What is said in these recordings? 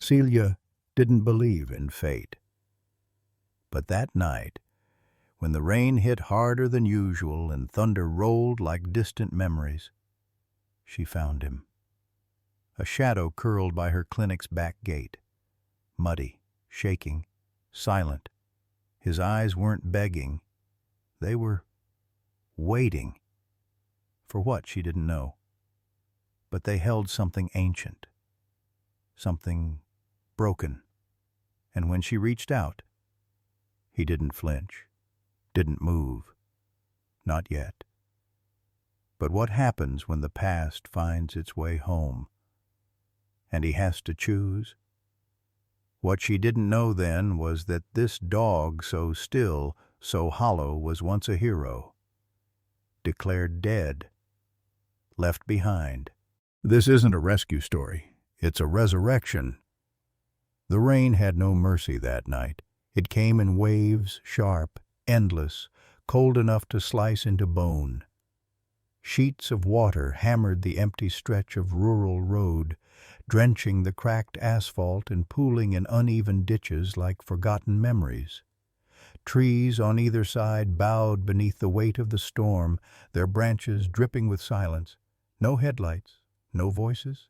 Celia didn't believe in fate. But that night, when the rain hit harder than usual and thunder rolled like distant memories, she found him. A shadow curled by her clinic's back gate, muddy, shaking, silent. His eyes weren't begging. They were waiting. For what, she didn't know. But they held something ancient, something broken. And when she reached out, he didn't flinch, didn't move. Not yet. But what happens when the past finds its way home? And he has to choose? What she didn't know then was that this dog so still, so hollow, was once a hero. Declared dead. Left behind. This isn't a rescue story. It's a resurrection. The rain had no mercy that night. It came in waves, sharp, endless, cold enough to slice into bone. Sheets of water hammered the empty stretch of rural road, drenching the cracked asphalt and pooling in uneven ditches like forgotten memories. Trees on either side bowed beneath the weight of the storm, their branches dripping with silence. No headlights, no voices,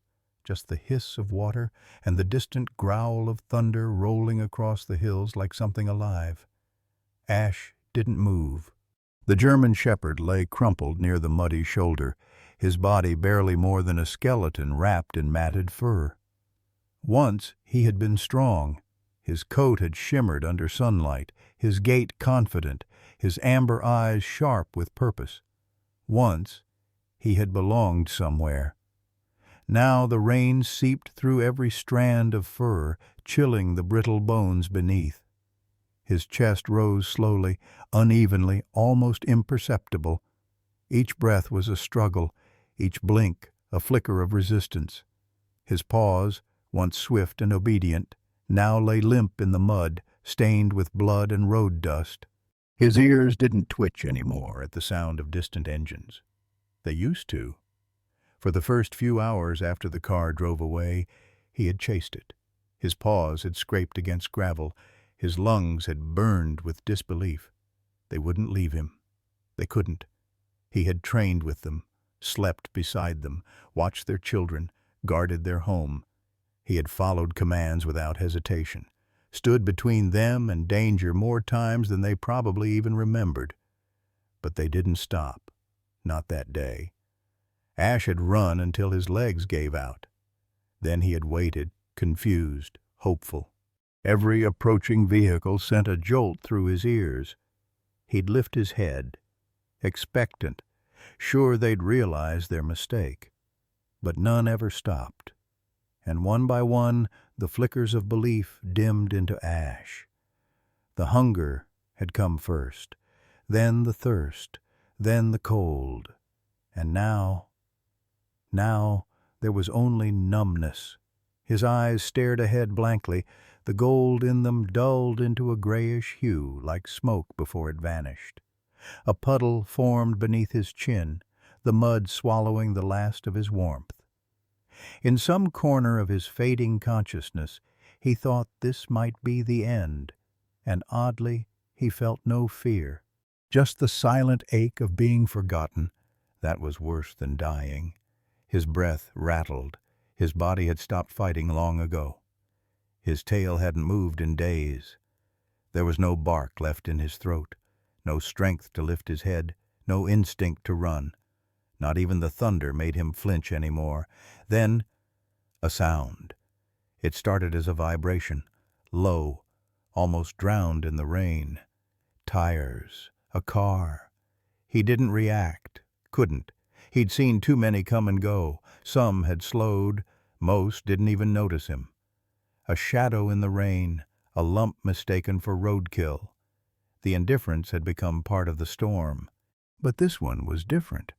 just the hiss of water and the distant growl of thunder rolling across the hills like something alive. Ash didn't move. The German shepherd lay crumpled near the muddy shoulder, his body barely more than a skeleton wrapped in matted fur. Once he had been strong. His coat had shimmered under sunlight, his gait confident, his amber eyes sharp with purpose. Once he had belonged somewhere. Now the rain seeped through every strand of fur, chilling the brittle bones beneath. His chest rose slowly, unevenly, almost imperceptible. Each breath was a struggle, each blink a flicker of resistance. His paws, once swift and obedient, now lay limp in the mud, stained with blood and road dust. His ears didn't twitch anymore at the sound of distant engines. They used to. For the first few hours after the car drove away, he had chased it. His paws had scraped against gravel. His lungs had burned with disbelief. They wouldn't leave him. They couldn't. He had trained with them, slept beside them, watched their children, guarded their home. He had followed commands without hesitation, stood between them and danger more times than they probably even remembered. But they didn't stop. Not that day. Ash had run until his legs gave out. Then he had waited, confused, hopeful. Every approaching vehicle sent a jolt through his ears. He'd lift his head, expectant, sure they'd realize their mistake. But none ever stopped. And one by one, the flickers of belief dimmed into ash. The hunger had come first, then the thirst, then the cold. And now there was only numbness. His eyes stared ahead blankly, the gold in them dulled into a grayish hue like smoke before it vanished. A puddle formed beneath his chin, the mud swallowing the last of his warmth. In some corner of his fading consciousness, he thought this might be the end, and oddly, he felt no fear. Just the silent ache of being forgotten. That was worse than dying. His breath rattled. His body had stopped fighting long ago. His tail hadn't moved in days. There was no bark left in his throat, no strength to lift his head, no instinct to run. Not even the thunder made him flinch anymore. Then, a sound. It started as a vibration, low, almost drowned in the rain. Tires. A car. He didn't react, couldn't. He'd seen too many come and go. Some had slowed. Most didn't even notice him. A shadow in the rain, a lump mistaken for roadkill. The indifference had become part of the storm. But this one was different.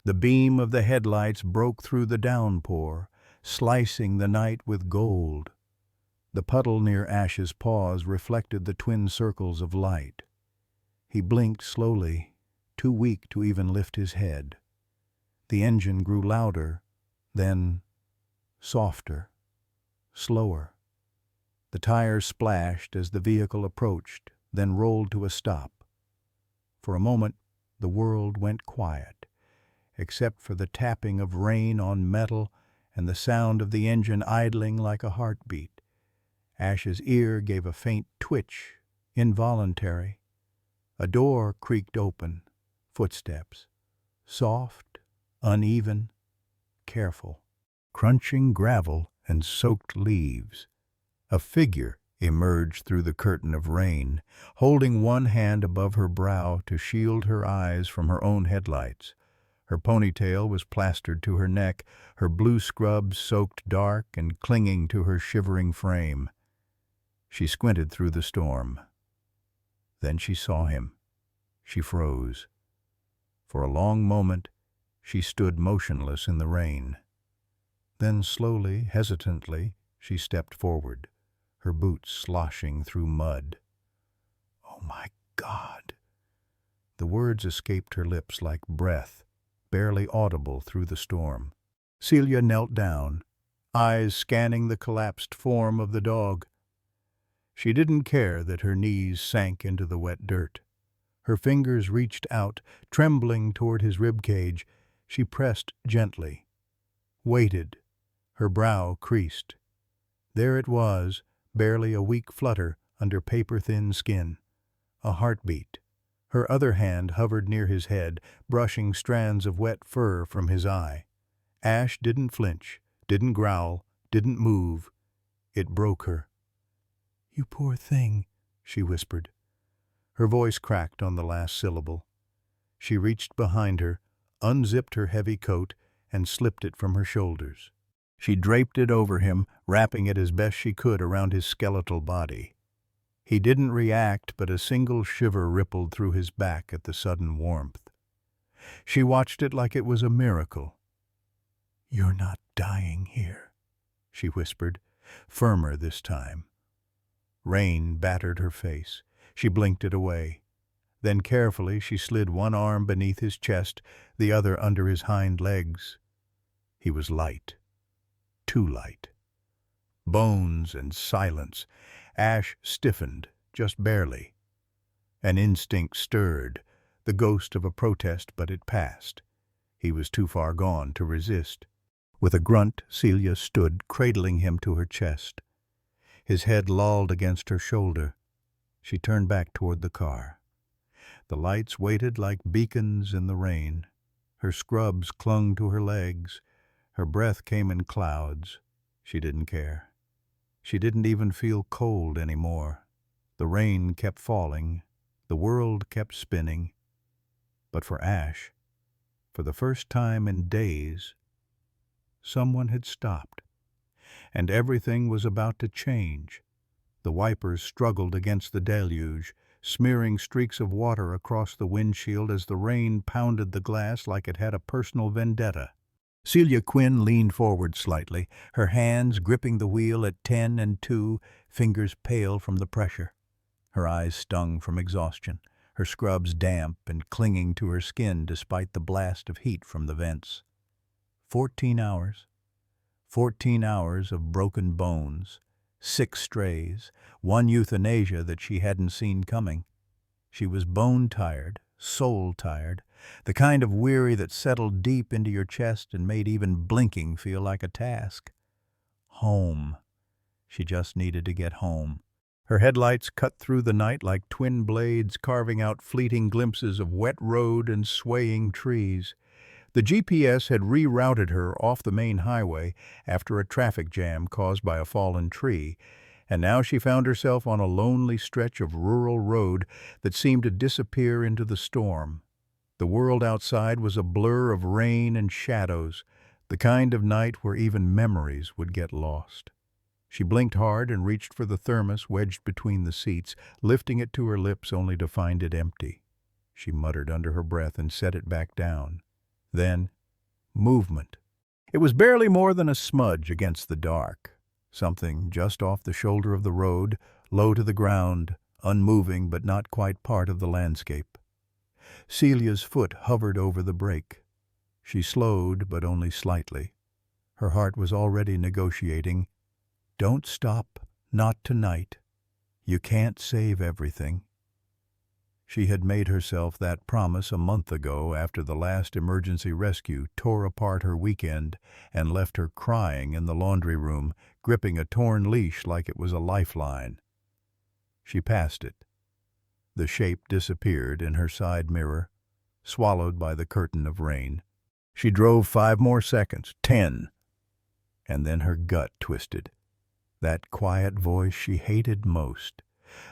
The beam of the headlights broke through the downpour, slicing the night with gold. The puddle near Ash's paws reflected the twin circles of light. He blinked slowly, too weak to even lift his head. The engine grew louder, then softer, slower. The tires splashed as the vehicle approached, then rolled to a stop. For a moment, the world went quiet, except for the tapping of rain on metal and the sound of the engine idling like a heartbeat. Ash's ear gave a faint twitch, involuntary. A door creaked open. Footsteps. Soft, uneven, careful. Crunching gravel and soaked leaves. A figure emerged through the curtain of rain, holding one hand above her brow to shield her eyes from her own headlights. Her ponytail was plastered to her neck, her blue scrubs soaked dark and clinging to her shivering frame. She squinted through the storm. Then she saw him. She froze. For a long moment, she stood motionless in the rain. Then slowly, hesitantly, she stepped forward, her boots sloshing through mud. "Oh, my God!" The words escaped her lips like breath, barely audible through the storm. Celia knelt down, eyes scanning the collapsed form of the dog. She didn't care that her knees sank into the wet dirt. Her fingers reached out, trembling toward his ribcage. She pressed gently, waited, her brow creased. There it was, barely a weak flutter under paper-thin skin. A heartbeat. Her other hand hovered near his head, brushing strands of wet fur from his eye. Ash didn't flinch, didn't growl, didn't move. It broke her. "You poor thing," she whispered. Her voice cracked on the last syllable. She reached behind her, unzipped her heavy coat, and slipped it from her shoulders. She draped it over him, wrapping it as best she could around his skeletal body. He didn't react, but a single shiver rippled through his back at the sudden warmth. She watched it like it was a miracle. "You're not dying here," she whispered, firmer this time. Rain battered her face. She blinked it away. Then carefully she slid one arm beneath his chest, the other under his hind legs. He was light. Too light. Bones and silence. Ash stiffened, just barely. An instinct stirred, the ghost of a protest, but it passed. He was too far gone to resist. With a grunt, Celia stood, cradling him to her chest. His head lolled against her shoulder. She turned back toward the car. The lights waited like beacons in the rain. Her scrubs clung to her legs. Her breath came in clouds. She didn't care. She didn't even feel cold anymore. The rain kept falling. The world kept spinning. But for Ash, for the first time in days, someone had stopped. And everything was about to change. The wipers struggled against the deluge, smearing streaks of water across the windshield as the rain pounded the glass like it had a personal vendetta. Celia Quinn leaned forward slightly, her hands gripping the wheel at 10 and 2, fingers pale from the pressure. Her eyes stung from exhaustion, her scrubs damp and clinging to her skin despite the blast of heat from the vents. 14 hours. 14 hours of broken bones, 6 strays, 1 euthanasia that she hadn't seen coming. She was bone-tired, soul-tired, the kind of weary that settled deep into your chest and made even blinking feel like a task. Home. She just needed to get home. Her headlights cut through the night like twin blades, carving out fleeting glimpses of wet road and swaying trees. The GPS had rerouted her off the main highway after a traffic jam caused by a fallen tree, and now she found herself on a lonely stretch of rural road that seemed to disappear into the storm. The world outside was a blur of rain and shadows, the kind of night where even memories would get lost. She blinked hard and reached for the thermos wedged between the seats, lifting it to her lips only to find it empty. She muttered under her breath and set it back down. Then, movement. It was barely more than a smudge against the dark. Something just off the shoulder of the road, low to the ground, unmoving but not quite part of the landscape. Celia's foot hovered over the brake. She slowed, but only slightly. Her heart was already negotiating. Don't stop Not tonight. You can't save everything. She had made herself that promise a month ago after the last emergency rescue tore apart her weekend and left her crying in the laundry room, gripping a torn leash like it was a lifeline. She passed it. The shape disappeared in her side mirror, swallowed by the curtain of rain. She drove 5 more seconds, 10, and then her gut twisted. That quiet voice she hated most,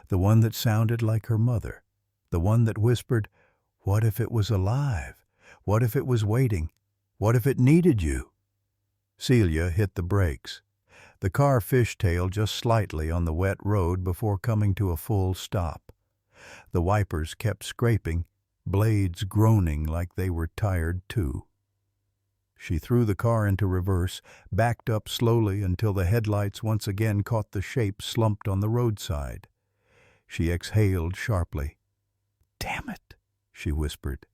the one that sounded like her mother, the one that whispered, "What if it was alive? What if it was waiting? What if it needed you?" Celia hit the brakes. The car fishtailed just slightly on the wet road before coming to a full stop. The wipers kept scraping, blades groaning like they were tired too. She threw the car into reverse, backed up slowly until the headlights once again caught the shape slumped on the roadside. She exhaled sharply. "Damn it," she whispered.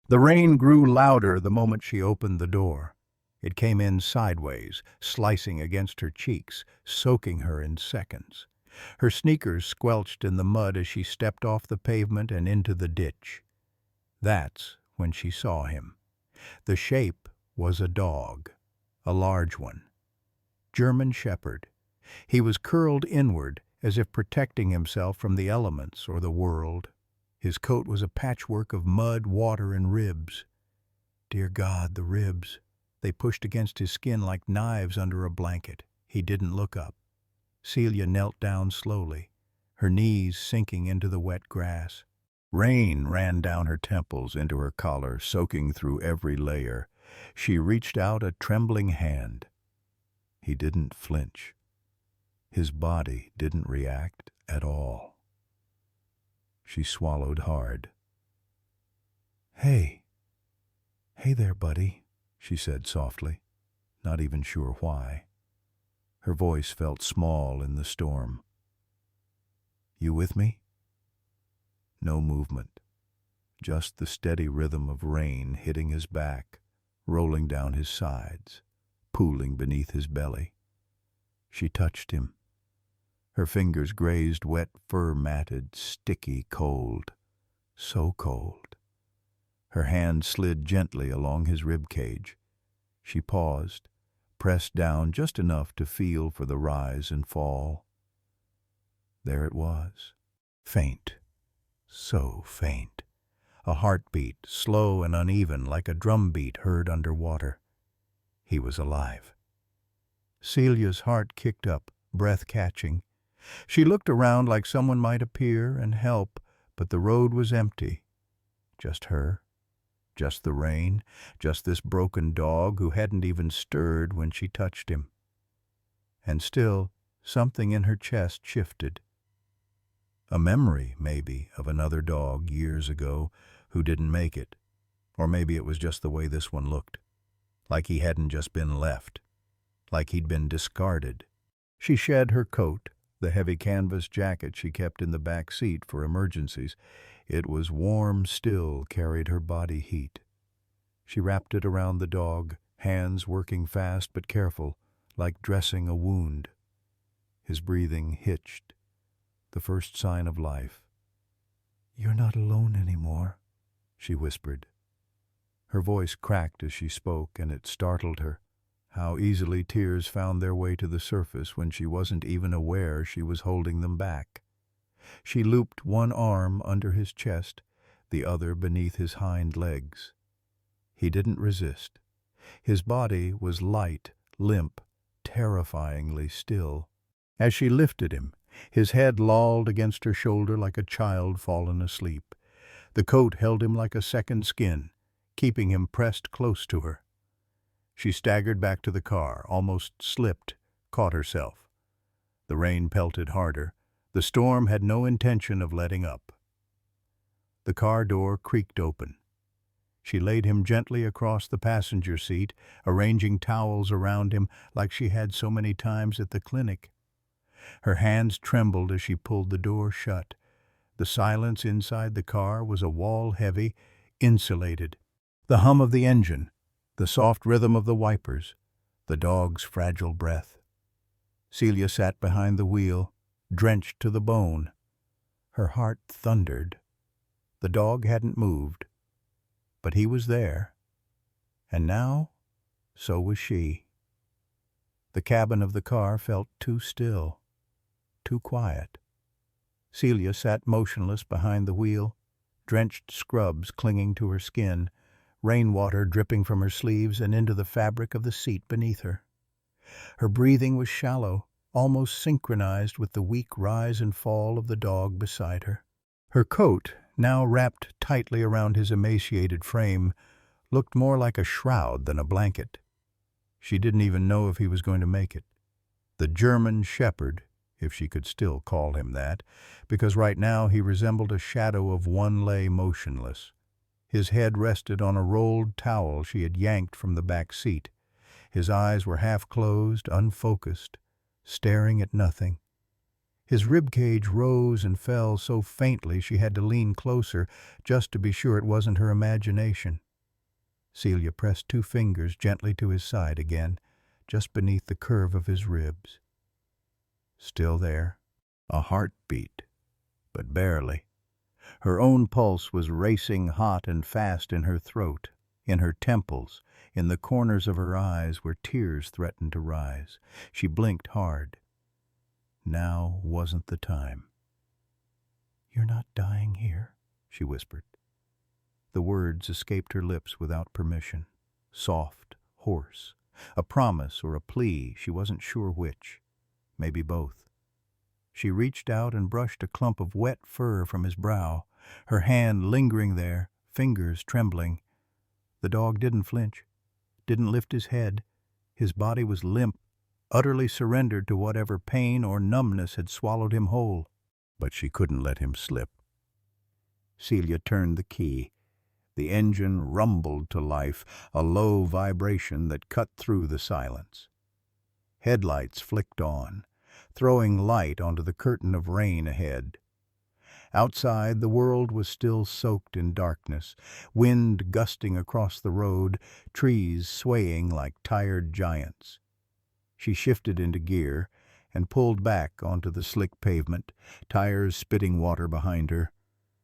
The rain grew louder the moment she opened the door. It came in sideways, slicing against her cheeks, soaking her in seconds. Her sneakers squelched in the mud as she stepped off the pavement and into the ditch. That's when she saw him. The shape was a dog, a large one. German Shepherd. He was curled inward, as if protecting himself from the elements or the world. His coat was a patchwork of mud, water, and ribs. Dear God, the ribs. They pushed against his skin like knives under a blanket. He didn't look up. Celia knelt down slowly, her knees sinking into the wet grass. Rain ran down her temples into her collar, soaking through every layer. She reached out a trembling hand. He didn't flinch. His body didn't react at all. She swallowed hard. Hey there, buddy," she said softly, not even sure why. Her voice felt small in the storm. "You with me?" No movement, just the steady rhythm of rain hitting his back, rolling down his sides, pooling beneath his belly. She touched him. Her fingers grazed wet, fur-matted, sticky cold. So cold. Her hand slid gently along his rib cage. She paused, pressed down just enough to feel for the rise and fall. There it was. Faint. So faint. A heartbeat, slow and uneven, like a drumbeat heard underwater. He was alive. Celia's heart kicked up, breath catching. She looked around like someone might appear and help, but the road was empty. Just her. Just the rain. Just this broken dog who hadn't even stirred when she touched him. And still, something in her chest shifted. A memory, maybe, of another dog years ago who didn't make it. Or maybe it was just the way this one looked. Like he hadn't just been left. Like he'd been discarded. She shed her coat, the heavy canvas jacket she kept in the back seat for emergencies. It was warm still, carried her body heat. She wrapped it around the dog, hands working fast but careful, like dressing a wound. His breathing hitched, the first sign of life. "You're not alone anymore," she whispered. Her voice cracked as she spoke, and it startled her. How easily tears found their way to the surface when she wasn't even aware she was holding them back. She looped one arm under his chest, the other beneath his hind legs. He didn't resist. His body was light, limp, terrifyingly still. As she lifted him, his head lolled against her shoulder like a child fallen asleep. The coat held him like a second skin, keeping him pressed close to her. She staggered back to the car, almost slipped, caught herself. The rain pelted harder. The storm had no intention of letting up. The car door creaked open. She laid him gently across the passenger seat, arranging towels around him like she had so many times at the clinic. Her hands trembled as she pulled the door shut. The silence inside the car was a wall heavy, insulated. The hum of the engine, the soft rhythm of the wipers, the dog's fragile breath. Celia sat behind the wheel, drenched to the bone. Her heart thundered. The dog hadn't moved, but he was there. And now, so was she. The cabin of the car felt too still, too quiet. Celia sat motionless behind the wheel, drenched scrubs clinging to her skin, rainwater dripping from her sleeves and into the fabric of the seat beneath her. Her breathing was shallow, almost synchronized with the weak rise and fall of the dog beside her. Her coat, now wrapped tightly around his emaciated frame, looked more like a shroud than a blanket. She didn't even know if he was going to make it. The German shepherd, if she could still call him that, because right now he resembled a shadow of one lay motionless. His head rested on a rolled towel she had yanked from the back seat. His eyes were half closed, unfocused, staring at nothing. His ribcage rose and fell so faintly she had to lean closer just to be sure it wasn't her imagination. Celia pressed 2 fingers gently to his side again, just beneath the curve of his ribs. Still there. A heartbeat, but barely. Her own pulse was racing hot and fast in her throat, in her temples, in the corners of her eyes where tears threatened to rise. She blinked hard. Now wasn't the time. "You're not dying here," she whispered. The words escaped her lips without permission, soft, hoarse, a promise or a plea, she wasn't sure which, maybe both. She reached out and brushed a clump of wet fur from his brow, her hand lingering there, fingers trembling. The dog didn't flinch, didn't lift his head. His body was limp, utterly surrendered to whatever pain or numbness had swallowed him whole. But she couldn't let him slip. Celia turned the key. The engine rumbled to life, a low vibration that cut through the silence. Headlights flicked on, throwing light onto the curtain of rain ahead. Outside, the world was still soaked in darkness, wind gusting across the road, trees swaying like tired giants. She shifted into gear and pulled back onto the slick pavement, tires spitting water behind her.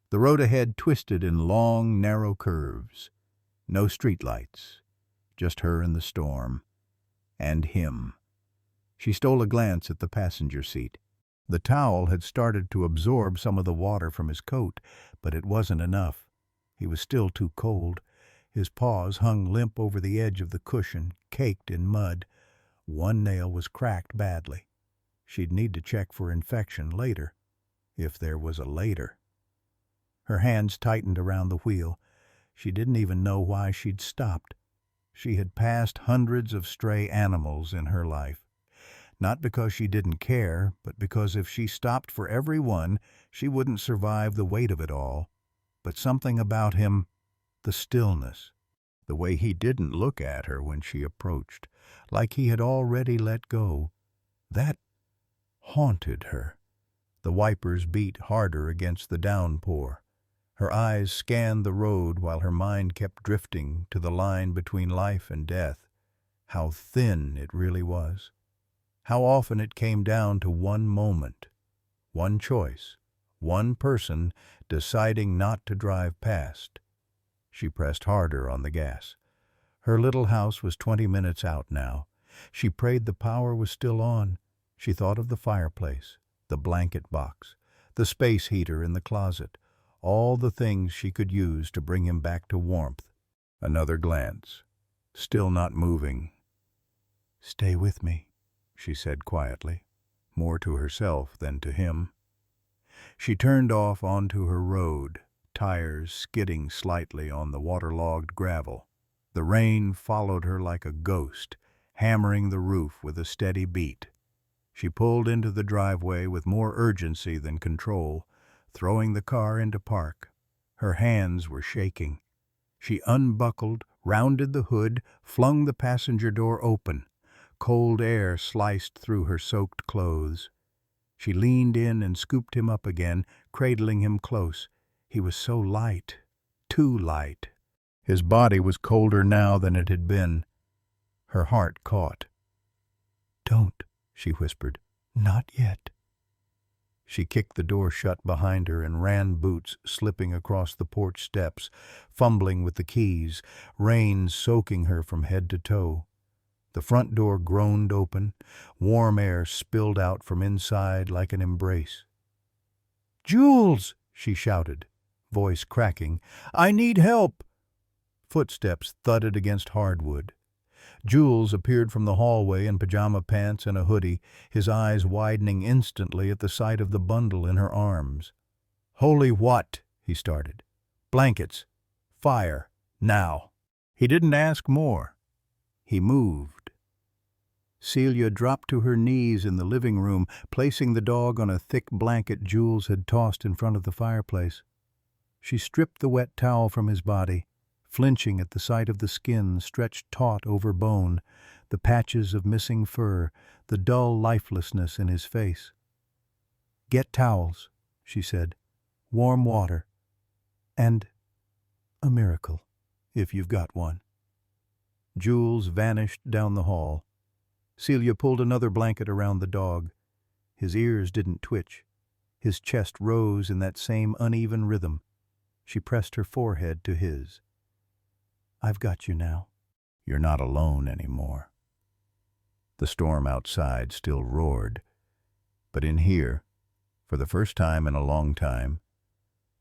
The road ahead twisted in long, narrow curves. No streetlights, just her and the storm. And him. She stole a glance at the passenger seat. The towel had started to absorb some of the water from his coat, but it wasn't enough. He was still too cold. His paws hung limp over the edge of the cushion, caked in mud. One nail was cracked badly. She'd need to check for infection later, if there was a later. Her hands tightened around the wheel. She didn't even know why she'd stopped. She had passed hundreds of stray animals in her life. Not because she didn't care, but because if she stopped for every one, she wouldn't survive the weight of it all. But something about him, the stillness, the way he didn't look at her when she approached, like he had already let go, that haunted her. The wipers beat harder against the downpour. Her eyes scanned the road while her mind kept drifting to the line between life and death. How thin it really was. How often it came down to one moment, one choice, one person deciding not to drive past. She pressed harder on the gas. Her little house was 20 minutes out now. She prayed the power was still on. She thought of the fireplace, the blanket box, the space heater in the closet, all the things she could use to bring him back to warmth. Another glance. Still not moving. "Stay with me," she said quietly, more to herself than to him. She turned off onto her road, tires skidding slightly on the waterlogged gravel. The rain followed her like a ghost, hammering the roof with a steady beat. She pulled into the driveway with more urgency than control, throwing the car into park. Her hands were shaking. She unbuckled, rounded the hood, flung the passenger door open. Cold air sliced through her soaked clothes. She leaned in and scooped him up again, cradling him close. He was so light, too light. His body was colder now than it had been. Her heart caught. "Don't," she whispered. "Not yet." She kicked the door shut behind her and ran, boots slipping across the porch steps, fumbling with the keys, rain soaking her from head to toe. The front door groaned open. Warm air spilled out from inside like an embrace. "Jules!" she shouted, voice cracking. "I need help!" Footsteps thudded against hardwood. Jules appeared from the hallway in pajama pants and a hoodie, his eyes widening instantly at the sight of the bundle in her arms. "Holy what?" he started. "Blankets. Fire. Now." He didn't ask more. He moved. Celia dropped to her knees in the living room, placing the dog on a thick blanket Jules had tossed in front of the fireplace. She stripped the wet towel from his body, flinching at the sight of the skin stretched taut over bone, the patches of missing fur, the dull lifelessness in his face. "Get towels," she said. "Warm water. And a miracle, if you've got one." Jules vanished down the hall. Celia pulled another blanket around the dog. His ears didn't twitch. His chest rose in that same uneven rhythm. She pressed her forehead to his. "I've got you now. You're not alone anymore." The storm outside still roared, but in here, for the first time in a long time,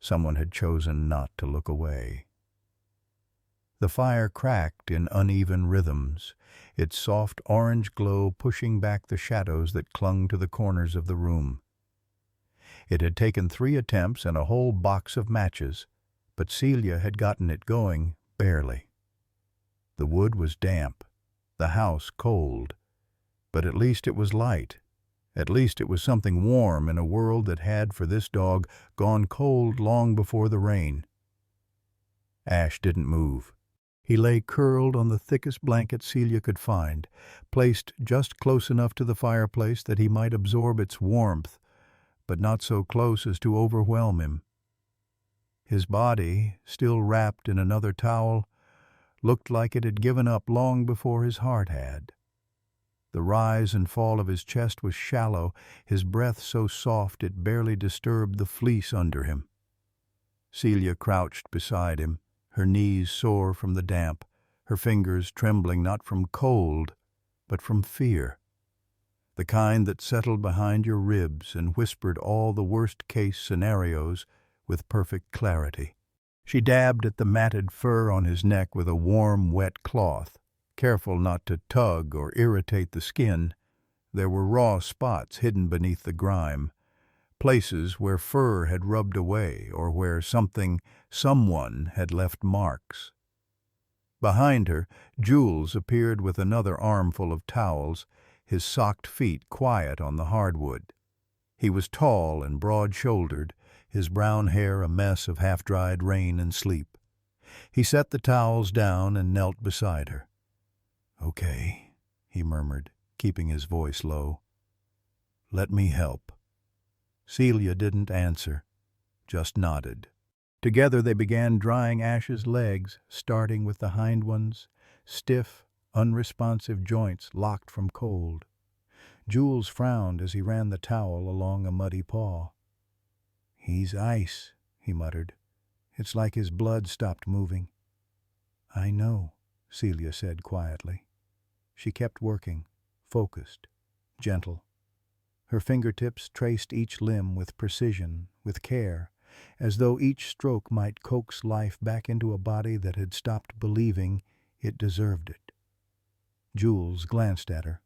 someone had chosen not to look away. The fire cracked in uneven rhythms, its soft orange glow pushing back the shadows that clung to the corners of the room. It had taken 3 attempts and a whole box of matches, but Celia had gotten it going barely. The wood was damp, the house cold, but at least it was light. At least it was something warm in a world that had, for this dog, gone cold long before the rain. Ash didn't move. He lay curled on the thickest blanket Celia could find, placed just close enough to the fireplace that he might absorb its warmth, but not so close as to overwhelm him. His body, still wrapped in another towel, looked like it had given up long before his heart had. The rise and fall of his chest was shallow, his breath so soft it barely disturbed the fleece under him. Celia crouched beside him, her knees sore from the damp, her fingers trembling not from cold, but from fear. The kind that settled behind your ribs and whispered all the worst-case scenarios with perfect clarity. She dabbed at the matted fur on his neck with a warm, wet cloth, careful not to tug or irritate the skin. There were raw spots hidden beneath the grime, places where fur had rubbed away or where someone had left marks. Behind her, Jules appeared with another armful of towels, his socked feet quiet on the hardwood. He was tall and broad-shouldered, his brown hair a mess of half-dried rain and sleep. He set the towels down and knelt beside her. "Okay," he murmured, keeping his voice low. "Let me help." Celia didn't answer, just nodded. Together they began drying Ash's legs, starting with the hind ones, stiff, unresponsive joints locked from cold. Jules frowned as he ran the towel along a muddy paw. "He's ice," he muttered. "It's like his blood stopped moving." "I know," Celia said quietly. She kept working, focused, gentle. Her fingertips traced each limb with precision, with care, as though each stroke might coax life back into a body that had stopped believing it deserved it. Jules glanced at her.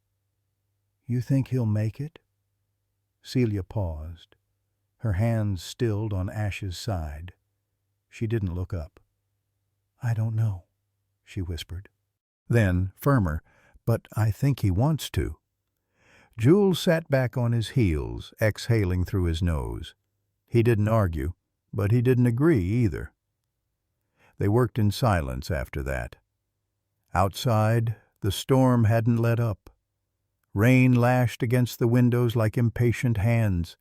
"You think he'll make it?" Celia paused. Her hands stilled on Ash's side. She didn't look up. "I don't know," she whispered. Then, firmer, "But I think he wants to." Jules sat back on his heels, exhaling through his nose. He didn't argue, but he didn't agree either. They worked in silence after that. Outside, the storm hadn't let up. Rain lashed against the windows like impatient hands.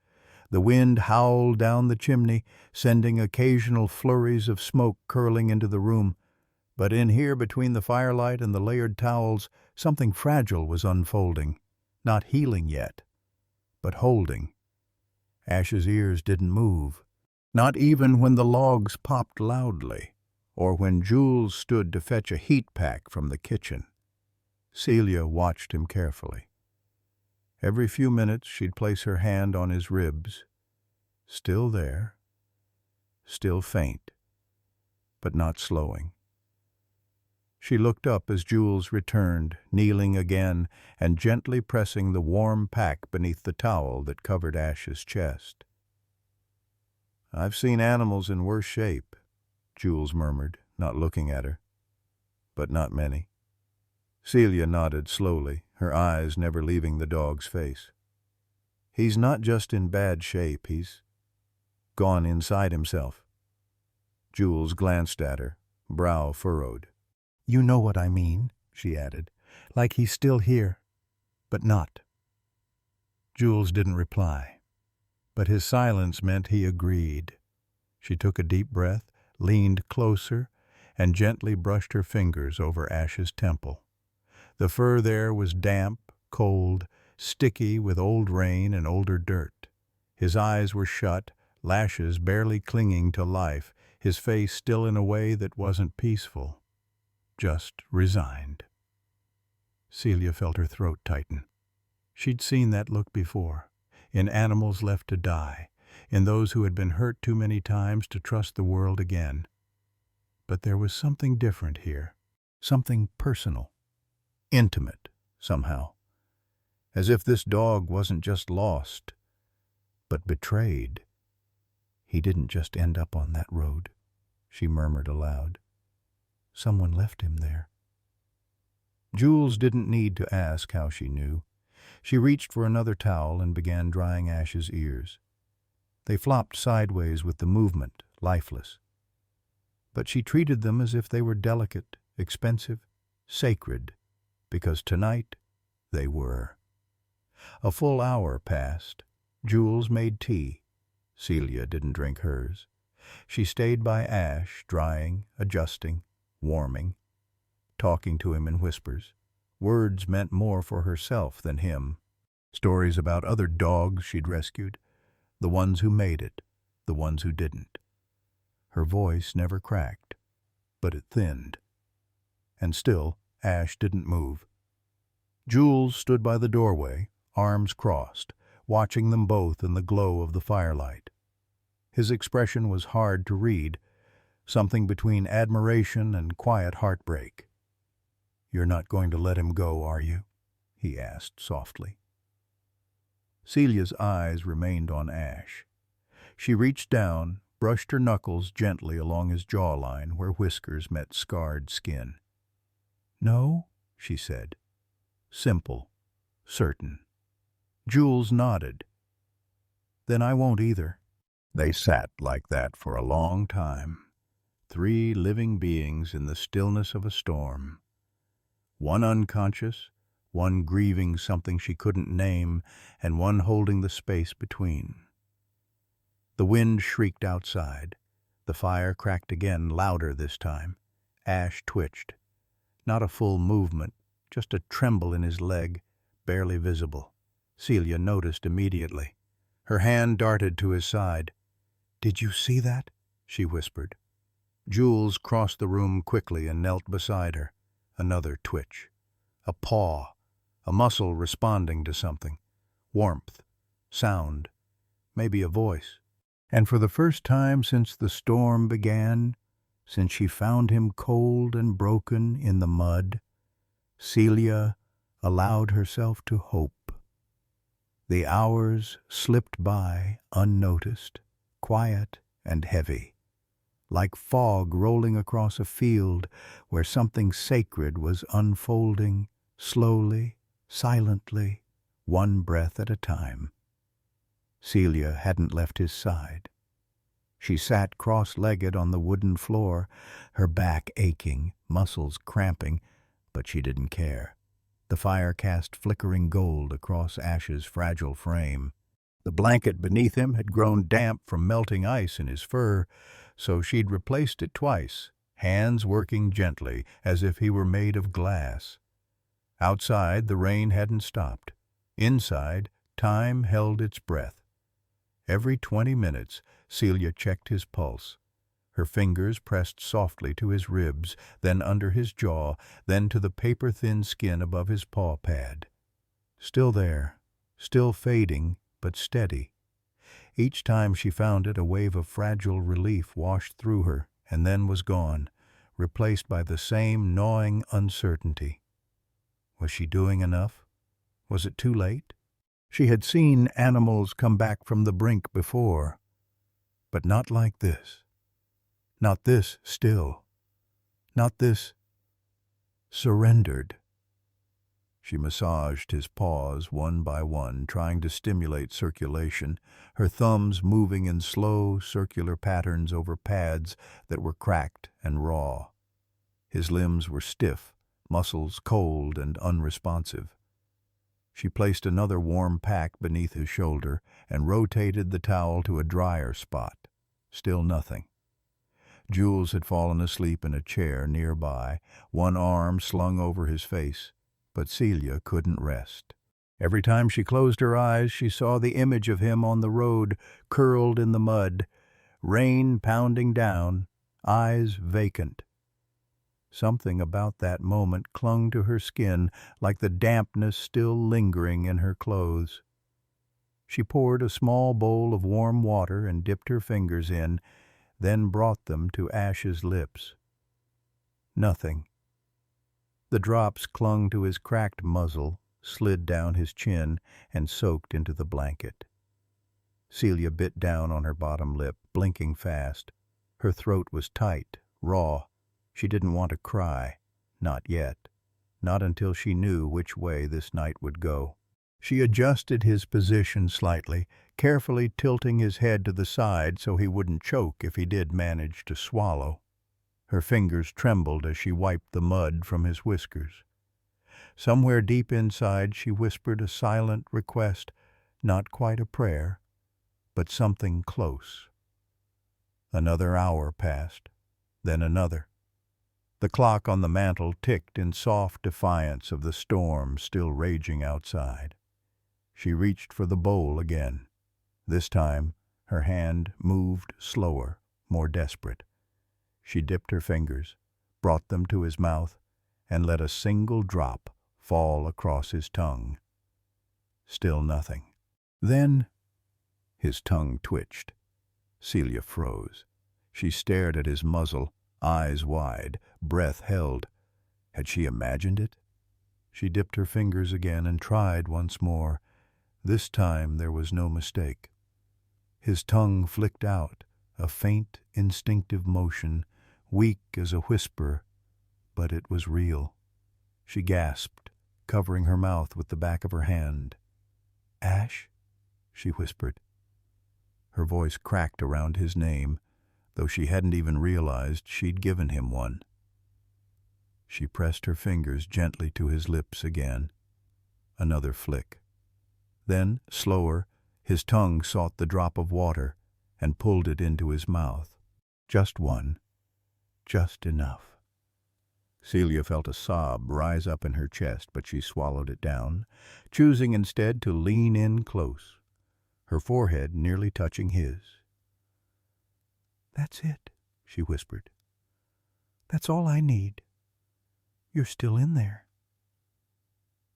The wind howled down the chimney, sending occasional flurries of smoke curling into the room. But in here, between the firelight and the layered towels, something fragile was unfolding, not healing yet, but holding. Ash's ears didn't move, not even when the logs popped loudly, or when Jules stood to fetch a heat pack from the kitchen. Celia watched him carefully. Every few minutes she'd place her hand on his ribs. Still there, still faint, but not slowing. She looked up as Jules returned, kneeling again and gently pressing the warm pack beneath the towel that covered Ash's chest. "I've seen animals in worse shape," Jules murmured, not looking at her. "But not many." Celia nodded slowly, her eyes never leaving the dog's face. "He's not just in bad shape, he's gone inside himself." Jules glanced at her, brow furrowed. "You know what I mean," she added, "like he's still here, but not." Jules didn't reply, but his silence meant he agreed. She took a deep breath, leaned closer, and gently brushed her fingers over Ash's temple. The fur there was damp, cold, sticky with old rain and older dirt. His eyes were shut, lashes barely clinging to life, his face still in a way that wasn't peaceful, just resigned. Celia felt her throat tighten. She'd seen that look before, in animals left to die, in those who had been hurt too many times to trust the world again. But there was something different here, something personal, intimate, somehow. As if this dog wasn't just lost, but betrayed. "He didn't just end up on that road," she murmured aloud. "Someone left him there." Jules didn't need to ask how she knew. She reached for another towel and began drying Ash's ears. They flopped sideways with the movement, lifeless. But she treated them as if they were delicate, expensive, sacred, because tonight they were. A full hour passed. Jules made tea. Celia didn't drink hers. She stayed by Ash, drying, adjusting, warming, talking to him in whispers. Words meant more for herself than him. Stories about other dogs she'd rescued, the ones who made it, the ones who didn't. Her voice never cracked, but it thinned. And still, Ash didn't move. Jules stood by the doorway, arms crossed, watching them both in the glow of the firelight. His expression was hard to read, something between admiration and quiet heartbreak. "You're not going to let him go, are you?" he asked softly. Celia's eyes remained on Ash. She reached down, brushed her knuckles gently along his jawline where whiskers met scarred skin. "No," she said. Simple, certain. Jules nodded. "Then I won't either." They sat like that for a long time, 3 living beings in the stillness of a storm. One unconscious, one grieving something she couldn't name, and one holding the space between. The wind shrieked outside. The fire cracked again, louder this time. Ash twitched. Not a full movement, just a tremble in his leg, barely visible. Celia noticed immediately. Her hand darted to his side. "Did you see that?" she whispered. Jules crossed the room quickly and knelt beside her. Another twitch. A paw. A muscle responding to something. Warmth. Sound. Maybe a voice. And for the first time since the storm began, since she found him cold and broken in the mud, Celia allowed herself to hope. The hours slipped by unnoticed, quiet and heavy, like fog rolling across a field where something sacred was unfolding, slowly, silently, one breath at a time. Celia hadn't left his side. She sat cross-legged on the wooden floor, her back aching, muscles cramping, but she didn't care. The fire cast flickering gold across Ash's fragile frame. The blanket beneath him had grown damp from melting ice in his fur, so she'd replaced it twice, hands working gently as if he were made of glass. Outside, the rain hadn't stopped. Inside, time held its breath. Every 20 minutes, Celia checked his pulse. Her fingers pressed softly to his ribs, then under his jaw, then to the paper-thin skin above his paw pad. Still there, still fading, but steady. Each time she found it, a wave of fragile relief washed through her, and then was gone, replaced by the same gnawing uncertainty. Was she doing enough? Was it too late? She had seen animals come back from the brink before, but not like this. Not this still. Not this surrendered. She massaged his paws one by one, trying to stimulate circulation, her thumbs moving in slow, circular patterns over pads that were cracked and raw. His limbs were stiff, muscles cold and unresponsive. She placed another warm pack beneath his shoulder and rotated the towel to a drier spot. Still nothing. Jules had fallen asleep in a chair nearby, one arm slung over his face, but Celia couldn't rest. Every time she closed her eyes, she saw the image of him on the road, curled in the mud, rain pounding down, eyes vacant. Something about that moment clung to her skin, like the dampness still lingering in her clothes. She poured a small bowl of warm water and dipped her fingers in, then brought them to Ash's lips. Nothing. The drops clung to his cracked muzzle, slid down his chin, and soaked into the blanket. Celia bit down on her bottom lip, blinking fast. Her throat was tight, raw. She didn't want to cry. Not yet. Not until she knew which way this night would go. She adjusted his position slightly, carefully tilting his head to the side so he wouldn't choke if he did manage to swallow. Her fingers trembled as she wiped the mud from his whiskers. Somewhere deep inside she whispered a silent request, not quite a prayer, but something close. Another hour passed, then another. The clock on the mantel ticked in soft defiance of the storm still raging outside. She reached for the bowl again. This time, her hand moved slower, more desperate. She dipped her fingers, brought them to his mouth, and let a single drop fall across his tongue. Still nothing. Then, his tongue twitched. Celia froze. She stared at his muzzle, eyes wide, breath held. Had she imagined it? She dipped her fingers again and tried once more. This time there was no mistake. His tongue flicked out, a faint, instinctive motion, weak as a whisper, but it was real. She gasped, covering her mouth with the back of her hand. "Ash?" she whispered. Her voice cracked around his name, though she hadn't even realized she'd given him one. She pressed her fingers gently to his lips again. Another flick. Then, slower, his tongue sought the drop of water and pulled it into his mouth. Just one. Just enough. Celia felt a sob rise up in her chest, but she swallowed it down, choosing instead to lean in close, her forehead nearly touching his. "That's it," she whispered. "That's all I need. You're still in there."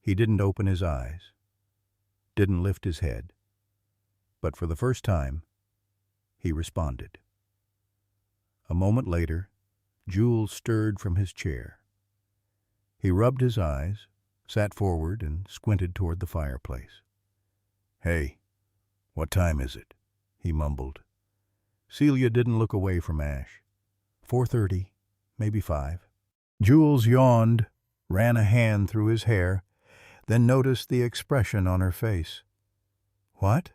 He didn't open his eyes, didn't lift his head, but for the first time, he responded. A moment later, Jules stirred from his chair. He rubbed his eyes, sat forward, and squinted toward the fireplace. "Hey, what time is it?" he mumbled. Celia didn't look away from Ash. 4:30, maybe 5. Jules yawned, ran a hand through his hair, then noticed the expression on her face. "What?"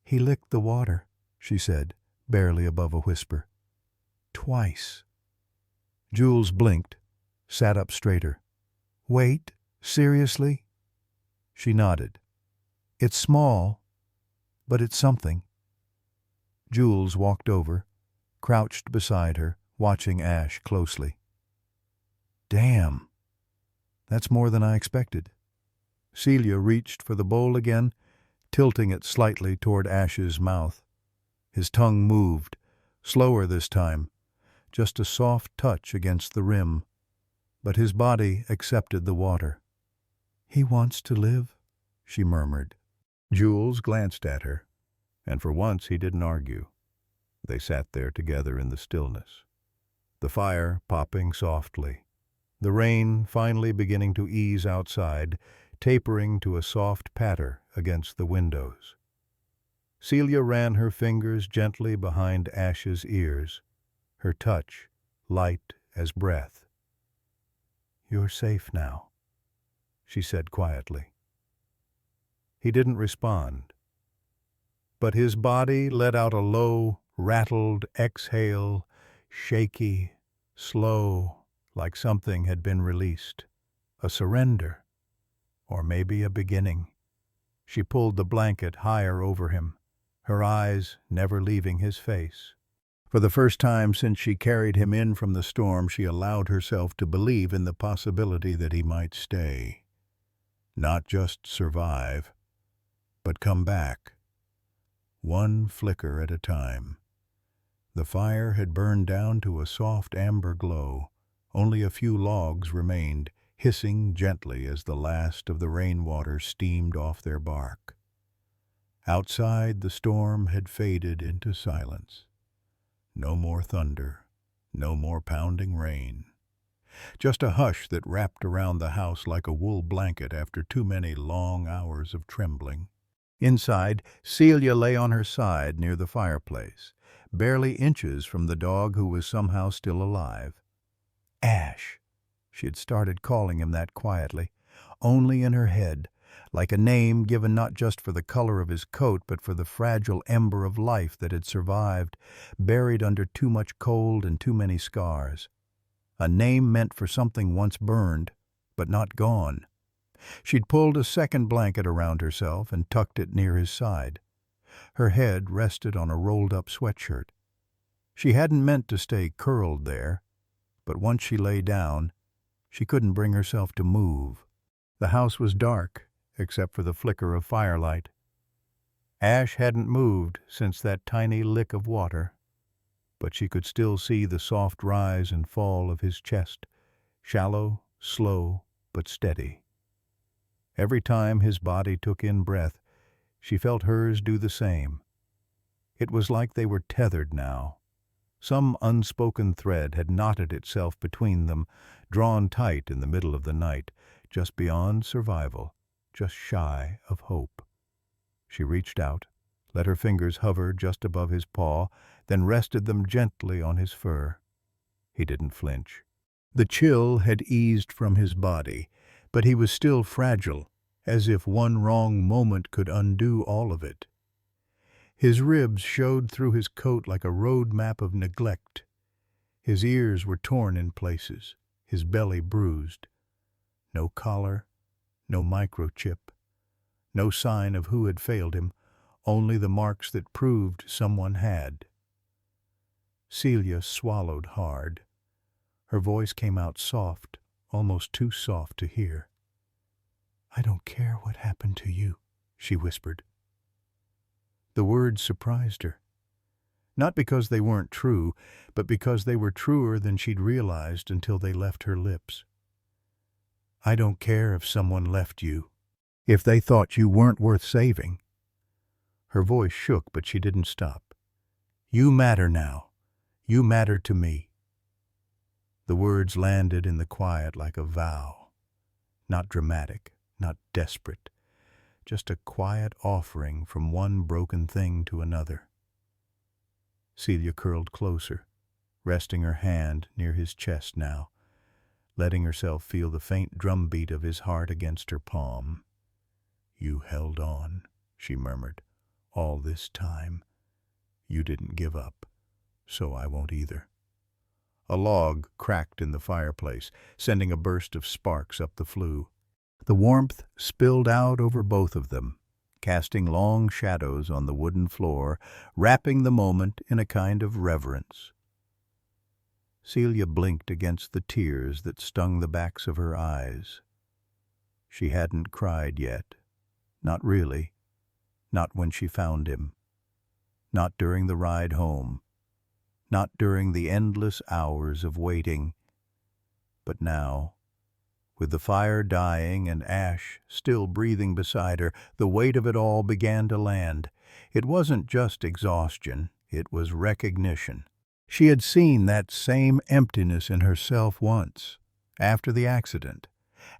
"He licked the water," she said, barely above a whisper. "Twice." Jules blinked, sat up straighter. "Wait, seriously?" She nodded. "It's small, but it's something." Jules walked over, crouched beside her, watching Ash closely. "Damn, that's more than I expected." Celia reached for the bowl again, tilting it slightly toward Ash's mouth. His tongue moved, slower this time, just a soft touch against the rim, but his body accepted the water. "He wants to live," she murmured. Jules glanced at her, and for once he didn't argue. They sat there together in the stillness, the fire popping softly, the rain finally beginning to ease outside, tapering to a soft patter against the windows. Celia ran her fingers gently behind Ash's ears, her touch light as breath. "You're safe now," she said quietly. He didn't respond, but his body let out a low, rattled exhale, shaky, slow, like something had been released. A surrender, or maybe a beginning. She pulled the blanket higher over him, her eyes never leaving his face. For the first time since she carried him in from the storm, she allowed herself to believe in the possibility that he might stay. Not just survive, but come back. One flicker at a time. The fire had burned down to a soft amber glow. Only a few logs remained, hissing gently as the last of the rainwater steamed off their bark. Outside, the storm had faded into silence. No more thunder, no more pounding rain. Just a hush that wrapped around the house like a wool blanket after too many long hours of trembling. Inside, Celia lay on her side near the fireplace, barely inches from the dog who was somehow still alive. Ash! She had started calling him that quietly, only in her head, like a name given not just for the color of his coat but for the fragile ember of life that had survived, buried under too much cold and too many scars. A name meant for something once burned, but not gone. She'd pulled a second blanket around herself and tucked it near his side. Her head rested on a rolled-up sweatshirt. She hadn't meant to stay curled there, but once she lay down, she couldn't bring herself to move. The house was dark, except for the flicker of firelight. Ash hadn't moved since that tiny lick of water, but she could still see the soft rise and fall of his chest, shallow, slow, but steady. Every time his body took in breath, she felt hers do the same. It was like they were tethered now. Some unspoken thread had knotted itself between them, drawn tight in the middle of the night, just beyond survival, just shy of hope. She reached out, let her fingers hover just above his paw, then rested them gently on his fur. He didn't flinch. The chill had eased from his body, but he was still fragile, as if one wrong moment could undo all of it. His ribs showed through his coat like a road map of neglect. His ears were torn in places, his belly bruised. No collar, no microchip, no sign of who had failed him, only the marks that proved someone had. Celia swallowed hard. Her voice came out soft, almost too soft to hear. "I don't care what happened to you," she whispered. The words surprised her. Not because they weren't true, but because they were truer than she'd realized until they left her lips. "I don't care if someone left you, if they thought you weren't worth saving." Her voice shook, but she didn't stop. "You matter now. You matter to me." The words landed in the quiet like a vow. Not dramatic, not desperate, just a quiet offering from one broken thing to another. Celia curled closer, resting her hand near his chest now, letting herself feel the faint drumbeat of his heart against her palm. "You held on," she murmured, "all this time. You didn't give up, so I won't either." A log cracked in the fireplace, sending a burst of sparks up the flue. The warmth spilled out over both of them, casting long shadows on the wooden floor, wrapping the moment in a kind of reverence. Celia blinked against the tears that stung the backs of her eyes. She hadn't cried yet. Not really. Not when she found him. Not during the ride home. Not during the endless hours of waiting. But now, with the fire dying and Ash still breathing beside her, the weight of it all began to land. It wasn't just exhaustion, it was recognition. She had seen that same emptiness in herself once, after the accident,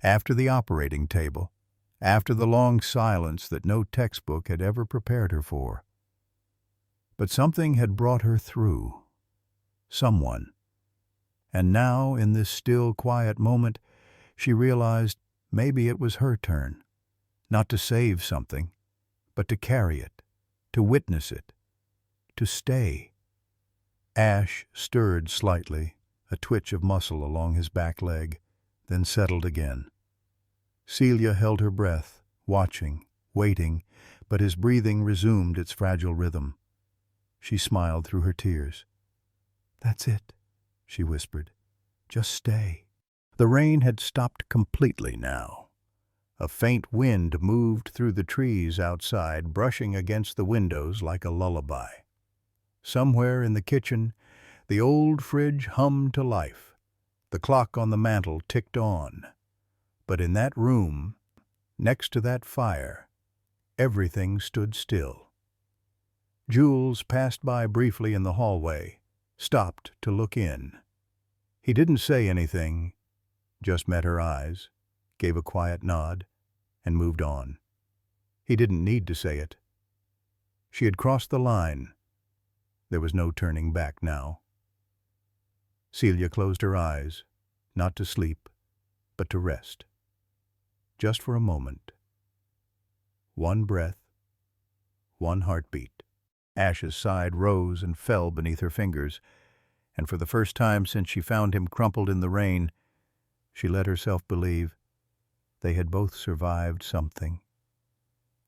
after the operating table, after the long silence that no textbook had ever prepared her for. But something had brought her through. Someone. And now, in this still, quiet moment, she realized maybe it was her turn, not to save something, but to carry it, to witness it, to stay. Ash stirred slightly, a twitch of muscle along his back leg, then settled again. Celia held her breath, watching, waiting, but his breathing resumed its fragile rhythm. She smiled through her tears. "That's it," she whispered. "Just stay." The rain had stopped completely now. A faint wind moved through the trees outside, brushing against the windows like a lullaby. Somewhere in the kitchen, the old fridge hummed to life. The clock on the mantel ticked on. But in that room, next to that fire, everything stood still. Jules passed by briefly in the hallway, stopped to look in. He didn't say anything, just met her eyes, gave a quiet nod, and moved on. He didn't need to say it. She had crossed the line. There was no turning back now. Celia closed her eyes, not to sleep, but to rest. Just for a moment. One breath, one heartbeat. Ash's side rose and fell beneath her fingers, and for the first time since she found him crumpled in the rain, she let herself believe they had both survived something.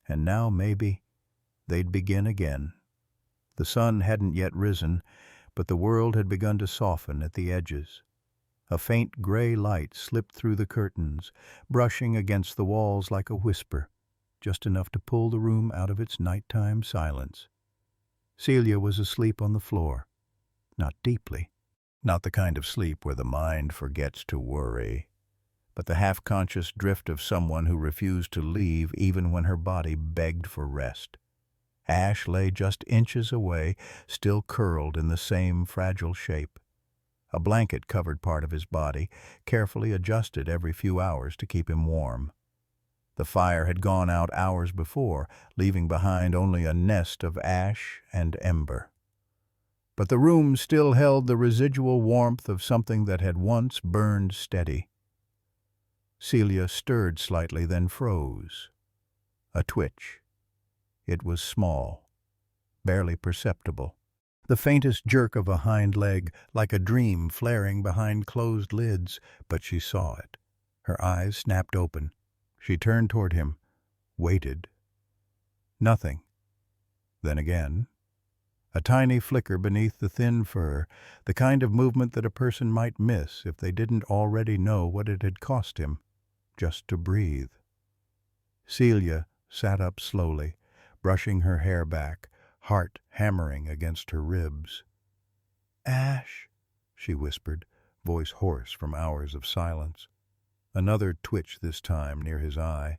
And now, maybe, they'd begin again. The sun hadn't yet risen, but the world had begun to soften at the edges. A faint gray light slipped through the curtains, brushing against the walls like a whisper, just enough to pull the room out of its nighttime silence. Celia was asleep on the floor, not deeply, not the kind of sleep where the mind forgets to worry, but the half-conscious drift of someone who refused to leave even when her body begged for rest. Ash lay just inches away, still curled in the same fragile shape. A blanket covered part of his body, carefully adjusted every few hours to keep him warm. The fire had gone out hours before, leaving behind only a nest of ash and ember. But the room still held the residual warmth of something that had once burned steady. Celia stirred slightly, then froze. A twitch. It was small, barely perceptible. The faintest jerk of a hind leg, like a dream flaring behind closed lids, but she saw it. Her eyes snapped open. She turned toward him, waited. Nothing. Then again, a tiny flicker beneath the thin fur, the kind of movement that a person might miss if they didn't already know what it had cost him, just to breathe. Celia sat up slowly, brushing her hair back, heart hammering against her ribs. "Ash," she whispered, voice hoarse from hours of silence. Another twitch this time near his eye,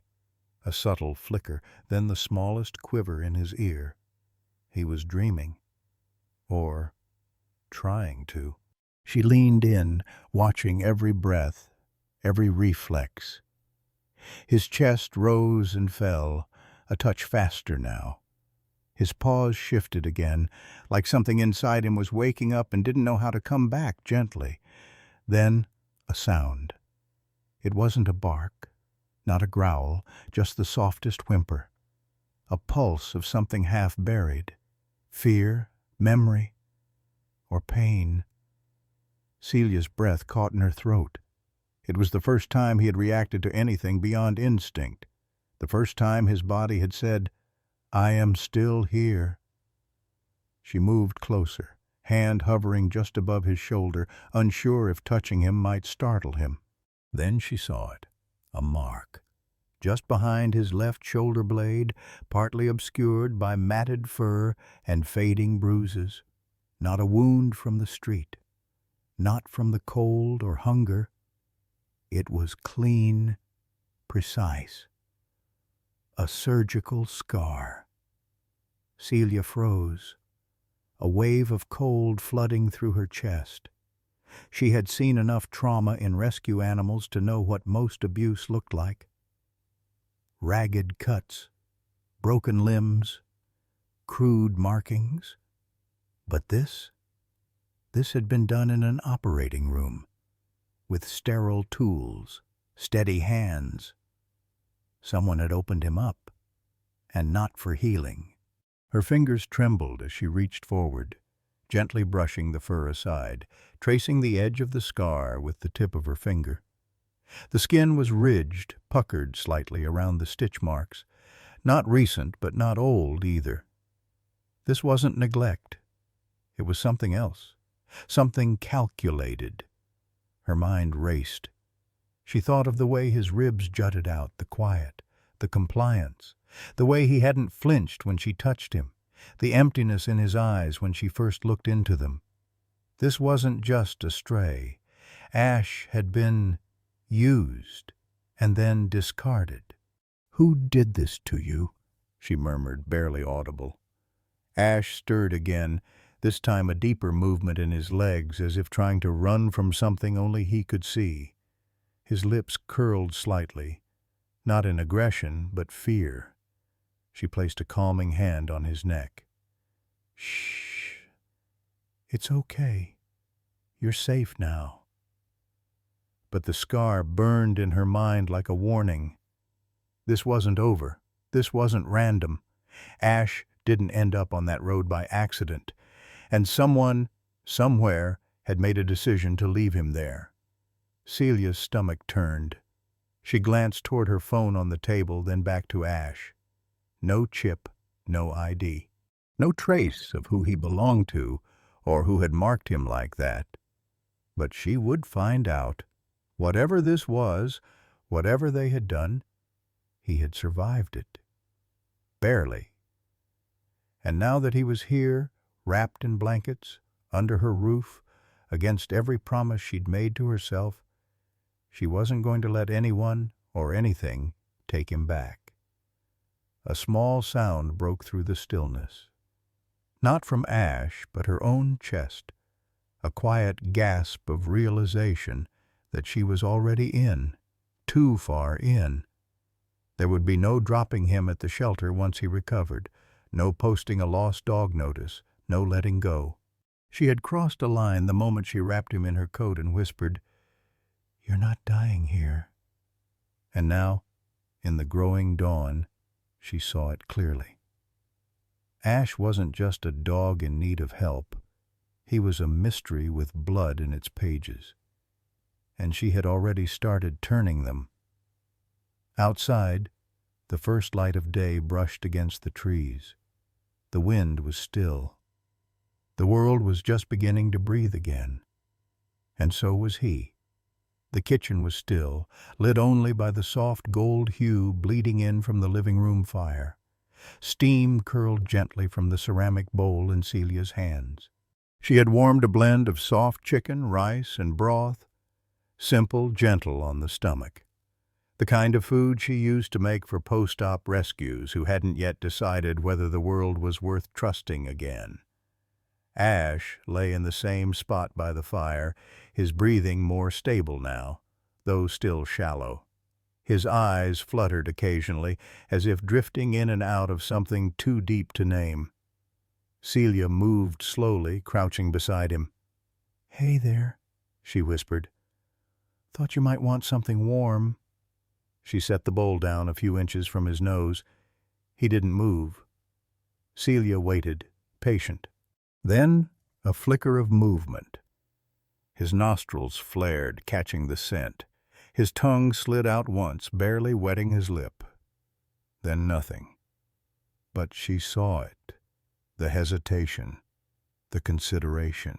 a subtle flicker, then the smallest quiver in his ear. He was dreaming. Or trying to. She leaned in, watching every breath, every reflex. His chest rose and fell, a touch faster now. His pause shifted again, like something inside him was waking up and didn't know how to come back gently. Then a sound. It wasn't a bark, not a growl, just the softest whimper. A pulse of something half buried. Fear, memory, or pain. Celia's breath caught in her throat. It was the first time he had reacted to anything beyond instinct. The first time his body had said, "I am still here." She moved closer, hand hovering just above his shoulder, unsure if touching him might startle him. Then she saw it, a mark, just behind his left shoulder blade, partly obscured by matted fur and fading bruises. Not a wound from the street, not from the cold or hunger. It was clean, precise. A surgical scar. Celia froze, a wave of cold flooding through her chest. She had seen enough trauma in rescue animals to know what most abuse looked like. Ragged cuts, broken limbs, crude markings. But this had been done in an operating room, with sterile tools, steady hands. Someone had opened him up, and not for healing. Her fingers trembled as she reached forward, gently brushing the fur aside, tracing the edge of the scar with the tip of her finger. The skin was ridged, puckered slightly around the stitch marks. Not recent, but not old either. This wasn't neglect. It was something else, something calculated. Her mind raced. She thought of the way his ribs jutted out, the quiet, the compliance, the way he hadn't flinched when she touched him, the emptiness in his eyes when she first looked into them. This wasn't just a stray. Ash had been used and then discarded. "Who did this to you?" she murmured, barely audible. Ash stirred again, this time a deeper movement in his legs, as if trying to run from something only he could see. His lips curled slightly, not in aggression, but fear. She placed a calming hand on his neck. "Shh. It's okay. You're safe now." But the scar burned in her mind like a warning. This wasn't over. This wasn't random. Ash didn't end up on that road by accident, and someone, somewhere, had made a decision to leave him there. Celia's stomach turned. She glanced toward her phone on the table, then back to Ash. No chip, no ID. No trace of who he belonged to or who had marked him like that. But she would find out. Whatever this was, whatever they had done, he had survived it. Barely. And now that he was here, wrapped in blankets, under her roof, against every promise she'd made to herself, she wasn't going to let anyone or anything take him back. A small sound broke through the stillness. Not from Ash, but her own chest. A quiet gasp of realization that she was already in, too far in. There would be no dropping him at the shelter once he recovered, no posting a lost dog notice, no letting go. She had crossed a line the moment she wrapped him in her coat and whispered, "You're not dying here." And now, in the growing dawn, she saw it clearly. Ash wasn't just a dog in need of help. He was a mystery with blood in its pages. And she had already started turning them. Outside, the first light of day brushed against the trees. The wind was still. The world was just beginning to breathe again. And so was he. The kitchen was still, lit only by the soft gold hue bleeding in from the living room fire. Steam curled gently from the ceramic bowl in Celia's hands. She had warmed a blend of soft chicken, rice, and broth, simple, gentle on the stomach. The kind of food she used to make for post-op rescues who hadn't yet decided whether the world was worth trusting again. Ash lay in the same spot by the fire, his breathing more stable now, though still shallow. His eyes fluttered occasionally, as if drifting in and out of something too deep to name. Celia moved slowly, crouching beside him. "Hey there," she whispered. "Thought you might want something warm." She set the bowl down a few inches from his nose. He didn't move. Celia waited, patient. Then a flicker of movement. His nostrils flared, catching the scent. His tongue slid out once, barely wetting his lip. Then nothing. But she saw it. The hesitation. The consideration.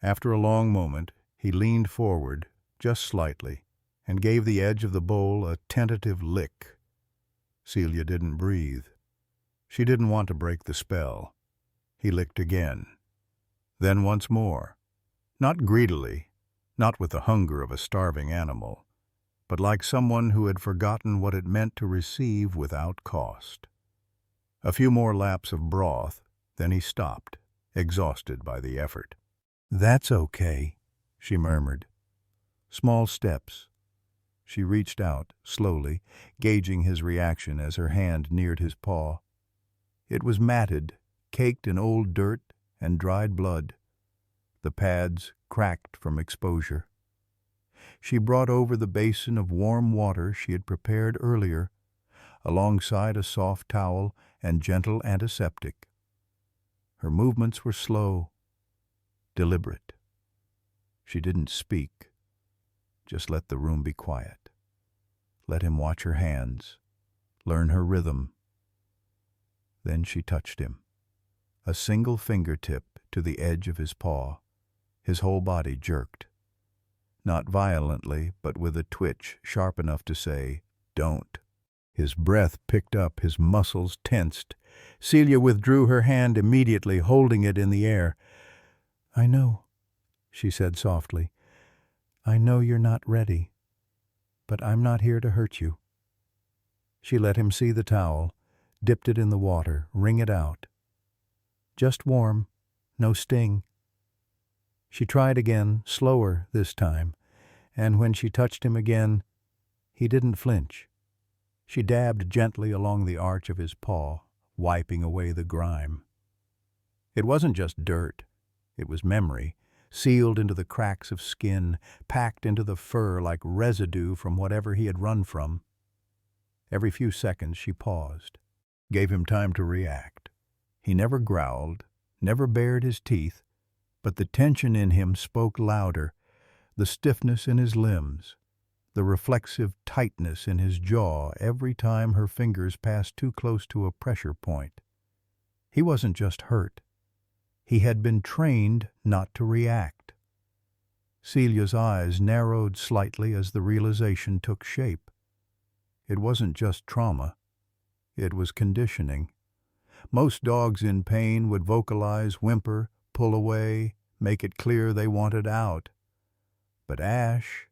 After a long moment, he leaned forward, just slightly, and gave the edge of the bowl a tentative lick. Celia didn't breathe. She didn't want to break the spell. He licked again. Then once more. Not greedily, not with the hunger of a starving animal, but like someone who had forgotten what it meant to receive without cost. A few more laps of broth, then he stopped, exhausted by the effort. "That's okay," she murmured. Small steps. She reached out, slowly, gauging his reaction as her hand neared his paw. It was matted, caked in old dirt and dried blood. The pads cracked from exposure. She brought over the basin of warm water she had prepared earlier, alongside a soft towel and gentle antiseptic. Her movements were slow, deliberate. She didn't speak, just let the room be quiet. Let him watch her hands, learn her rhythm. Then she touched him, a single fingertip to the edge of his paw. His whole body jerked. Not violently, but with a twitch sharp enough to say, "Don't." His breath picked up, his muscles tensed. Celia withdrew her hand immediately, holding it in the air. "I know," she said softly. "I know you're not ready, but I'm not here to hurt you." She let him see the towel, dipped it in the water, wring it out. "Just warm, no sting." She tried again, slower this time, and when she touched him again, he didn't flinch. She dabbed gently along the arch of his paw, wiping away the grime. It wasn't just dirt, it was memory, sealed into the cracks of skin, packed into the fur like residue from whatever he had run from. Every few seconds she paused, gave him time to react. He never growled, never bared his teeth, but the tension in him spoke louder, the stiffness in his limbs, the reflexive tightness in his jaw every time her fingers passed too close to a pressure point. He wasn't just hurt. He had been trained not to react. Celia's eyes narrowed slightly as the realization took shape. It wasn't just trauma. It was conditioning. Most dogs in pain would vocalize, whimper, pull away, make it clear they wanted out. But Ash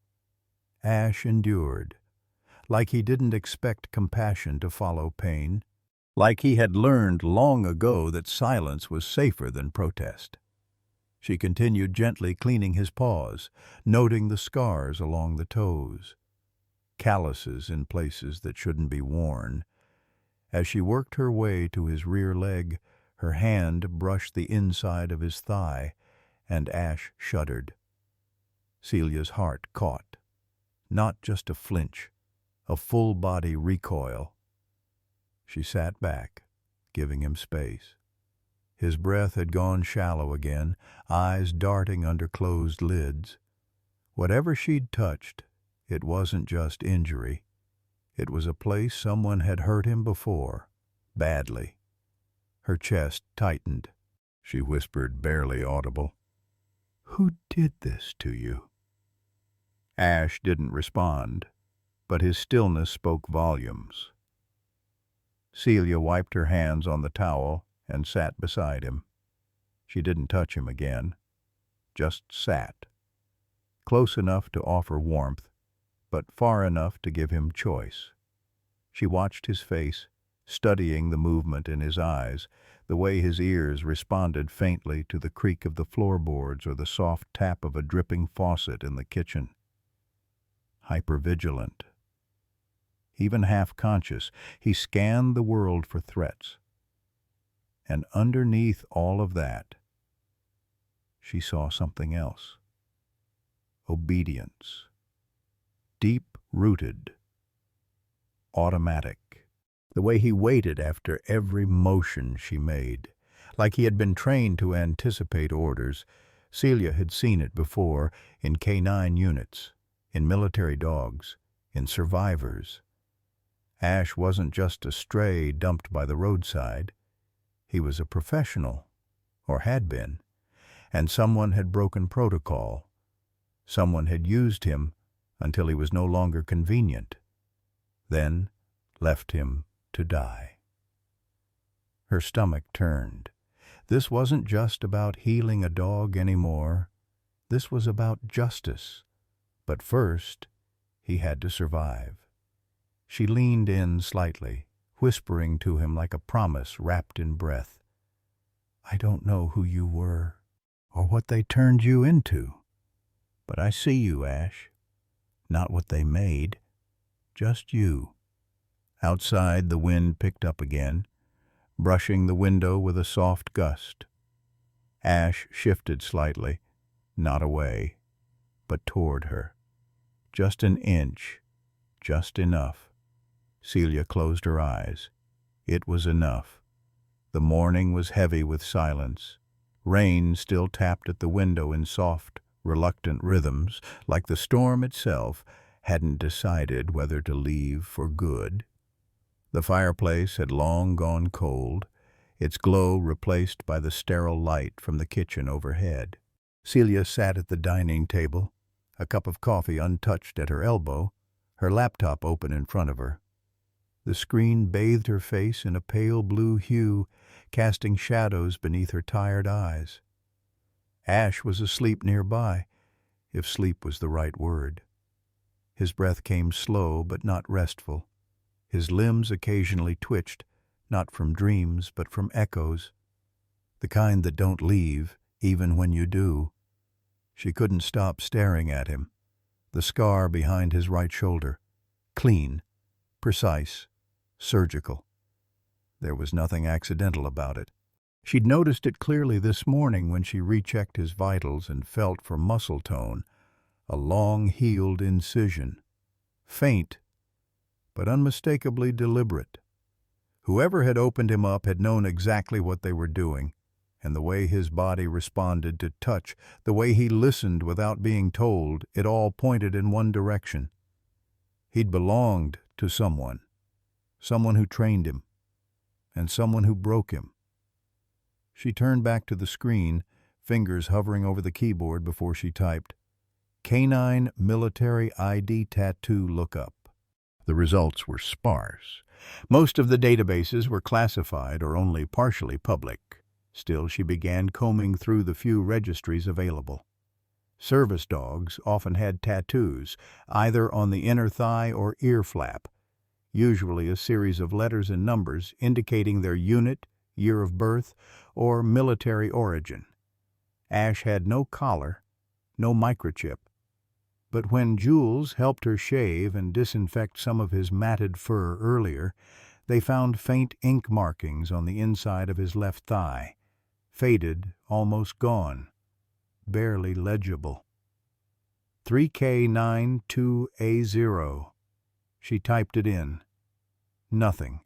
endured, like he didn't expect compassion to follow pain, like he had learned long ago that silence was safer than protest. She continued gently cleaning his paws, noting the scars along the toes, calluses in places that shouldn't be worn. As she worked her way to his rear leg, her hand brushed the inside of his thigh, and Ash shuddered. Celia's heart caught. Not just a flinch, a full-body recoil. She sat back, giving him space. His breath had gone shallow again, eyes darting under closed lids. Whatever she'd touched, it wasn't just injury. It was a place someone had hurt him before, badly. Her chest tightened. She whispered, barely audible, "Who did this to you?" Ash didn't respond, but his stillness spoke volumes. Celia wiped her hands on the towel and sat beside him. She didn't touch him again, just sat, close enough to offer warmth, but far enough to give him choice. She watched his face, studying the movement in his eyes, the way his ears responded faintly to the creak of the floorboards or the soft tap of a dripping faucet in the kitchen. Hypervigilant. Even half-conscious, he scanned the world for threats. And underneath all of that, she saw something else. Obedience. Deep-rooted. Automatic. The way he waited after every motion she made, like he had been trained to anticipate orders. Celia had seen it before in canine units, in military dogs, in survivors. Ash wasn't just a stray dumped by the roadside. He was a professional, or had been, and someone had broken protocol. Someone had used him until he was no longer convenient, then left him to die. Her stomach turned. This wasn't just about healing a dog anymore. This was about justice. But first, he had to survive. She leaned in slightly, whispering to him like a promise wrapped in breath. I don't know who you were, or what they turned you into. But I see you, Ash. Not what they made. Just you. Outside, the wind picked up again, brushing the window with a soft gust. Ash shifted slightly, not away, but toward her. Just an inch, just enough. Celia closed her eyes. It was enough. The morning was heavy with silence. Rain still tapped at the window in soft, reluctant rhythms, like the storm itself hadn't decided whether to leave for good. The fireplace had long gone cold, its glow replaced by the sterile light from the kitchen overhead. Celia sat at the dining table, a cup of coffee untouched at her elbow, her laptop open in front of her. The screen bathed her face in a pale blue hue, casting shadows beneath her tired eyes. Ash was asleep nearby, if sleep was the right word. His breath came slow but not restful. His limbs occasionally twitched, not from dreams but from echoes, the kind that don't leave even when you do. She couldn't stop staring at him. The scar behind his right shoulder, clean, precise, surgical. There was nothing accidental about it. She'd noticed it clearly this morning when she rechecked his vitals and felt for muscle tone, a long-healed incision. Faint, but unmistakably deliberate. Whoever had opened him up had known exactly what they were doing, and the way his body responded to touch, the way he listened without being told, it all pointed in one direction. He'd belonged to someone who trained him, and someone who broke him. She turned back to the screen, fingers hovering over the keyboard before she typed, Canine Military ID Tattoo Lookup. The results were sparse. Most of the databases were classified or only partially public. Still, she began combing through the few registries available. Service dogs often had tattoos, either on the inner thigh or ear flap, usually a series of letters and numbers indicating their unit, year of birth, or military origin. Ash had no collar, no microchip. But when Jules helped her shave and disinfect some of his matted fur earlier, they found faint ink markings on the inside of his left thigh, faded, almost gone, barely legible. 3K92A0. She typed it in. Nothing.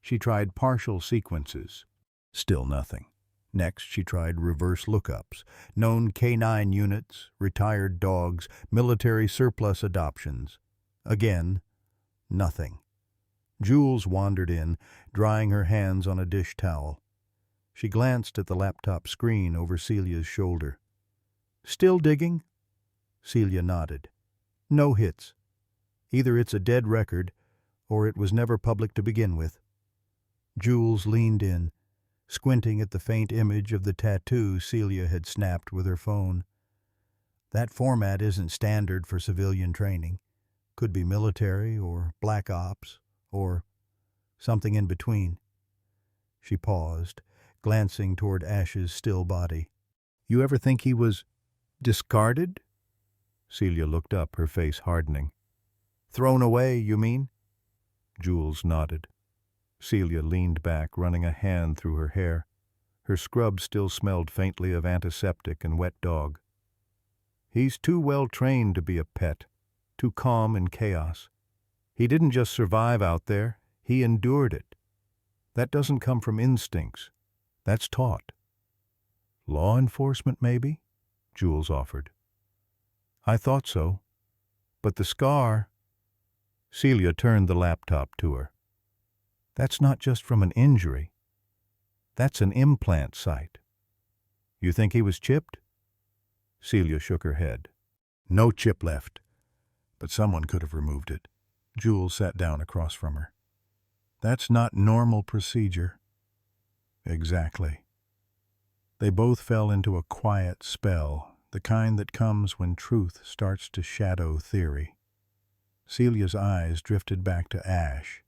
She tried partial sequences. Still nothing. Next, she tried reverse lookups, known canine units, retired dogs, military surplus adoptions. Again, nothing. Jules wandered in, drying her hands on a dish towel. She glanced at the laptop screen over Celia's shoulder. Still digging? Celia nodded. No hits. Either it's a dead record, or it was never public to begin with. Jules leaned in, squinting at the faint image of the tattoo Celia had snapped with her phone. That format isn't standard for civilian training. Could be military or black ops or something in between. She paused, glancing toward Ash's still body. You ever think he was discarded? Celia looked up, her face hardening. Thrown away, you mean? Jules nodded. Celia leaned back, running a hand through her hair. Her scrub still smelled faintly of antiseptic and wet dog. He's too well trained to be a pet, too calm in chaos. He didn't just survive out there, he endured it. That doesn't come from instincts. That's taught. Law enforcement, maybe? Jules offered. I thought so. But the scar... Celia turned the laptop to her. That's not just from an injury. That's an implant site. You think he was chipped? Celia shook her head. No chip left. But someone could have removed it. Jules sat down across from her. That's not normal procedure. Exactly. They both fell into a quiet spell, the kind that comes when truth starts to shadow theory. Celia's eyes drifted back to Ash.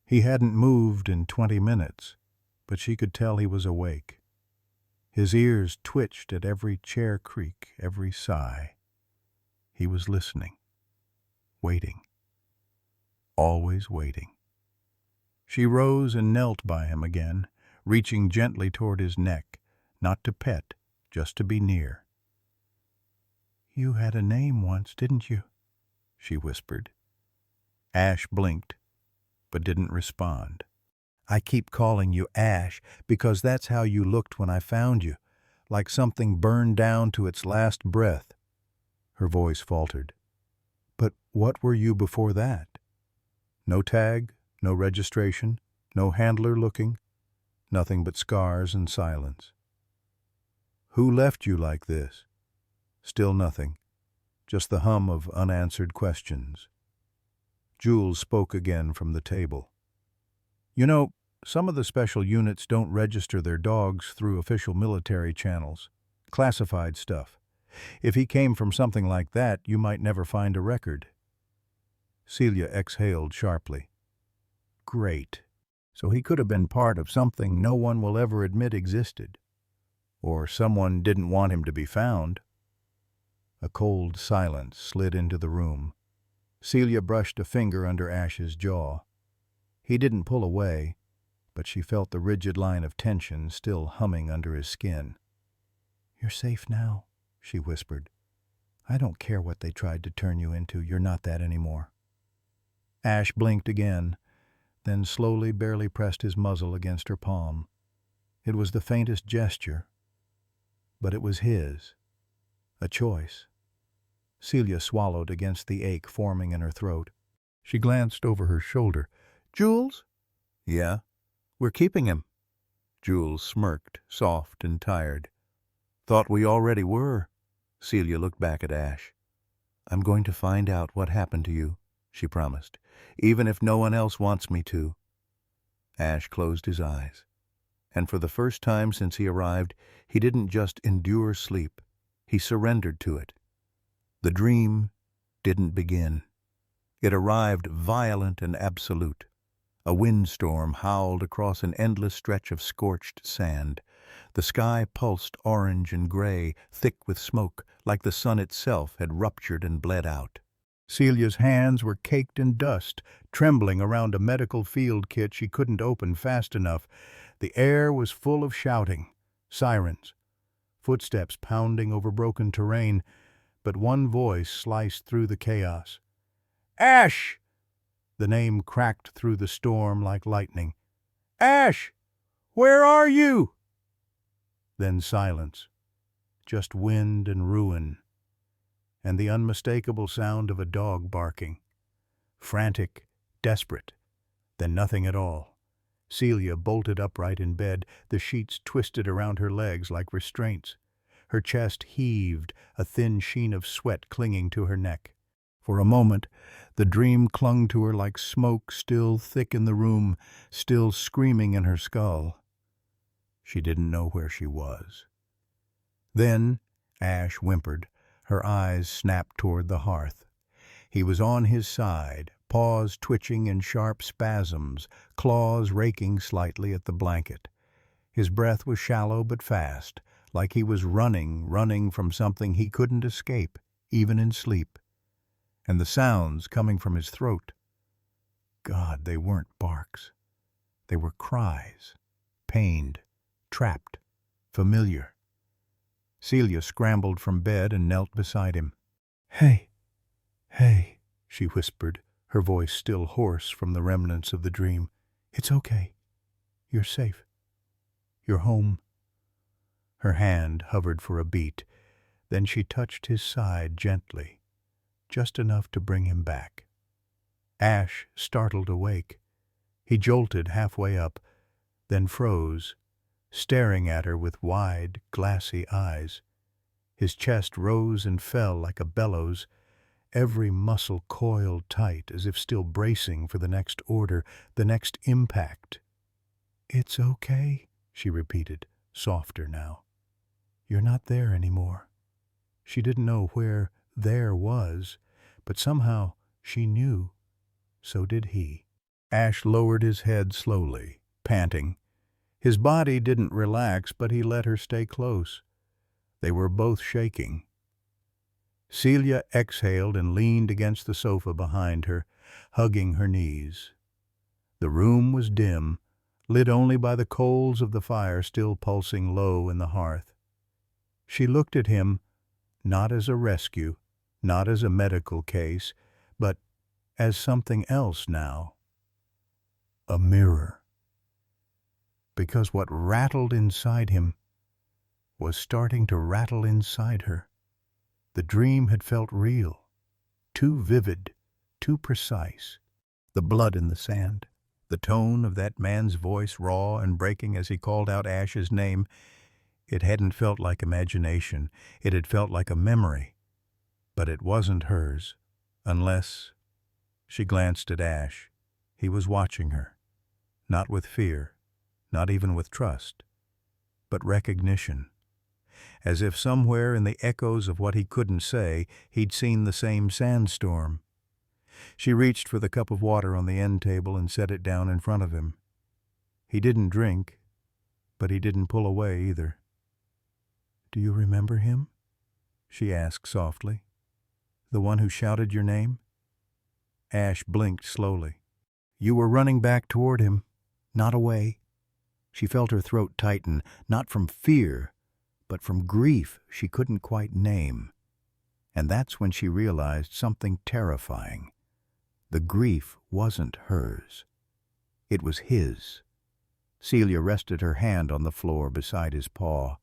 He hadn't moved in 20 minutes, but she could tell he was awake. His ears twitched at every chair creak, every sigh. He was listening, waiting, always waiting. She rose and knelt by him again, reaching gently toward his neck, not to pet, just to be near. "You had a name once, didn't you?" she whispered. Ash blinked, but didn't respond. "I keep calling you Ash because that's how you looked when I found you, like something burned down to its last breath." Her voice faltered. "But what were you before that? No tag, no registration, no handler looking, nothing but scars and silence." "Who left you like this?" Still nothing, just the hum of unanswered questions. Jules spoke again from the table. "You know, some of the special units don't register their dogs through official military channels. Classified stuff. If he came from something like that, you might never find a record." Celia exhaled sharply. "Great. So he could have been part of something no one will ever admit existed. Or someone didn't want him to be found." A cold silence slid into the room. Celia brushed a finger under Ash's jaw. He didn't pull away, but she felt the rigid line of tension still humming under his skin. "You're safe now," she whispered. "I don't care what they tried to turn you into. You're not that anymore." Ash blinked again, then slowly barely pressed his muzzle against her palm. It was the faintest gesture, but it was his. A choice. Celia swallowed against the ache forming in her throat. She glanced over her shoulder. "Jules?" "Yeah? We're keeping him." Jules smirked, soft and tired. "Thought we already were." Celia looked back at Ash. "I'm going to find out what happened to you," she promised, "even if no one else wants me to." Ash closed his eyes. And for the first time since he arrived, he didn't just endure sleep. He surrendered to it. The dream didn't begin. It arrived violent and absolute. A windstorm howled across an endless stretch of scorched sand. The sky pulsed orange and gray, thick with smoke, like the sun itself had ruptured and bled out. Celia's hands were caked in dust, trembling around a medical field kit she couldn't open fast enough. The air was full of shouting, sirens, footsteps pounding over broken terrain, but one voice sliced through the chaos. "Ash!" The name cracked through the storm like lightning. "Ash! Where are you?" Then silence, just wind and ruin, and the unmistakable sound of a dog barking. Frantic, desperate, then nothing at all. Celia bolted upright in bed, the sheets twisted around her legs like restraints. Her chest heaved, a thin sheen of sweat clinging to her neck. For a moment, the dream clung to her like smoke still thick in the room, still screaming in her skull. She didn't know where she was. Then Ash whimpered, her eyes snapped toward the hearth. He was on his side, paws twitching in sharp spasms, claws raking slightly at the blanket. His breath was shallow but fast, like he was running from something he couldn't escape, even in sleep. And the sounds coming from his throat. God, they weren't barks. They were cries, pained, trapped, familiar. Celia scrambled from bed and knelt beside him. "Hey, hey," she whispered, her voice still hoarse from the remnants of the dream. "It's okay. You're safe. You're home." Her hand hovered for a beat, then she touched his side gently, just enough to bring him back. Ash startled awake. He jolted halfway up, then froze, staring at her with wide, glassy eyes. His chest rose and fell like a bellows, every muscle coiled tight as if still bracing for the next order, the next impact. "It's okay," she repeated, softer now. "You're not there anymore." She didn't know where there was, but somehow she knew. So did he. Ash lowered his head slowly, panting. His body didn't relax, but he let her stay close. They were both shaking. Celia exhaled and leaned against the sofa behind her, hugging her knees. The room was dim, lit only by the coals of the fire still pulsing low in the hearth. She looked at him, not as a rescue, not as a medical case, but as something else now. A mirror. Because what rattled inside him was starting to rattle inside her. The dream had felt real, too vivid, too precise. The blood in the sand, the tone of that man's voice raw and breaking as he called out Ash's name, it hadn't felt like imagination. It had felt like a memory. But it wasn't hers, unless... She glanced at Ash. He was watching her, not with fear, not even with trust, but recognition. As if somewhere in the echoes of what he couldn't say, he'd seen the same sandstorm. She reached for the cup of water on the end table and set it down in front of him. He didn't drink, but he didn't pull away either. "Do you remember him?" she asked softly. "The one who shouted your name?" Ash blinked slowly. "You were running back toward him, not away." She felt her throat tighten, not from fear, but from grief she couldn't quite name. And that's when she realized something terrifying. The grief wasn't hers. It was his. Celia rested her hand on the floor beside his paw.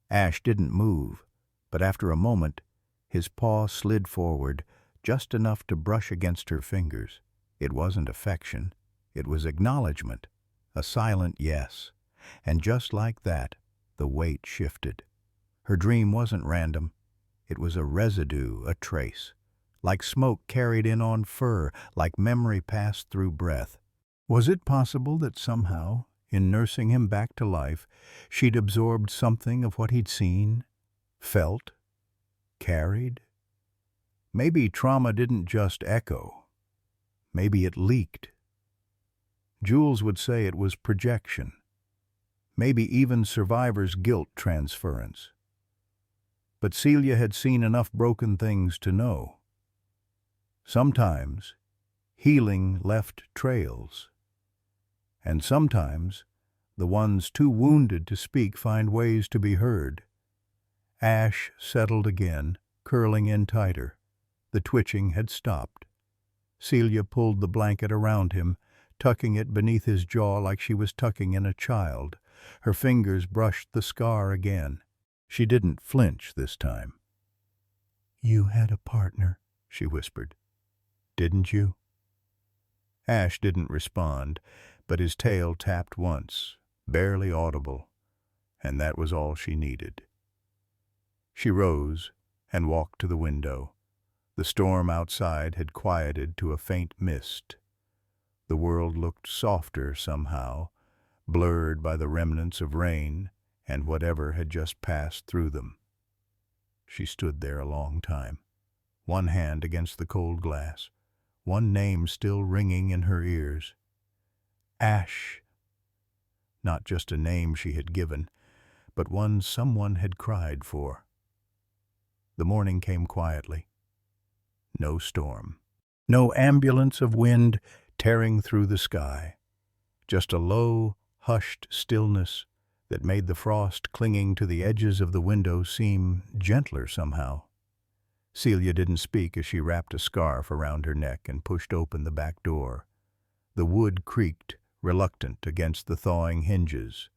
Ash didn't move, but after a moment, his paw slid forward, just enough to brush against her fingers. It wasn't affection. It was acknowledgement, a silent yes. And just like that, the weight shifted. Her dream wasn't random. It was a residue, a trace. Like smoke carried in on fur, like memory passed through breath. Was it possible that somehow, in nursing him back to life, she'd absorbed something of what he'd seen, felt, carried? Maybe trauma didn't just echo. Maybe it leaked. Jules would say it was projection. Maybe even survivor's guilt transference. But Celia had seen enough broken things to know. Sometimes, healing left trails. And sometimes, the ones too wounded to speak find ways to be heard. Ash settled again, curling in tighter. The twitching had stopped. Celia pulled the blanket around him, tucking it beneath his jaw like she was tucking in a child. Her fingers brushed the scar again. She didn't flinch this time. "You had a partner," she whispered. "Didn't you?" Ash didn't respond, but his tail tapped once, barely audible, and that was all she needed. She rose and walked to the window. The storm outside had quieted to a faint mist. The world looked softer somehow, blurred by the remnants of rain and whatever had just passed through them. She stood there a long time, one hand against the cold glass, one name still ringing in her ears. Ash. Not just a name she had given, but one someone had cried for. The morning came quietly. No storm. No ambulance of wind tearing through the sky. Just a low, hushed stillness that made the frost clinging to the edges of the window seem gentler somehow. Celia didn't speak as she wrapped a scarf around her neck and pushed open the back door. The wood creaked, reluctant against the thawing hinges.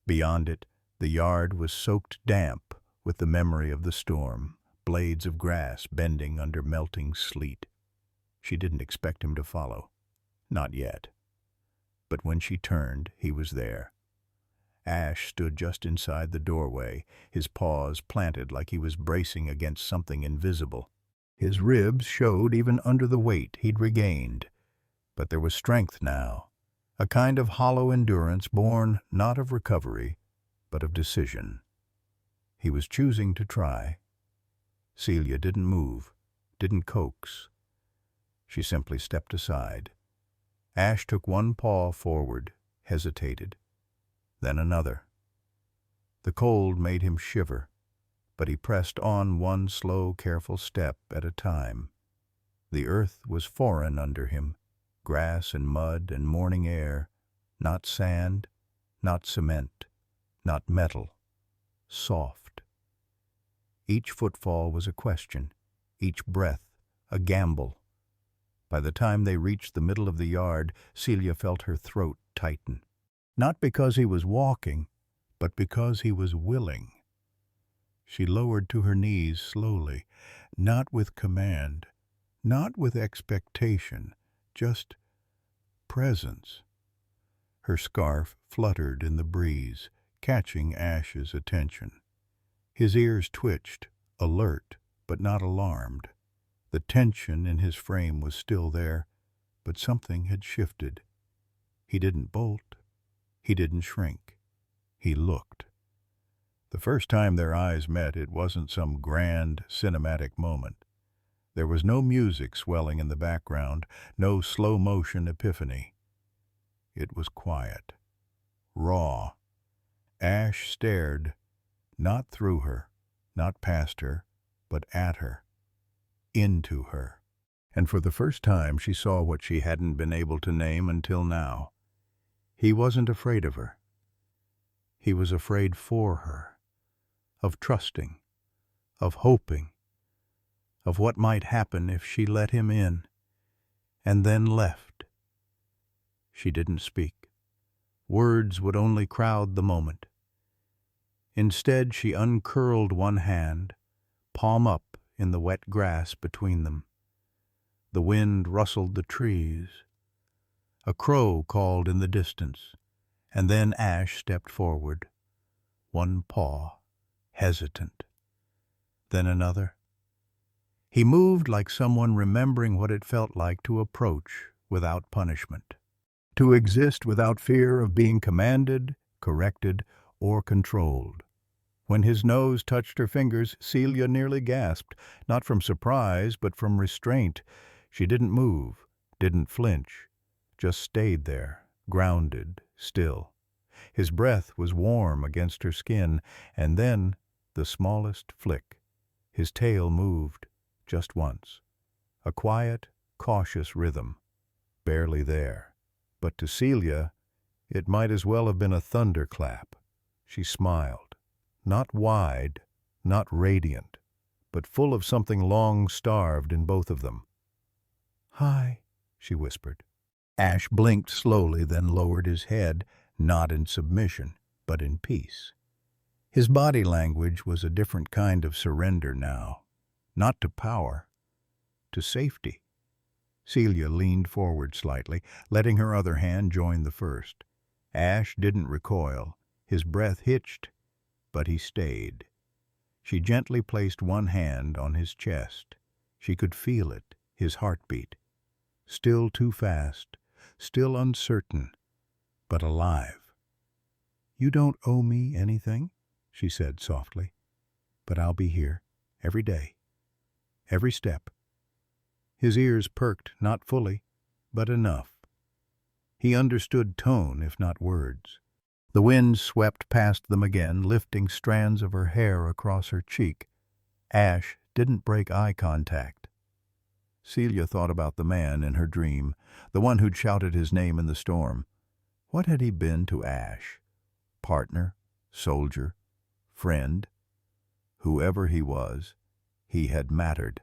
Beyond it, the yard was soaked damp with the memory of the storm, blades of grass bending under melting sleet. She didn't expect him to follow. Not yet. But when she turned, he was there. Ash stood just inside the doorway, his paws planted like he was bracing against something invisible. His ribs showed even under the weight he'd regained, but there was strength now, a kind of hollow endurance born not of recovery, but of decision. He was choosing to try. Celia didn't move, didn't coax. She simply stepped aside. Ash took one paw forward, hesitated, then another. The cold made him shiver, but he pressed on one slow, careful step at a time. The earth was foreign under him, grass and mud and morning air, not sand, not cement, not metal, soft. Each footfall was a question, each breath a gamble. By the time they reached the middle of the yard, Celia felt her throat tighten. Not because he was walking, but because he was willing. She lowered to her knees slowly, not with command, not with expectation, just presence. Her scarf fluttered in the breeze, catching Ash's attention. His ears twitched, alert but not alarmed. The tension in his frame was still there, but something had shifted. He didn't bolt. He didn't shrink. He looked. The first time their eyes met, it wasn't some grand, cinematic moment. There was no music swelling in the background, no slow-motion epiphany. It was quiet, raw. Ash stared, not through her, not past her, but at her, into her. And for the first time she saw what she hadn't been able to name until now. He wasn't afraid of her. He was afraid for her, of trusting, of hoping, of what might happen if she let him in, and then left. She didn't speak. Words would only crowd the moment. Instead, she uncurled one hand, palm up in the wet grass between them. The wind rustled the trees. A crow called in the distance, and then Ash stepped forward, one paw, hesitant, then another. He moved like someone remembering what it felt like to approach without punishment, to exist without fear of being commanded, corrected, or controlled. When his nose touched her fingers, Celia nearly gasped, not from surprise, but from restraint. She didn't move, didn't flinch, just stayed there, grounded, still. His breath was warm against her skin, and then the smallest flick. His tail moved, just once. A quiet, cautious rhythm, barely there. But to Celia, it might as well have been a thunderclap. She smiled, not wide, not radiant, but full of something long-starved in both of them. "Hi," she whispered. Ash blinked slowly, then lowered his head, not in submission, but in peace. His body language was a different kind of surrender now, not to power, to safety. Celia leaned forward slightly, letting her other hand join the first. Ash didn't recoil. His breath hitched, but he stayed. She gently placed one hand on his chest. She could feel it, his heartbeat. Still too fast, still uncertain, but alive. "You don't owe me anything," she said softly, "but I'll be here, every day, every step." His ears perked, not fully, but enough. He understood tone, if not words. The wind swept past them again, lifting strands of her hair across her cheek. Ash didn't break eye contact. Celia thought about the man in her dream, the one who'd shouted his name in the storm. What had he been to Ash? Partner, soldier, friend? Whoever he was, he had mattered.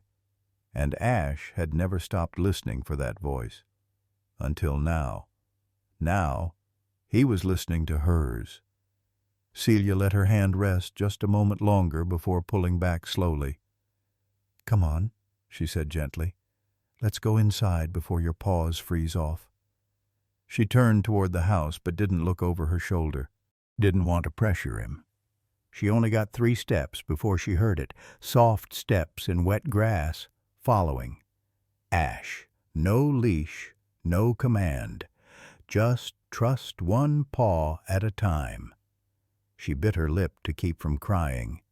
And Ash had never stopped listening for that voice. Until now. Now, he was listening to hers. Celia let her hand rest just a moment longer before pulling back slowly. "Come on," she said gently. "Let's go inside before your paws freeze off." She turned toward the house but didn't look over her shoulder. Didn't want to pressure him. She only got 3 steps before she heard it, soft steps in wet grass, following. Ash. No leash, no command. Just trust one paw at a time. She bit her lip to keep from crying.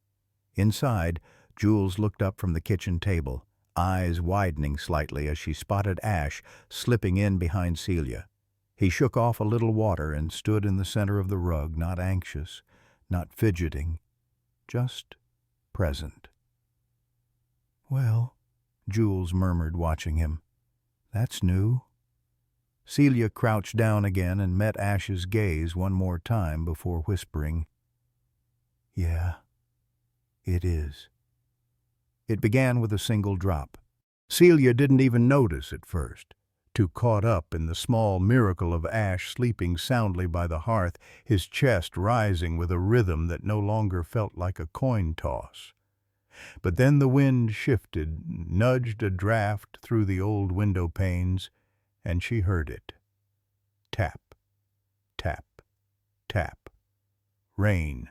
Inside, Jules looked up from the kitchen table, eyes widening slightly as she spotted Ash slipping in behind Celia. He shook off a little water and stood in the center of the rug, not anxious, not fidgeting, just present. "Well," Jules murmured, watching him, "that's new." Celia crouched down again and met Ash's gaze one more time before whispering, "Yeah, it is." It began with a single drop. Celia didn't even notice at first, too caught up in the small miracle of Ash sleeping soundly by the hearth, his chest rising with a rhythm that no longer felt like a coin toss. But then the wind shifted, nudged a draft through the old window panes, and she heard it. Tap, tap, tap. Rain.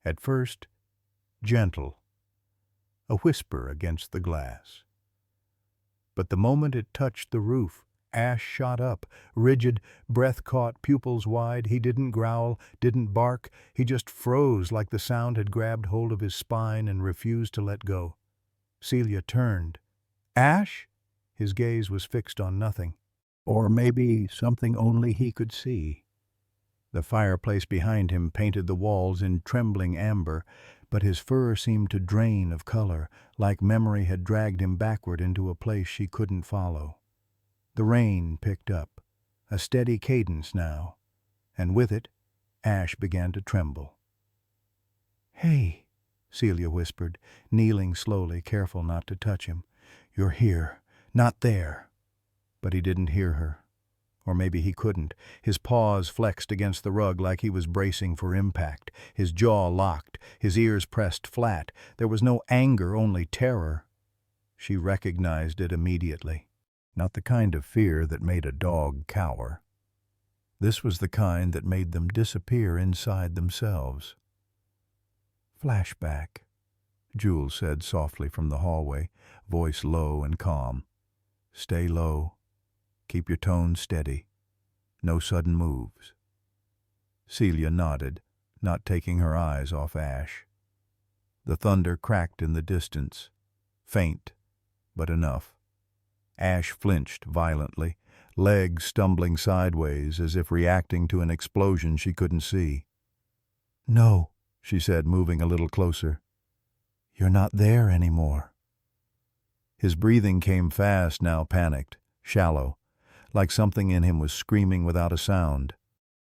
At first, gentle, a whisper against the glass. But the moment it touched the roof, Ash shot up, rigid, breath-caught, pupils wide. He didn't growl, didn't bark. He just froze like the sound had grabbed hold of his spine and refused to let go. Celia turned. "Ash?" His gaze was fixed on nothing. Or maybe something only he could see. The fireplace behind him painted the walls in trembling amber, but his fur seemed to drain of color, like memory had dragged him backward into a place she couldn't follow. The rain picked up, a steady cadence now, and with it, Ash began to tremble. "Hey," Celia whispered, kneeling slowly, careful not to touch him. "You're here, not there." But he didn't hear her. Or maybe he couldn't. His paws flexed against the rug like he was bracing for impact, his jaw locked, his ears pressed flat. There was no anger, only terror. She recognized it immediately. Not the kind of fear that made a dog cower. This was the kind that made them disappear inside themselves. "Flashback," Jules said softly from the hallway, voice low and calm. "Stay low. Keep your tone steady. No sudden moves." Celia nodded, not taking her eyes off Ash. The thunder cracked in the distance, faint, but enough. Ash flinched violently, legs stumbling sideways as if reacting to an explosion she couldn't see. "No," she said, moving a little closer. "You're not there anymore." His breathing came fast now, panicked, shallow, like something in him was screaming without a sound.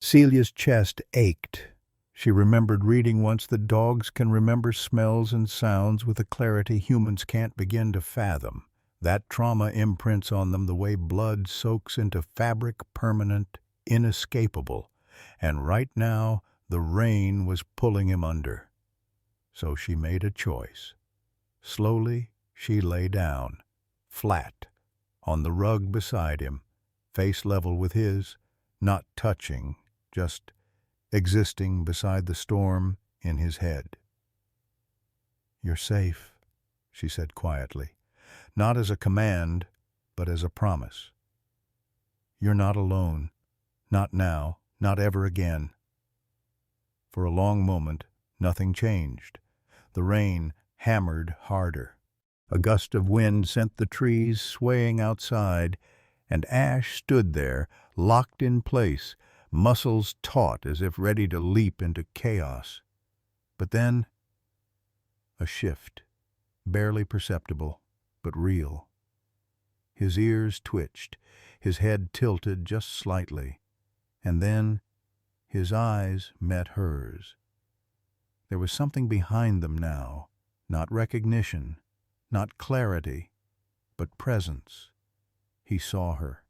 Celia's chest ached. She remembered reading once that dogs can remember smells and sounds with a clarity humans can't begin to fathom. That trauma imprints on them the way blood soaks into fabric, permanent, inescapable. And right now, the rain was pulling him under. So she made a choice. Slowly, she lay down, flat, on the rug beside him, face level with his, not touching, just existing beside the storm in his head. "You're safe," she said quietly, not as a command, but as a promise. "You're not alone, not now, not ever again." For a long moment, nothing changed. The rain hammered harder. A gust of wind sent the trees swaying outside, and Ash stood there, locked in place, muscles taut as if ready to leap into chaos. But then, a shift, barely perceptible, but real. His ears twitched, his head tilted just slightly, and then his eyes met hers. There was something behind them now, not recognition, not clarity, but presence. He saw her.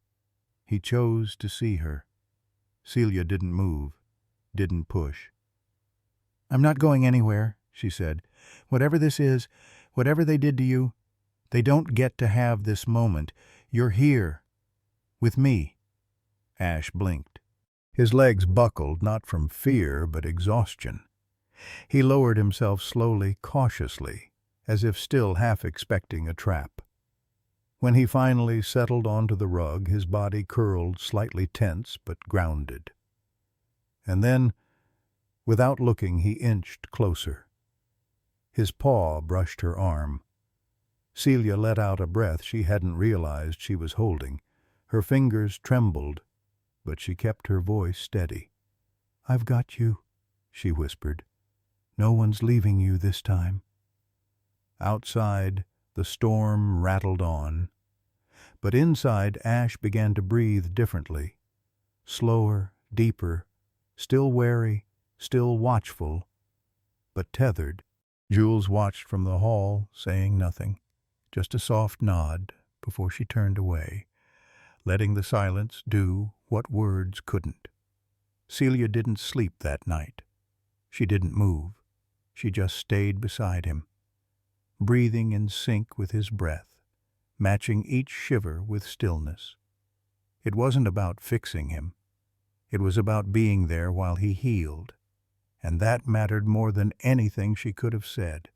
He chose to see her. Celia didn't move, didn't push. "I'm not going anywhere," she said. "Whatever this is, whatever they did to you, they don't get to have this moment. You're here, with me." Ash blinked. His legs buckled, not from fear, but exhaustion. He lowered himself slowly, cautiously, as if still half expecting a trap. When he finally settled onto the rug, his body curled, slightly tense but grounded. And then, without looking, he inched closer. His paw brushed her arm. Celia let out a breath she hadn't realized she was holding. Her fingers trembled, but she kept her voice steady. "I've got you," she whispered. "No one's leaving you this time." Outside, the storm rattled on. But inside, Ash began to breathe differently. Slower, deeper, still wary, still watchful, but tethered. Jules watched from the hall, saying nothing, just a soft nod before she turned away, letting the silence do what words couldn't. Celia didn't sleep that night. She didn't move. She just stayed beside him, breathing in sync with his breath, matching each shiver with stillness. It wasn't about fixing him. It was about being there while he healed, and that mattered more than anything she could have said.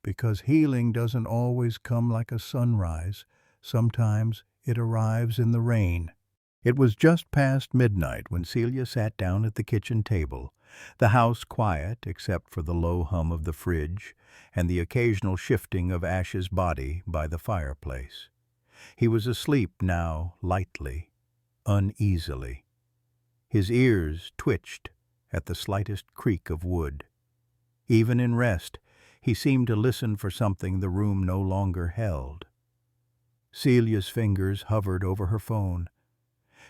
Because healing doesn't always come like a sunrise. Sometimes it arrives in the rain. It was just past midnight when Celia sat down at the kitchen table, the house quiet except for the low hum of the fridge and the occasional shifting of Ash's body by the fireplace. He was asleep now, lightly, uneasily. His ears twitched at the slightest creak of wood. Even in rest, he seemed to listen for something the room no longer held. Celia's fingers hovered over her phone.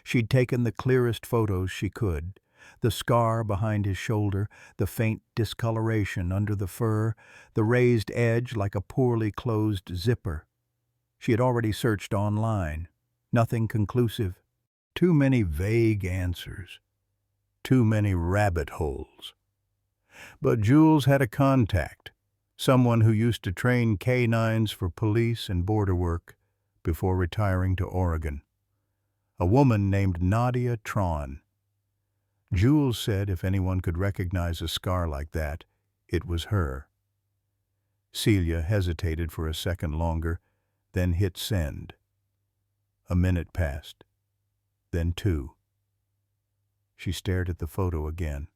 She'd taken the clearest photos she could, the scar behind his shoulder, the faint discoloration under the fur, the raised edge like a poorly closed zipper. She had already searched online. Nothing conclusive. Too many vague answers. Too many rabbit holes. But Jules had a contact, someone who used to train K-9s for police and border work before retiring to Oregon. A woman named Nadia Tron. Jules said if anyone could recognize a scar like that, it was her. Celia hesitated for a second longer, then hit send. A minute passed, then 2. She stared at the photo again.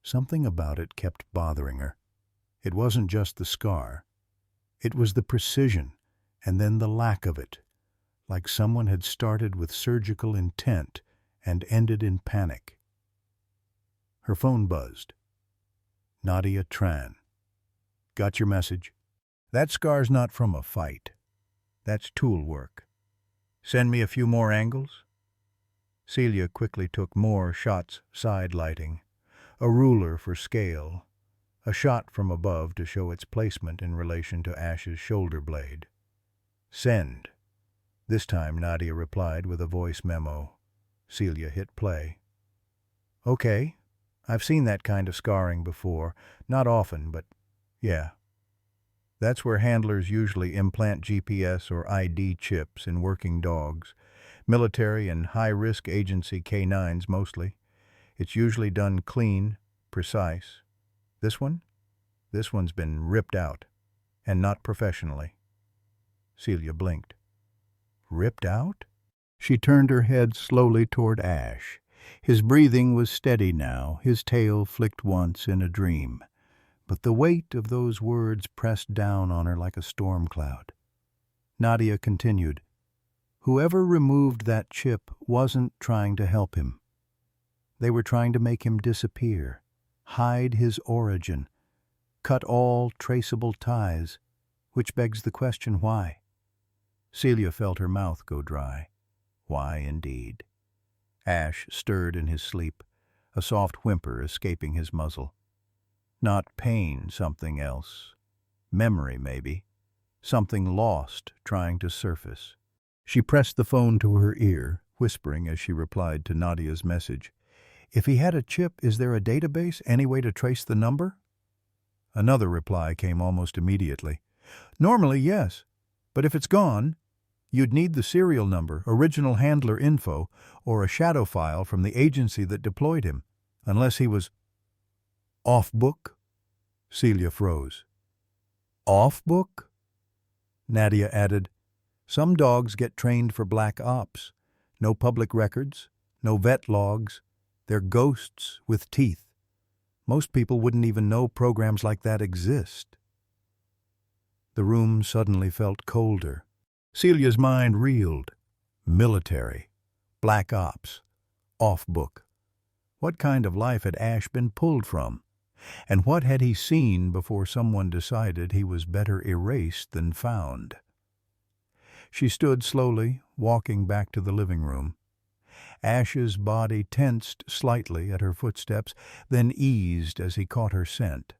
Something about it kept bothering her. It wasn't just the scar. It was the precision, and then the lack of it, like someone had started with surgical intent and ended in panic. Her phone buzzed. Nadia Tran. "Got your message? That scar's not from a fight. That's tool work. Send me a few more angles?" Celia quickly took more shots side-lighting, a ruler for scale, a shot from above to show its placement in relation to Ash's shoulder blade. "Send." This time Nadia replied with a voice memo. Celia hit play. "Okay. I've seen that kind of scarring before. Not often, but yeah. That's where handlers usually implant GPS or ID chips in working dogs. Military and high-risk agency K-9s mostly. It's usually done clean, precise. This one? This one's been ripped out, and not professionally." Celia blinked. "Ripped out?" She turned her head slowly toward Ash. His breathing was steady now, his tail flicked once in a dream. But the weight of those words pressed down on her like a storm cloud. Nadia continued. "Whoever removed that chip wasn't trying to help him. They were trying to make him disappear, hide his origin, cut all traceable ties, which begs the question why." Celia felt her mouth go dry. Why, indeed? Ash stirred in his sleep, a soft whimper escaping his muzzle. Not pain, something else. Memory, maybe. Something lost trying to surface. She pressed the phone to her ear, whispering as she replied to Nadia's message. "If he had a chip, is there a database, any way to trace the number?" Another reply came almost immediately. "Normally, yes. But if it's gone, you'd need the serial number, original handler info, or a shadow file from the agency that deployed him, unless he was off book." Celia froze. Off book? Nadia added, some dogs get trained for black ops. No public records, no vet logs. They're ghosts with teeth. Most people wouldn't even know programs like that exist. The room suddenly felt colder. Celia's mind reeled. Military, black ops, off book. What kind of life had Ash been pulled from? And what had he seen before someone decided he was better erased than found? She stood slowly, walking back to the living room. Ash's body tensed slightly at her footsteps, then eased as he caught her scent.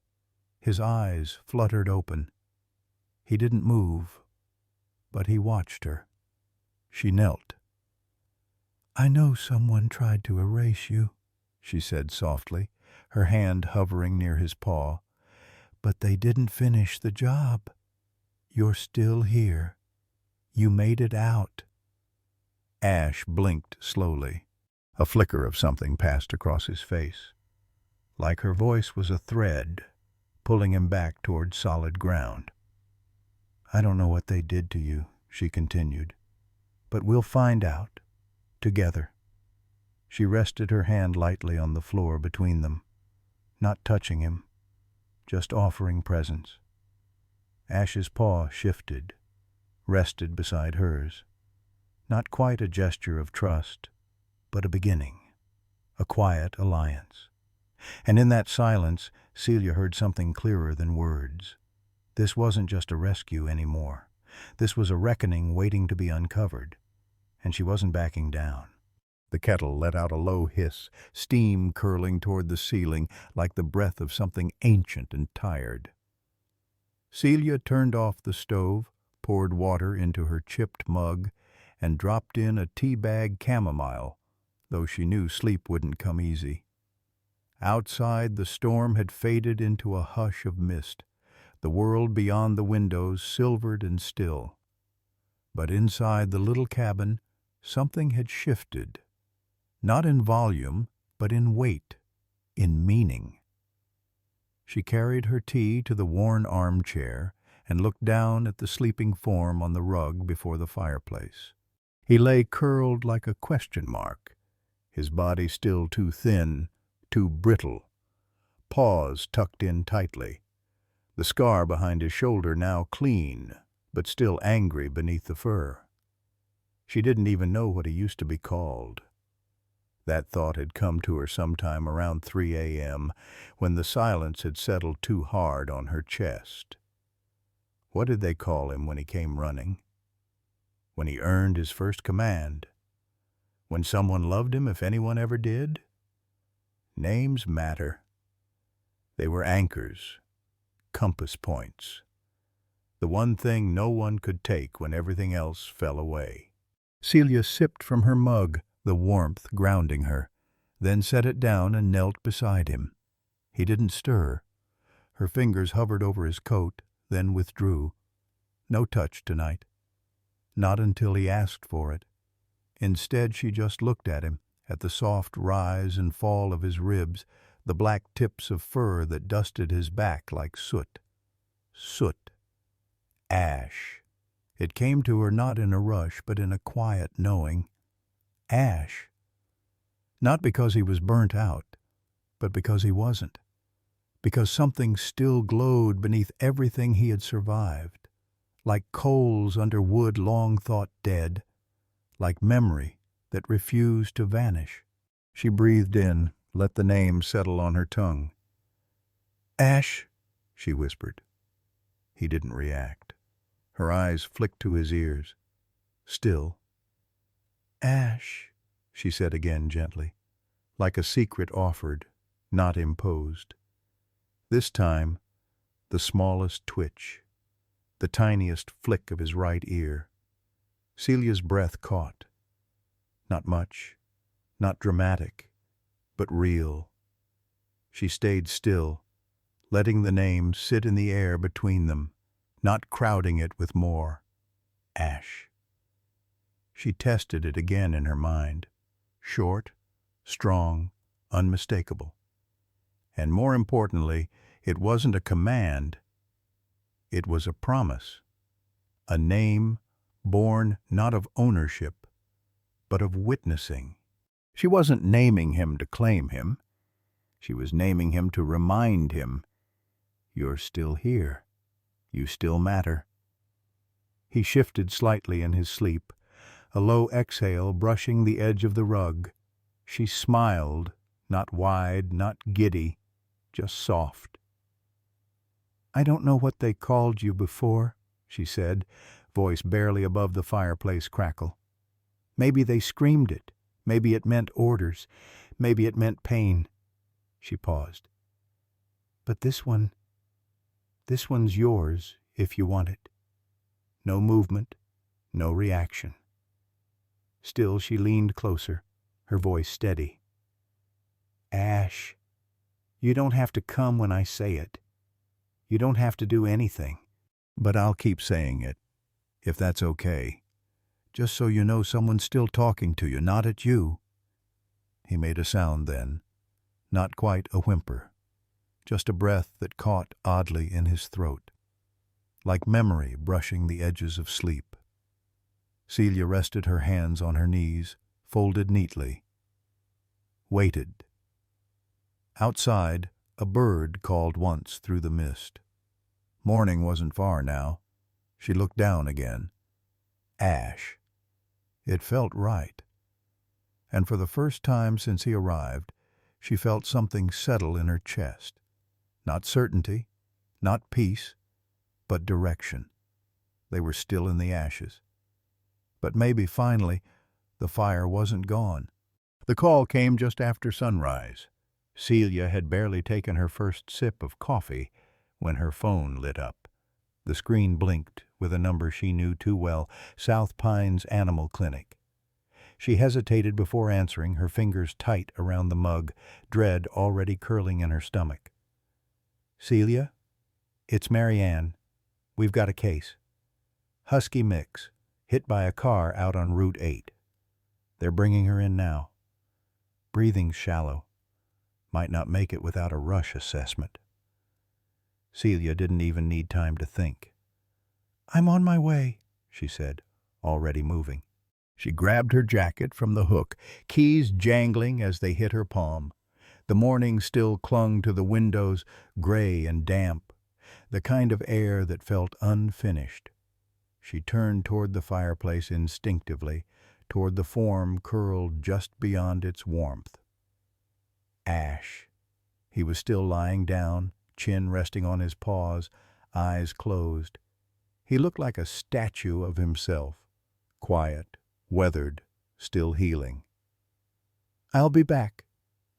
His eyes fluttered open. He didn't move, but he watched her. She knelt. I know someone tried to erase you, she said softly, her hand hovering near his paw. But they didn't finish the job. You're still here. You made it out. Ash blinked slowly. A flicker of something passed across his face. Like her voice was a thread, pulling him back toward solid ground. I don't know what they did to you, she continued, but we'll find out, together. She rested her hand lightly on the floor between them, not touching him, just offering presence. Ash's paw shifted, rested beside hers. Not quite a gesture of trust, but a beginning, a quiet alliance. And in that silence, Celia heard something clearer than words. This wasn't just a rescue anymore. This was a reckoning waiting to be uncovered, and she wasn't backing down. The kettle let out a low hiss, steam curling toward the ceiling like the breath of something ancient and tired. Celia turned off the stove, poured water into her chipped mug, and dropped in a tea-bag chamomile, though she knew sleep wouldn't come easy. Outside, the storm had faded into a hush of mist, the world beyond the windows silvered and still. But inside the little cabin, something had shifted, not in volume, but in weight, in meaning. She carried her tea to the worn armchair and looked down at the sleeping form on the rug before the fireplace. He lay curled like a question mark, his body still too thin, too brittle, paws tucked in tightly, the scar behind his shoulder now clean, but still angry beneath the fur. She didn't even know what he used to be called. That thought had come to her sometime around 3 a.m., when the silence had settled too hard on her chest. What did they call him when he came running? When he earned his first command? When someone loved him, if anyone ever did? Names matter. They were anchors, compass points, the one thing no one could take when everything else fell away. Celia sipped from her mug, the warmth grounding her, then set it down and knelt beside him. He didn't stir. Her fingers hovered over his coat, then withdrew. No touch tonight. Not until he asked for it. Instead, she just looked at him, at the soft rise and fall of his ribs, the black tips of fur that dusted his back like soot. Soot. Ash. It came to her not in a rush, but in a quiet knowing. Ash. Not because he was burnt out, but because he wasn't. Because something still glowed beneath everything he had survived, like coals under wood long thought dead, like memory that refused to vanish. She breathed in, let the name settle on her tongue. Ash, she whispered. He didn't react. Her eyes flicked to his ears. Still. Ash, she said again gently, like a secret offered, not imposed. This time, the smallest twitch, the tiniest flick of his right ear. Celia's breath caught. Not much, not dramatic, but real. She stayed still, letting the name sit in the air between them, not crowding it with more. Ash. She tested it again in her mind. Short, strong, unmistakable. And more importantly, it wasn't a command. It was a promise, a name born not of ownership, but of witnessing. She wasn't naming him to claim him. She was naming him to remind him, "You're still here. You still matter." He shifted slightly in his sleep, a low exhale brushing the edge of the rug. She smiled, not wide, not giddy, just soft. "I don't know what they called you before," she said, voice barely above the fireplace crackle. "Maybe they screamed it. Maybe it meant orders. Maybe it meant pain." She paused. "But this one's yours if you want it." No movement, no reaction. Still she leaned closer, her voice steady. "Ash, you don't have to come when I say it. You don't have to do anything. But I'll keep saying it, if that's okay. Just so you know someone's still talking to you, not at you." He made a sound then, not quite a whimper, just a breath that caught oddly in his throat, like memory brushing the edges of sleep. Celia rested her hands on her knees, folded neatly. Waited. Outside, a bird called once through the mist. Morning wasn't far now. She looked down again. Ash. It felt right. And for the first time since he arrived, she felt something settle in her chest. Not certainty, not peace, but direction. They were still in the ashes. But maybe, finally, the fire wasn't gone. The call came just after sunrise. Celia had barely taken her first sip of coffee when her phone lit up. The screen blinked with a number she knew too well, South Pines Animal Clinic. She hesitated before answering, her fingers tight around the mug, dread already curling in her stomach. "Celia, it's Marianne. We've got a case. Husky mix, hit by a car out on Route 8. They're bringing her in now. Breathing shallow. Might not make it without a rush assessment." Celia didn't even need time to think. "I'm on my way," she said, already moving. She grabbed her jacket from the hook, keys jangling as they hit her palm. The morning still clung to the windows, gray and damp, the kind of air that felt unfinished. She turned toward the fireplace instinctively, toward the form curled just beyond its warmth. Ash. He was still lying down, chin resting on his paws, eyes closed. He looked like a statue of himself, quiet, weathered, still healing. "I'll be back,"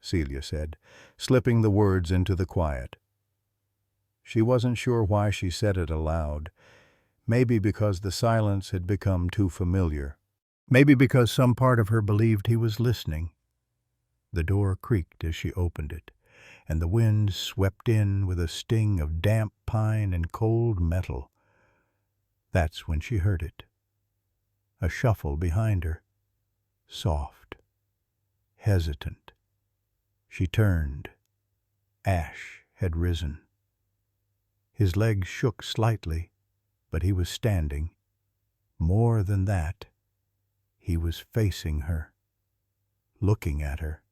Celia said, slipping the words into the quiet. She wasn't sure why she said it aloud. Maybe because the silence had become too familiar. Maybe because some part of her believed he was listening. The door creaked as she opened it, and the wind swept in with a sting of damp pine and cold metal. That's when she heard it. A shuffle behind her, soft, hesitant. She turned. Ash had risen. His legs shook slightly, but he was standing. More than that, he was facing her, looking at her,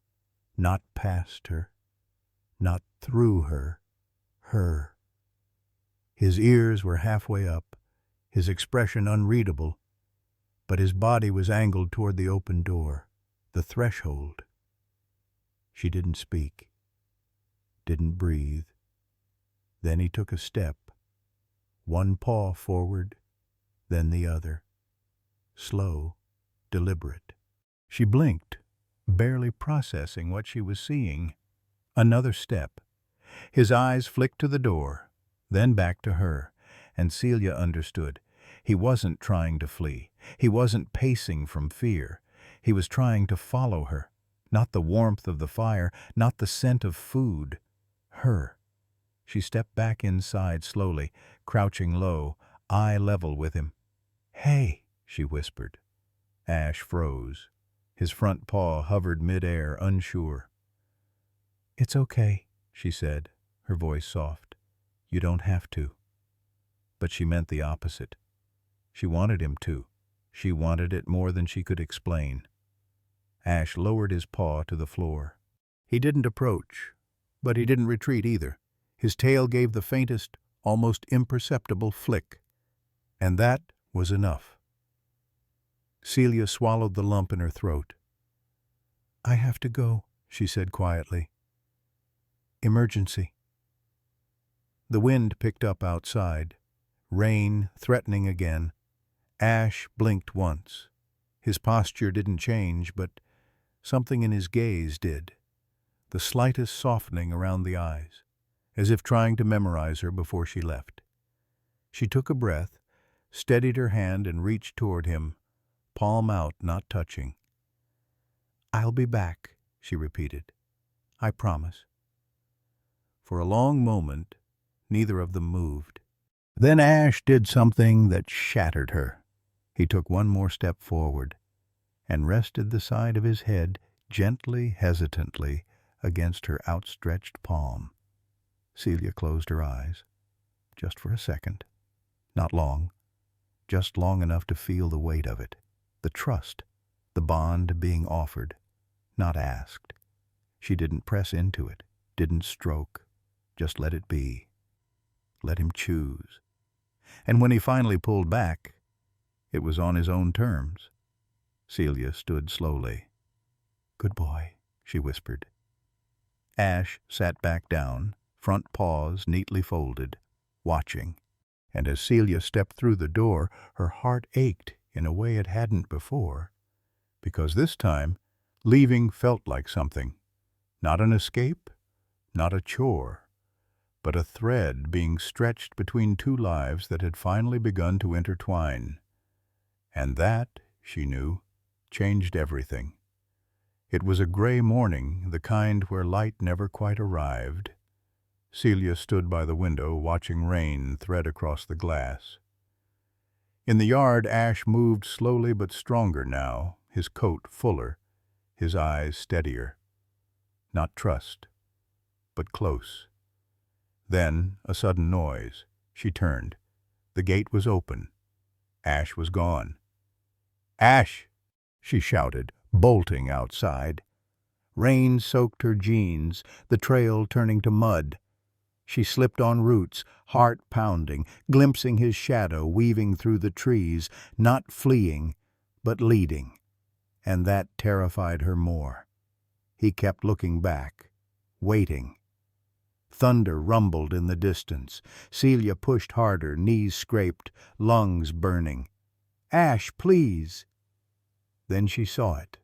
not past her, not through her, her. His ears were halfway up, his expression unreadable, but his body was angled toward the open door, the threshold. She didn't speak, didn't breathe. Then he took a step, one paw forward, then the other, slow, deliberate. She blinked, barely processing what she was seeing. Another step. His eyes flicked to the door, then back to her, and Celia understood. He wasn't trying to flee. He wasn't pacing from fear. He was trying to follow her. Not the warmth of the fire, not the scent of food. Her. She stepped back inside slowly, crouching low, eye level with him. "Hey," she whispered. Ash froze. His front paw hovered midair, unsure. "It's okay," she said, her voice soft. "You don't have to." But she meant the opposite. She wanted him to. She wanted it more than she could explain. Ash lowered his paw to the floor. He didn't approach, but he didn't retreat either. His tail gave the faintest, almost imperceptible flick. And that was enough. Celia swallowed the lump in her throat. "I have to go," she said quietly. "Emergency." The wind picked up outside. Rain threatening again. Ash blinked once. His posture didn't change, but something in his gaze did. The slightest softening around the eyes, as if trying to memorize her before she left. She took a breath, steadied her hand, and reached toward him, palm out, not touching. "I'll be back," she repeated. "I promise." For a long moment, neither of them moved. Then Ash did something that shattered her. He took one more step forward and rested the side of his head gently, hesitantly, against her outstretched palm. Celia closed her eyes, just for a second. Not long, just long enough to feel the weight of it, the trust, the bond being offered, not asked. She didn't press into it, didn't stroke, just let it be. Let him choose. And when he finally pulled back, it was on his own terms. Celia stood slowly. "Good boy," she whispered. Ash sat back down, front paws neatly folded, watching. And as Celia stepped through the door, her heart ached in a way it hadn't before, because this time leaving felt like something. Not an escape, not a chore, but a thread being stretched between two lives that had finally begun to intertwine. And that, she knew, changed everything. It was a gray morning, the kind where light never quite arrived. Celia stood by the window, watching rain thread across the glass. In the yard, Ash moved slowly but stronger now, his coat fuller, his eyes steadier. Not trust, but close. Then a sudden noise. She turned. The gate was open. Ash was gone. "Ash!" she shouted, bolting outside. Rain soaked her jeans, the trail turning to mud. She slipped on roots, heart pounding, glimpsing his shadow weaving through the trees, not fleeing, but leading. And that terrified her more. He kept looking back, waiting. Thunder rumbled in the distance. Celia pushed harder, knees scraped, lungs burning. "Ash, please!" Then she saw it.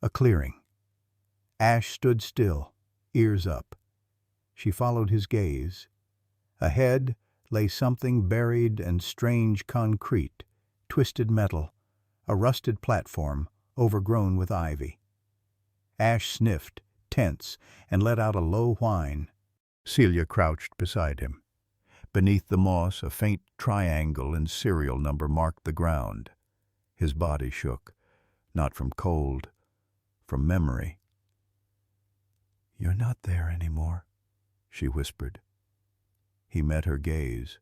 A clearing. Ash stood still, ears up. She followed his gaze. Ahead lay something buried and strange concrete, twisted metal, a rusted platform overgrown with ivy. Ash sniffed, tense, and let out a low whine. Celia crouched beside him. Beneath the moss, a faint triangle and serial number marked the ground. His body shook, not from cold, from memory. "You're not there anymore," she whispered. He met her gaze.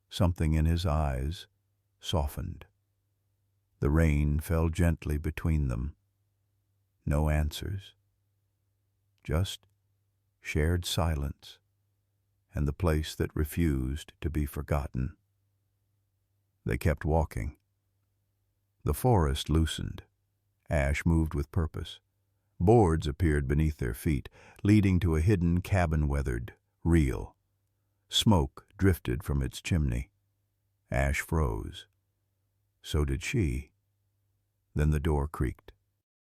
Something in his eyes softened. The rain fell gently between them. No answers. Just shared silence, and the place that refused to be forgotten. They kept walking. The forest loosened. Ash moved with purpose. Boards appeared beneath their feet, leading to a hidden cabin weathered, real. Smoke drifted from its chimney. Ash froze. So did she. Then the door creaked.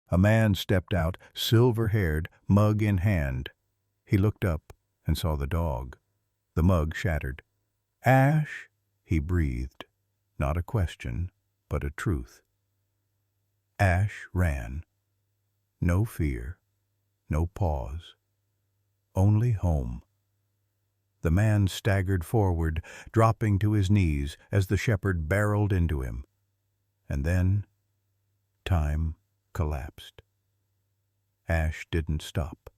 A man stepped out, silver-haired, mug in hand. He looked up and saw the dog. The mug shattered. "Ash," he breathed. Not a question, but a truth. Ash ran. No fear, no pause. Only home. The man staggered forward, dropping to his knees as the shepherd barreled into him. And then time collapsed. Ash didn't stop.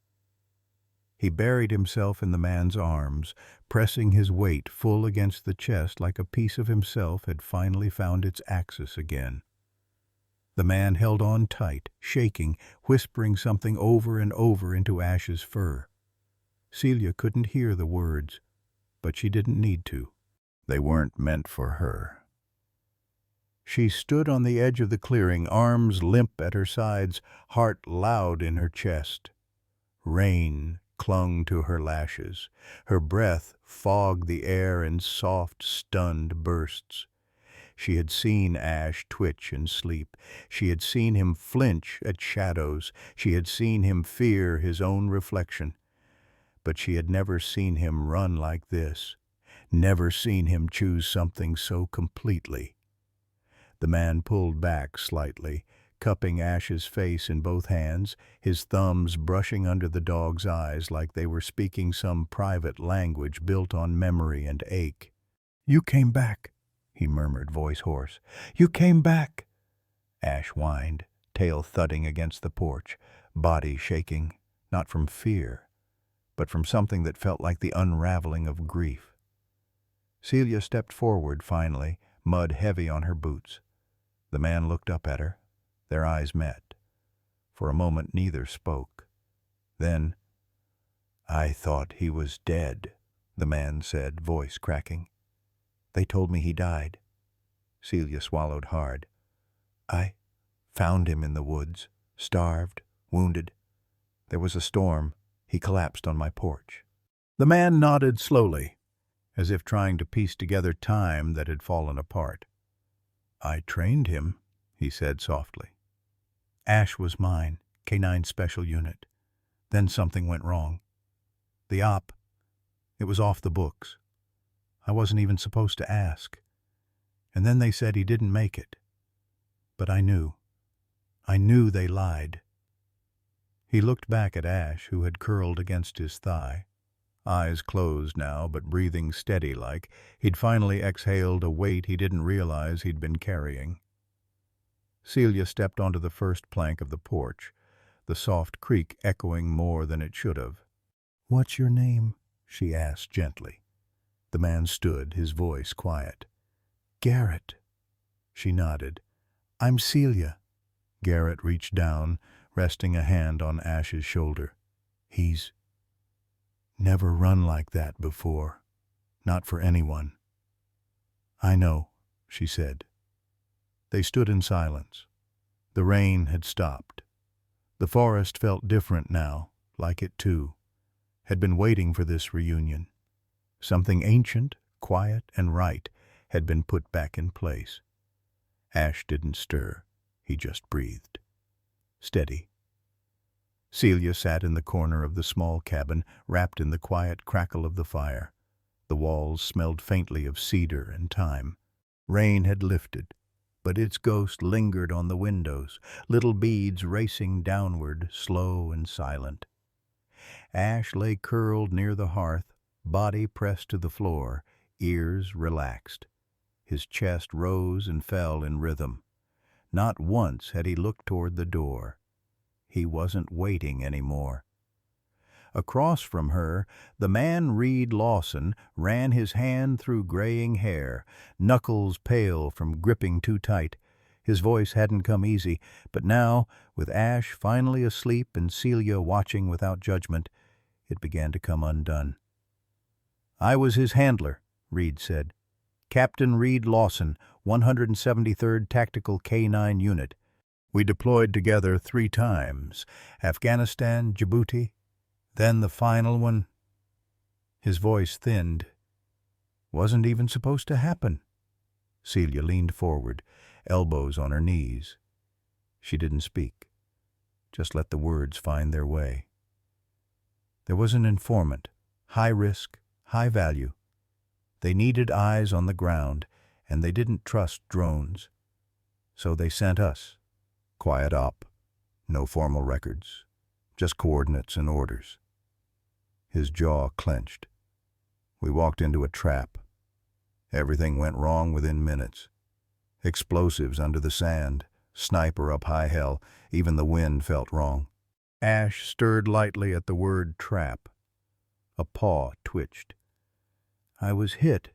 He buried himself in the man's arms, pressing his weight full against the chest like a piece of himself had finally found its axis again. The man held on tight, shaking, whispering something over and over into Ash's fur. Celia couldn't hear the words, but she didn't need to. They weren't meant for her. She stood on the edge of the clearing, arms limp at her sides, heart loud in her chest. Rain clung to her lashes. Her breath fogged the air in soft, stunned bursts. She had seen Ash twitch in sleep. She had seen him flinch at shadows. She had seen him fear his own reflection. But she had never seen him run like this, never seen him choose something so completely. The man pulled back slightly, cupping Ash's face in both hands, his thumbs brushing under the dog's eyes like they were speaking some private language built on memory and ache. "You came back," he murmured, voice hoarse. "You came back." Ash whined, tail thudding against the porch, body shaking, not from fear, but from something that felt like the unraveling of grief. Celia stepped forward finally, mud heavy on her boots. The man looked up at her. Their eyes met. For a moment neither spoke. Then, "I thought he was dead," the man said, voice cracking. "They told me he died." Celia swallowed hard. "I found him in the woods, starved, wounded. There was a storm. He collapsed on my porch." The man nodded slowly, as if trying to piece together time that had fallen apart. "I trained him," he said softly. "Ash was mine, K-9 Special Unit. Then something went wrong. The op, it was off the books. I wasn't even supposed to ask. And then they said he didn't make it. But I knew. I knew they lied." He looked back at Ash, who had curled against his thigh. Eyes closed now, but breathing steady-like, he'd finally exhaled a weight he didn't realize he'd been carrying. Celia stepped onto the first plank of the porch, the soft creak echoing more than it should have. "What's your name?" she asked gently. The man stood, his voice quiet. "Garrett." She nodded. "I'm Celia." Garrett reached down, resting a hand on Ash's shoulder. "He's never run like that before. Not for anyone." "I know," she said. They stood in silence. The rain had stopped. The forest felt different now, like it too had been waiting for this reunion. Something ancient, quiet, and right had been put back in place. Ash didn't stir. He just breathed. Steady. Celia sat in the corner of the small cabin, wrapped in the quiet crackle of the fire. The walls smelled faintly of cedar and thyme. Rain had lifted, but its ghost lingered on the windows, little beads racing downward, slow and silent. Ash lay curled near the hearth, body pressed to the floor, ears relaxed. His chest rose and fell in rhythm. Not once had he looked toward the door. He wasn't waiting anymore. Across from her, the man Reed Lawson ran his hand through graying hair, knuckles pale from gripping too tight. His voice hadn't come easy, but now, with Ash finally asleep and Celia watching without judgment, it began to come undone. "I was his handler," Reed said. "Captain Reed Lawson, 173rd Tactical K-9 Unit. We deployed together 3 times, Afghanistan, Djibouti, then the final one." His voice thinned. "Wasn't even supposed to happen." Celia leaned forward, elbows on her knees. She didn't speak, just let the words find their way. There was an informant, high risk, high value. They needed eyes on the ground, and they didn't trust drones. So they sent us. Quiet op, no formal records, just coordinates and orders. His jaw clenched. We walked into a trap. Everything went wrong within minutes. Explosives under the sand, sniper up high hell, even the wind felt wrong. Ash stirred lightly at the word trap. A paw twitched. I was hit.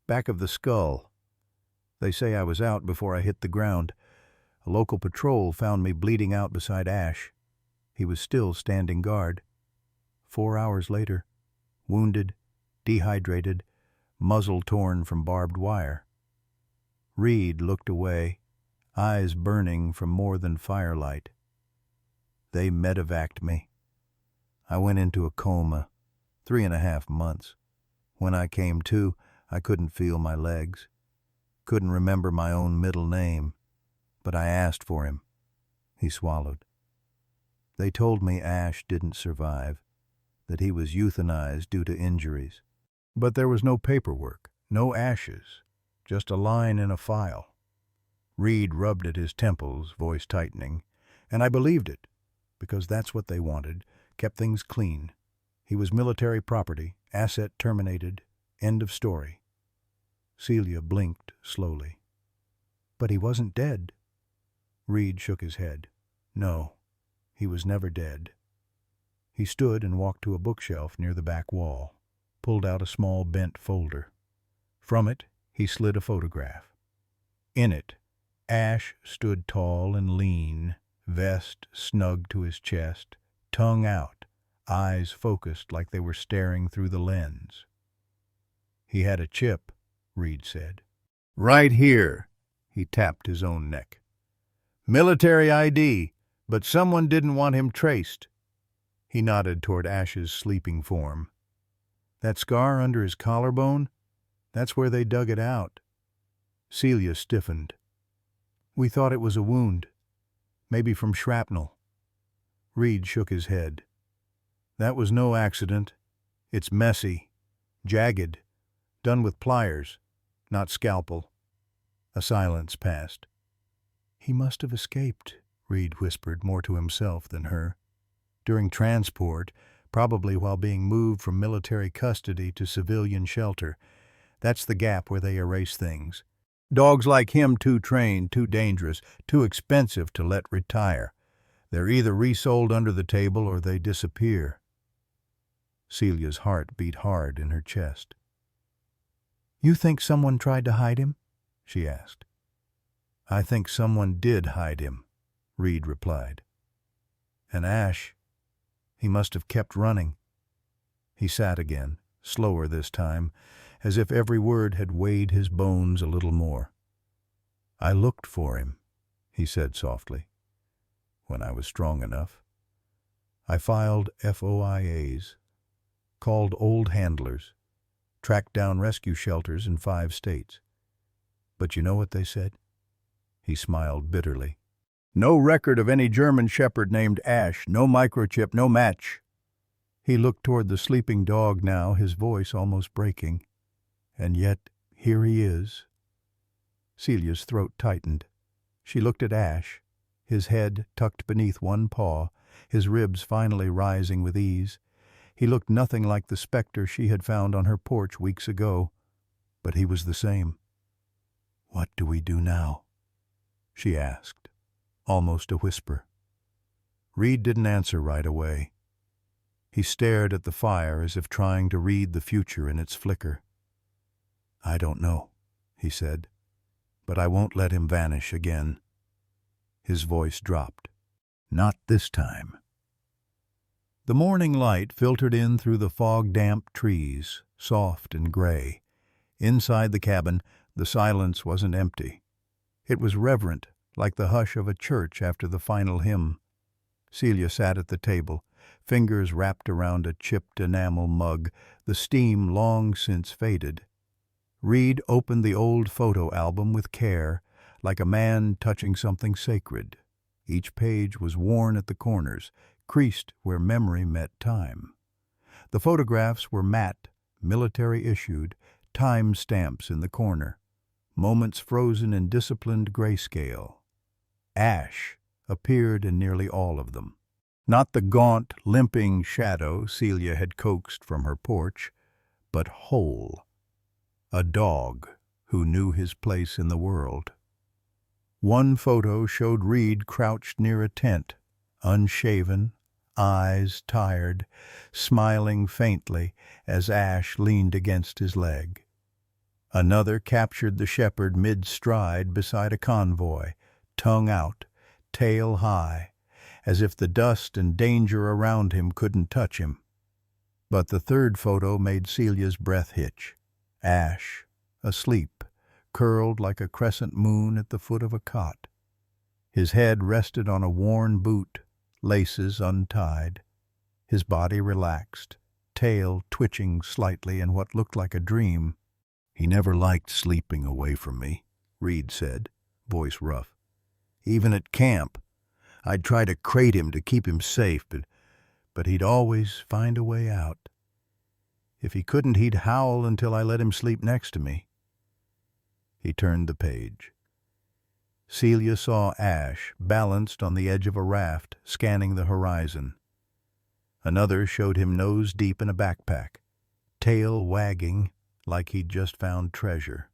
Back of the skull. They say I was out before I hit the ground. A local patrol found me bleeding out beside Ash. He was still standing guard. 4 hours later, wounded, dehydrated, muzzle torn from barbed wire. Reed looked away, eyes burning from more than firelight. They medevaced me. I went into a coma, 3.5 months. When I came to, I couldn't feel my legs, couldn't remember my own middle name, but I asked for him. He swallowed. They told me Ash didn't survive, that he was euthanized due to injuries. But there was no paperwork, no ashes, just a line in a file. Reed rubbed at his temples, voice tightening, and I believed it, because that's what they wanted, kept things clean. He was military property, asset terminated, end of story. Celia blinked slowly. But he wasn't dead. Reed shook his head. No, he was never dead. He stood and walked to a bookshelf near the back wall, pulled out a small bent folder. From it, he slid a photograph. In it, Ash stood tall and lean, vest snug to his chest, tongue out, eyes focused like they were staring through the lens. He had a chip, Reed said. Right here, he tapped his own neck. Military ID, but someone didn't want him traced. He nodded toward Ash's sleeping form. That scar under his collarbone? That's where they dug it out. Celia stiffened. We thought it was a wound, maybe from shrapnel. Reed shook his head. That was no accident. It's messy, jagged, done with pliers, not scalpel. A silence passed. He must have escaped, Reed whispered, more to himself than her. During transport, probably while being moved from military custody to civilian shelter. That's the gap where they erase things. Dogs like him too trained, too dangerous, too expensive to let retire. They're either resold under the table or they disappear. Celia's heart beat hard in her chest. You think someone tried to hide him? She asked. I think someone did hide him, Reed replied. And Ash, he must have kept running. He sat again, slower this time, as if every word had weighed his bones a little more. I looked for him, he said softly, when I was strong enough. I filed FOIAs, called old handlers, tracked down rescue shelters in 5 states. But you know what they said? He smiled bitterly. No record of any German shepherd named Ash, no microchip, no match. He looked toward the sleeping dog now, his voice almost breaking. And yet, here he is. Celia's throat tightened. She looked at Ash, his head tucked beneath one paw, his ribs finally rising with ease. He looked nothing like the specter she had found on her porch weeks ago, but he was the same. What do we do now? She asked, almost a whisper. Reed didn't answer right away. He stared at the fire as if trying to read the future in its flicker. I don't know, he said, but I won't let him vanish again. His voice dropped. Not this time. The morning light filtered in through the fog-damp trees, soft and gray. Inside the cabin, the silence wasn't empty. It was reverent, like the hush of a church after the final hymn. Celia sat at the table, fingers wrapped around a chipped enamel mug, the steam long since faded. Reed opened the old photo album with care, like a man touching something sacred. Each page was worn at the corners, creased where memory met time. The photographs were matte, military-issued, time stamps in the corner, moments frozen in disciplined grayscale. Ash appeared in nearly all of them. Not the gaunt, limping shadow Celia had coaxed from her porch, but whole. A dog who knew his place in the world. One photo showed Reed crouched near a tent, unshaven, eyes tired, smiling faintly as Ash leaned against his leg. Another captured the shepherd mid-stride beside a convoy, tongue out, tail high, as if the dust and danger around him couldn't touch him. But the third photo made Celia's breath hitch. Ash, asleep, curled like a crescent moon at the foot of a cot. His head rested on a worn boot, laces untied. His body relaxed, tail twitching slightly in what looked like a dream. "He never liked sleeping away from me," Reed said, voice rough. "Even at camp, I'd try to crate him to keep him safe, but he'd always find a way out. If he couldn't, he'd howl until I let him sleep next to me." He turned the page. Celia saw Ash balanced on the edge of a raft, scanning the horizon. Another showed him nose-deep in a backpack, tail wagging like he'd just found treasure.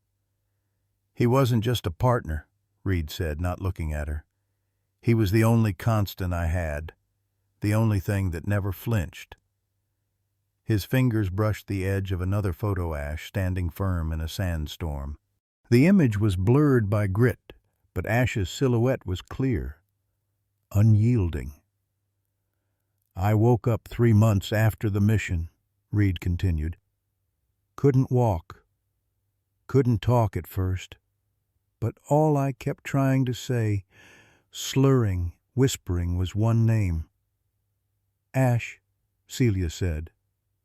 "He wasn't just a partner," Reed said, not looking at her. "He was the only constant I had, the only thing that never flinched." His fingers brushed the edge of another photo Ash standing firm in a sandstorm. The image was blurred by grit, but Ash's silhouette was clear, unyielding. "I woke up 3 months after the mission," Reed continued. "Couldn't walk, couldn't talk at first, but all I kept trying to say, slurring, whispering, was one name. 'Ash,' Celia said.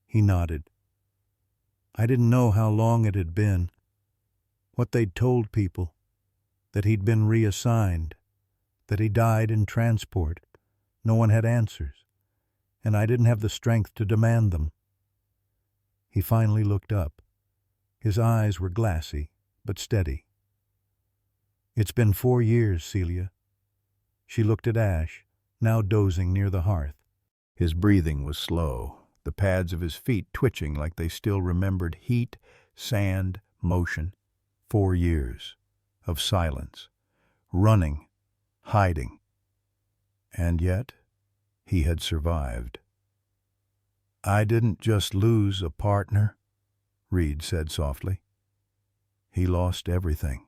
He nodded. I didn't know how long it had been, what they'd told people, that he'd been reassigned, that he died in transport. No one had answers, and I didn't have the strength to demand them." He finally looked up. His eyes were glassy, but steady. "It's been 4 years, Celia." She looked at Ash, now dozing near the hearth. His breathing was slow, the pads of his feet twitching like they still remembered heat, sand, motion. 4 years of silence, running, hiding. And yet, he had survived. "I didn't just lose a partner," Reed said softly. "He lost everything."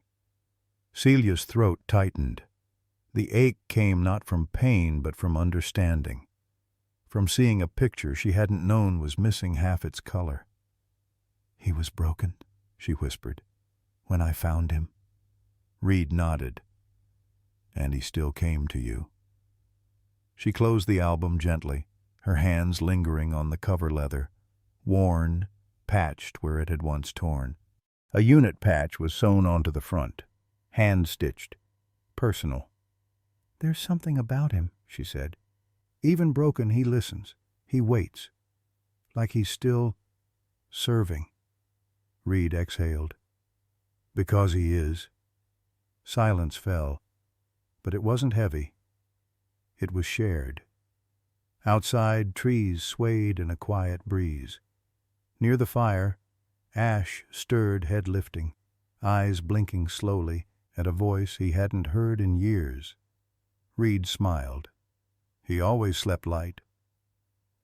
Celia's throat tightened. The ache came not from pain but from understanding, from seeing a picture she hadn't known was missing half its color. "He was broken," she whispered, "when I found him." Reed nodded. "And he still came to you." She closed the album gently, her hands lingering on the cover leather, worn, patched where it had once torn. A unit patch was sewn onto the front, hand-stitched, personal. "There's something about him," she said. "Even broken, he listens, he waits, like he's still serving." Reed exhaled. "Because he is." Silence fell, but it wasn't heavy. It was shared. Outside, trees swayed in a quiet breeze. Near the fire, Ash stirred, head lifting, eyes blinking slowly at a voice he hadn't heard in years. Reed smiled. He always slept light.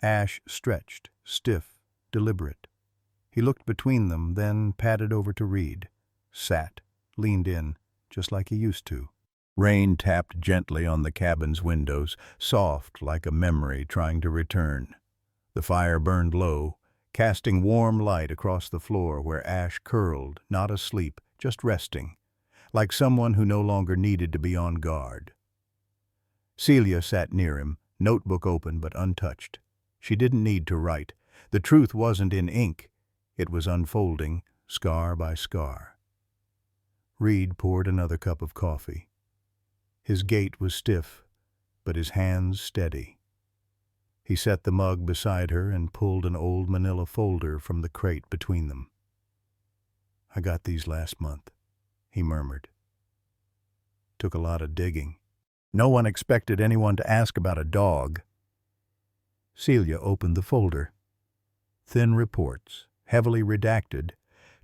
Ash stretched, stiff, deliberate. He looked between them, then padded over to Reed, sat, leaned in, just like he used to. Rain tapped gently on the cabin's windows, soft like a memory trying to return. The fire burned low, casting warm light across the floor where Ash curled, not asleep, just resting, like someone who no longer needed to be on guard. Celia sat near him, notebook open but untouched. She didn't need to write. The truth wasn't in ink. It was unfolding, scar by scar. Reed poured another cup of coffee. His gait was stiff, but his hands steady. He set the mug beside her and pulled an old manila folder from the crate between them. "I got these last month," he murmured. "Took a lot of digging. No one expected anyone to ask about a dog." Celia opened the folder. Thin reports, heavily redacted,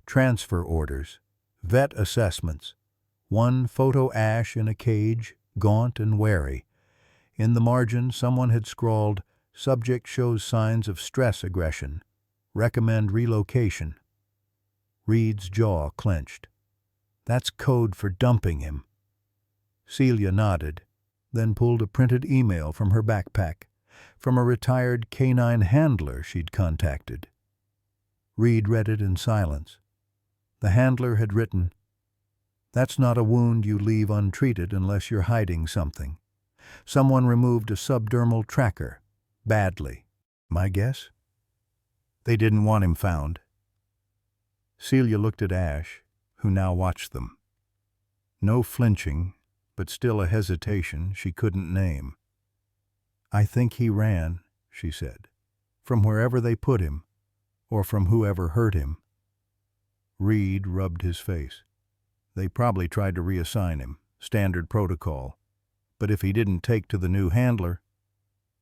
transfer orders, vet assessments, one photo Ash in a cage, gaunt and wary. In the margin, someone had scrawled, Subject shows signs of stress aggression. Recommend relocation. Reed's jaw clenched. That's code for dumping him. Celia nodded, then pulled a printed email from her backpack, from a retired canine handler she'd contacted. Reed read it in silence. The handler had written, "That's not a wound you leave untreated unless you're hiding something. Someone removed a subdermal tracker. Badly. My guess? They didn't want him found." Celia looked at Ash, who now watched them. No flinching, but still a hesitation she couldn't name. "I think he ran," she said, "from wherever they put him, or from whoever hurt him." Reed rubbed his face. "They probably tried to reassign him, standard protocol. But if he didn't take to the new handler,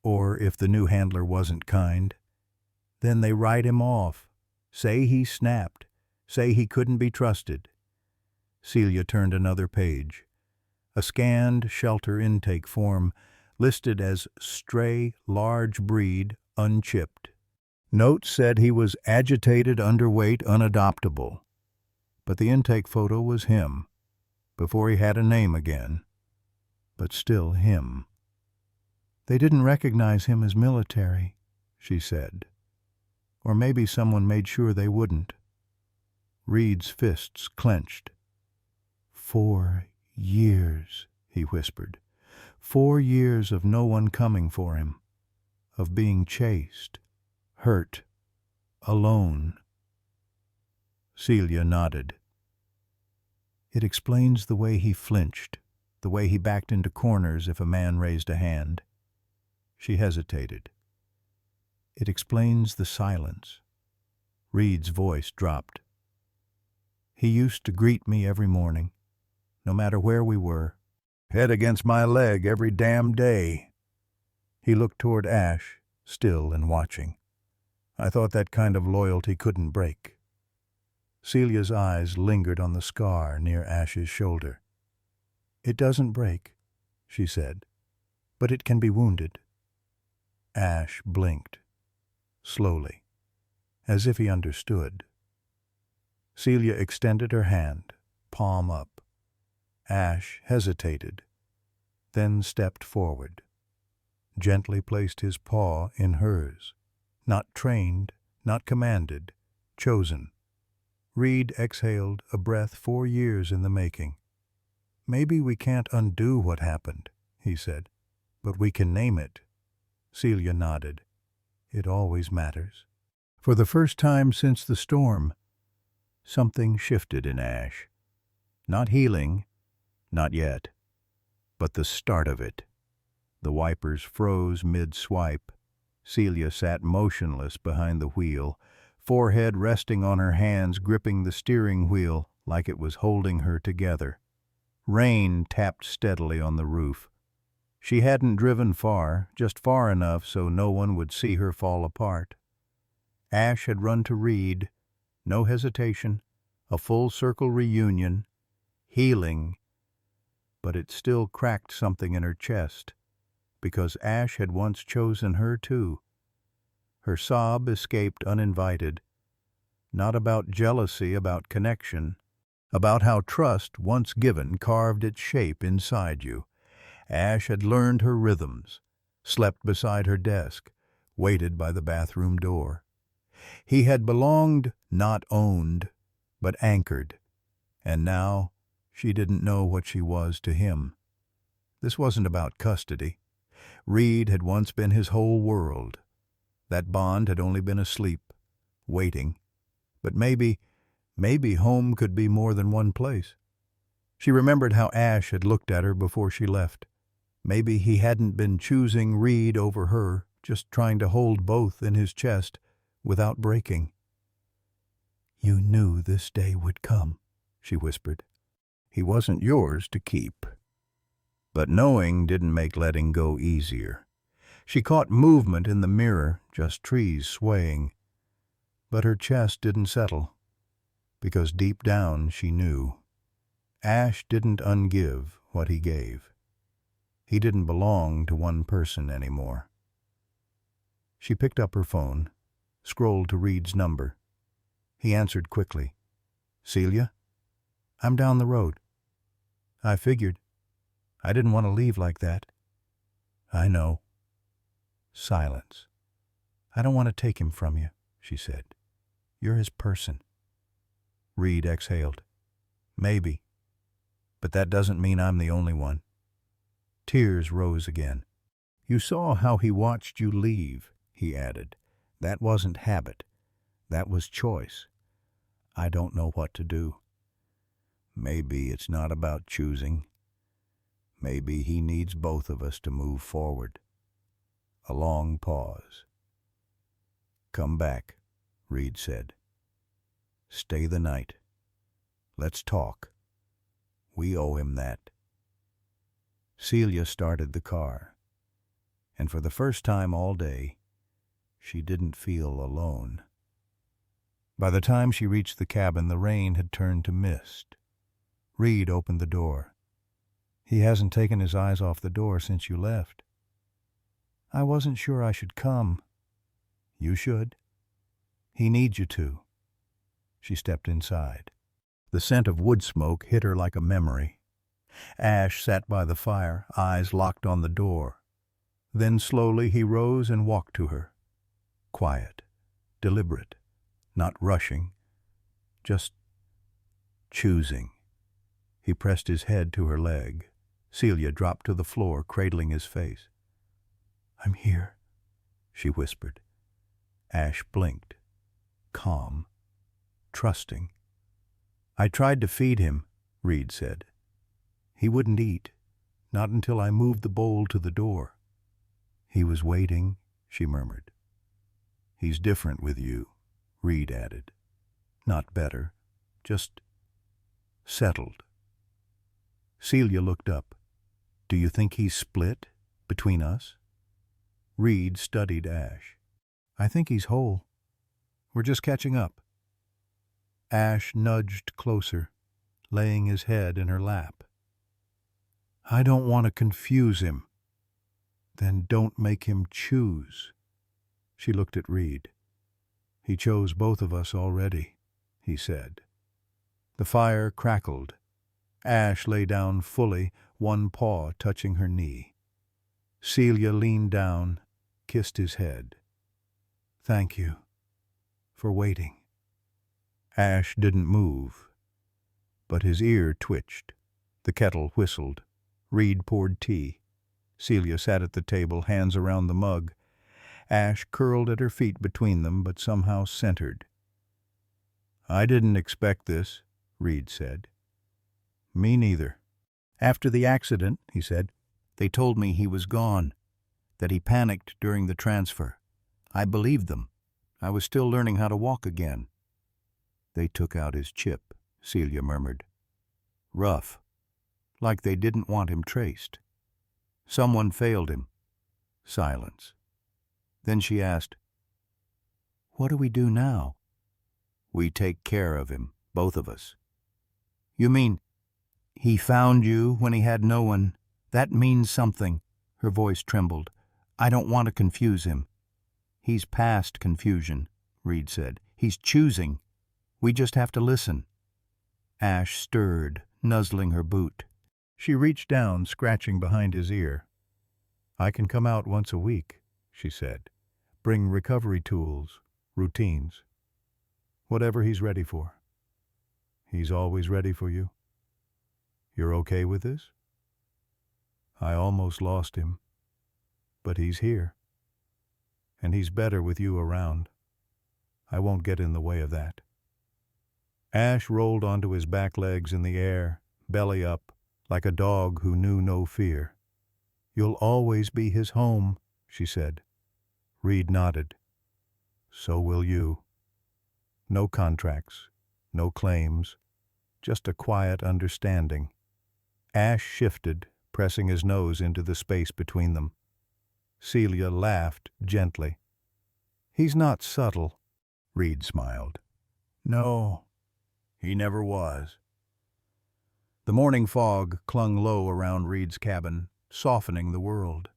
or if the new handler wasn't kind, then they write him off. Say he snapped. Say he couldn't be trusted." Celia turned another page. A scanned shelter intake form listed as stray, large breed, unchipped. Notes said he was agitated, underweight, unadoptable. But the intake photo was him, before he had a name again. But still him. "They didn't recognize him as military," she said. "Or maybe someone made sure they wouldn't." Reed's fists clenched. 4 years, he whispered. 4 years of no one coming for him, of being chased, hurt, alone. Celia nodded. "It explains the way he flinched, the way he backed into corners if a man raised a hand." She hesitated. "It explains the silence." Reed's voice dropped. "He used to greet me every morning, no matter where we were. Head against my leg every damn day." He looked toward Ash, still and watching. "I thought that kind of loyalty couldn't break." Celia's eyes lingered on the scar near Ash's shoulder. "It doesn't break," she said, "but it can be wounded." Ash blinked, slowly, as if he understood. Celia extended her hand, palm up. Ash hesitated, then stepped forward, gently placed his paw in hers. Not trained, not commanded, chosen. Reed exhaled a breath 4 years in the making. "Maybe we can't undo what happened," he said, "but we can name it." Celia nodded. "It always matters." For the first time since the storm, something shifted in Ash. Not healing, not yet, but the start of it. The wipers froze mid-swipe. Celia sat motionless behind the wheel, forehead resting on her hands, gripping the steering wheel like it was holding her together. Rain tapped steadily on the roof. She hadn't driven far, just far enough so no one would see her fall apart. Ash had run to Reed. No hesitation, a full-circle reunion, healing, but it still cracked something in her chest, because Ash had once chosen her too. Her sob escaped uninvited, not about jealousy, about connection, about how trust, once given, carved its shape inside you. Ash had learned her rhythms, slept beside her desk, waited by the bathroom door. He had belonged, not owned, but anchored, and now she didn't know what she was to him. This wasn't about custody. Reed had once been his whole world. That bond had only been asleep, waiting. But maybe home could be more than one place. She remembered how Ash had looked at her before she left. Maybe he hadn't been choosing Reed over her, just trying to hold both in his chest without breaking. "You knew this day would come," she whispered. "He wasn't yours to keep." But knowing didn't make letting go easier. She caught movement in the mirror, just trees swaying. But her chest didn't settle, because deep down she knew. Ash didn't ungive what he gave. He didn't belong to one person anymore. She picked up her phone, scrolled to Reed's number. He answered quickly. "Celia? I'm down the road." "I figured. I didn't want to leave like that." "I know." Silence. "I don't want to take him from you," she said. "You're his person." Reed exhaled. "Maybe. But that doesn't mean I'm the only one." Tears rose again. "You saw how he watched you leave," he added. "That wasn't habit. That was choice. I don't know what to do." "Maybe it's not about choosing. Maybe he needs both of us to move forward." A long pause. "Come back," Reed said. "Stay the night. Let's talk. We owe him that." Celia started the car, and for the first time all day, she didn't feel alone. By the time she reached the cabin, the rain had turned to mist. Reed opened the door. "He hasn't taken his eyes off the door since you left." "I wasn't sure I should come." "You should. He needs you to." She stepped inside. The scent of wood smoke hit her like a memory. Ash sat by the fire, eyes locked on the door. Then slowly he rose and walked to her. Quiet, deliberate, not rushing, just choosing. He pressed his head to her leg. Celia dropped to the floor, cradling his face. "I'm here," she whispered. Ash blinked. Calm, trusting. "I tried to feed him," Reed said. "He wouldn't eat, not until I moved the bowl to the door." "He was waiting," she murmured. "He's different with you," Reed added. "Not better, just settled." Celia looked up. "Do you think he's split between us?" Reed studied Ash. "I think he's whole. We're just catching up." Ash nudged closer, laying his head in her lap. "I don't want to confuse him." "Then don't make him choose." She looked at Reed. "He chose both of us already," he said. The fire crackled. Ash lay down fully, one paw touching her knee. Celia leaned down, kissed his head. "Thank you for waiting." Ash didn't move, but his ear twitched. The kettle whistled. Reed poured tea. Celia sat at the table, hands around the mug. Ash curled at her feet between them, but somehow centered. "I didn't expect this," Reed said. "Me neither." "After the accident," he said, "they told me he was gone, that he panicked during the transfer. I believed them. I was still learning how to walk again." "They took out his chip," Celia murmured. "Rough. Like they didn't want him traced. Someone failed him." Silence. Then she asked, "What do we do now?" "We take care of him, both of us." "You mean he found you when he had no one? That means something." Her voice trembled. "I don't want to confuse him." "He's past confusion," Reed said. "He's choosing. We just have to listen." Ash stirred, nuzzling her boot. She reached down, scratching behind his ear. "I can come out once a week," she said. "Bring recovery tools, routines. Whatever he's ready for." "He's always ready for you? You're okay with this?" "I almost lost him. But he's here. And he's better with you around. I won't get in the way of that." Ash rolled onto his back legs in the air, belly up, like a dog who knew no fear. "You'll always be his home," she said. Reed nodded. "So will you. No contracts, no claims, just a quiet understanding." Ash shifted, pressing his nose into the space between them. Celia laughed gently. "He's not subtle," Reed smiled. "No, he never was." The morning fog clung low around Reed's cabin, softening the world.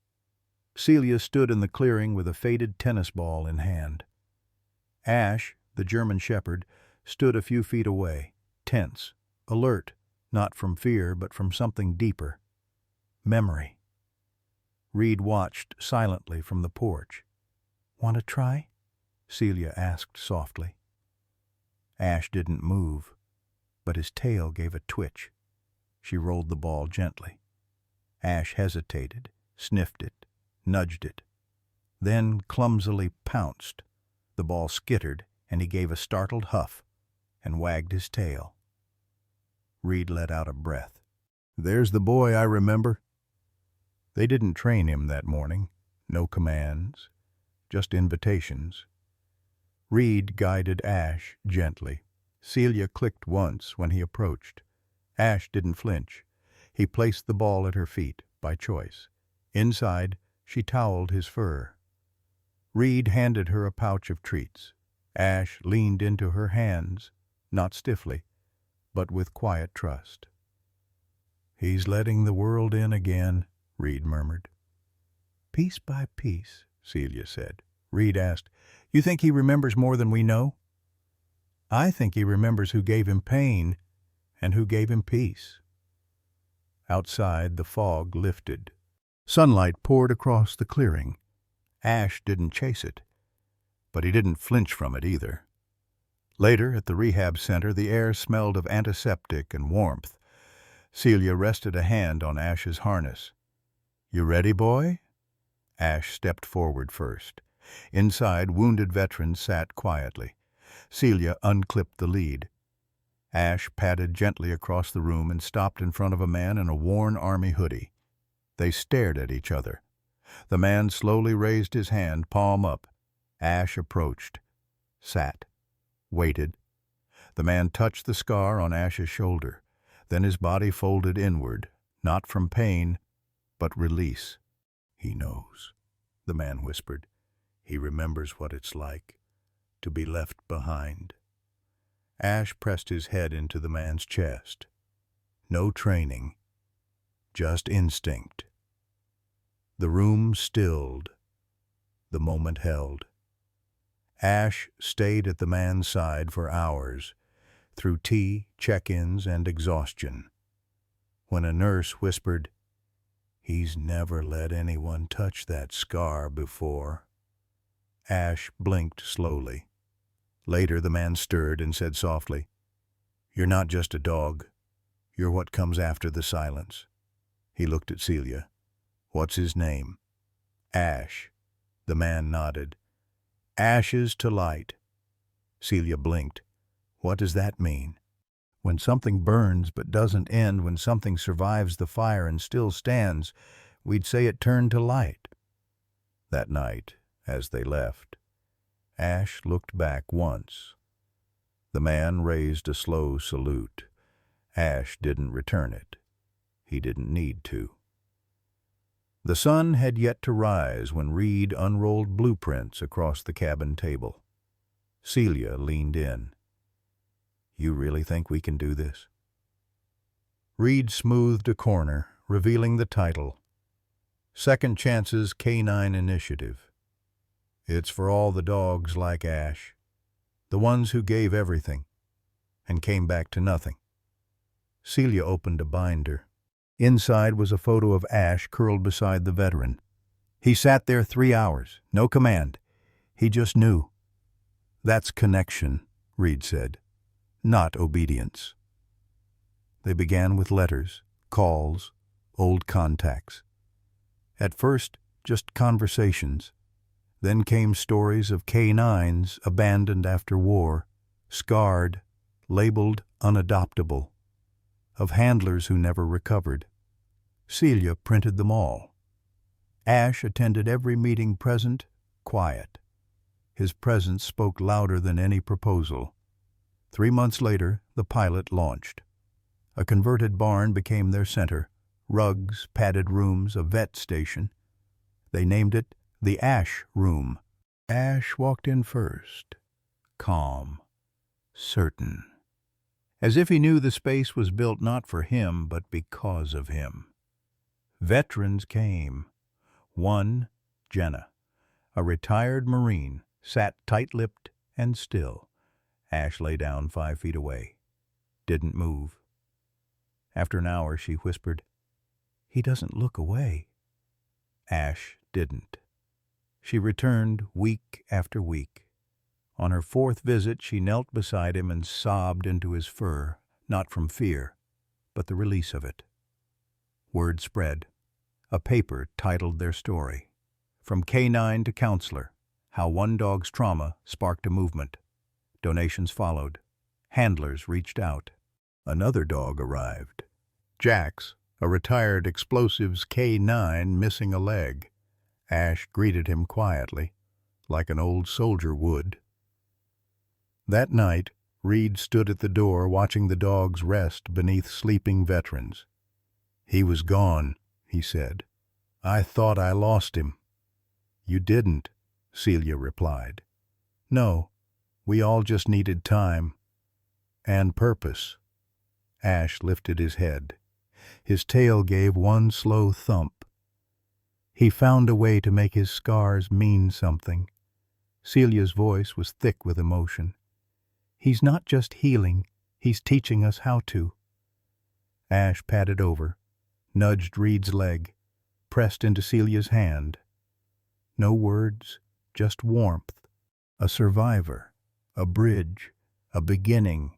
Celia stood in the clearing with a faded tennis ball in hand. Ash, the German shepherd, stood a few feet away, tense, alert, not from fear but from something deeper. Memory. Reed watched silently from the porch. "Want to try?" Celia asked softly. Ash didn't move, but his tail gave a twitch. She rolled the ball gently. Ash hesitated, sniffed it, nudged it, then clumsily pounced. The ball skittered, and he gave a startled huff and wagged his tail. Reed let out a breath. "There's the boy I remember." They didn't train him that morning. No commands, just invitations. Reed guided Ash gently. Celia clicked once when he approached. Ash didn't flinch. He placed the ball at her feet, by choice. Inside, she toweled his fur. Reed handed her a pouch of treats. Ash leaned into her hands, not stiffly, but with quiet trust. "He's letting the world in again," Reed murmured. "Piece by piece," Celia said. Reed asked, "You think he remembers more than we know?" "I think he remembers who gave him pain and who gave him peace." Outside, the fog lifted. Sunlight poured across the clearing. Ash didn't chase it, but he didn't flinch from it either. Later, at the rehab center, the air smelled of antiseptic and warmth. Celia rested a hand on Ash's harness. "You ready, boy?" Ash stepped forward first. Inside, wounded veterans sat quietly. Celia unclipped the lead. Ash padded gently across the room and stopped in front of a man in a worn army hoodie. They stared at each other. The man slowly raised his hand, palm up. Ash approached, sat, waited. The man touched the scar on Ash's shoulder. Then his body folded inward, not from pain, but release. "He knows," the man whispered. "He remembers what it's like to be left behind." Ash pressed his head into the man's chest. No training, just instinct. The room stilled. The moment held. Ash stayed at the man's side for hours, through tea, check-ins, and exhaustion. When a nurse whispered, "He's never let anyone touch that scar before," Ash blinked slowly. Later, the man stirred and said softly, "You're not just a dog. You're what comes after the silence." He looked at Celia. "What's his name?" "Ash." The man nodded. "Ashes to light." Celia blinked. "What does that mean?" "When something burns but doesn't end, when something survives the fire and still stands, we'd say it turned to light." That night, as they left, Ash looked back once. The man raised a slow salute. Ash didn't return it. He didn't need to. The sun had yet to rise when Reed unrolled blueprints across the cabin table. Celia leaned in. "You really think we can do this?" Reed smoothed a corner, revealing the title, Second Chance's Canine Initiative. It's for all the dogs like Ash, the ones who gave everything and came back to nothing. Celia opened a binder. Inside was a photo of Ash curled beside the veteran. He sat there 3 hours, no command. He just knew. "That's connection," Reed said, "not obedience." They began with letters, calls, old contacts. At first, just conversations. Then came stories of K9s abandoned after war, scarred, labeled unadoptable, of handlers who never recovered. Celia printed them all. Ash attended every meeting present, quiet. His presence spoke louder than any proposal. 3 months later, the pilot launched. A converted barn became their center, rugs, padded rooms, a vet station. They named it the Ash Room. Ash walked in first, calm, certain, as if he knew the space was built not for him, but because of him. Veterans came, one Jenna, a retired Marine, sat tight-lipped and still. Ash lay down 5 feet away. Didn't move. After an hour, she whispered, "He doesn't look away." Ash didn't. She returned week after week. On her 4th visit, she knelt beside him and sobbed into his fur, not from fear, but the release of it. Word spread. A paper titled their story. From Canine to Counselor, How One Dog's Trauma Sparked a Movement. Donations followed. Handlers reached out. Another dog arrived. Jax, a retired explosives K9 missing a leg. Ash greeted him quietly, like an old soldier would. That night, Reed stood at the door watching the dogs rest beneath sleeping veterans. "He was gone," he said. "I thought I lost him." "You didn't," Celia replied. "No, we all just needed time. And purpose." Ash lifted his head. His tail gave one slow thump. He found a way to make his scars mean something. Celia's voice was thick with emotion. "He's not just healing, he's teaching us how to." Ash padded over, nudged Reed's leg, pressed into Celia's hand. No words, just warmth. A survivor, a bridge, a beginning.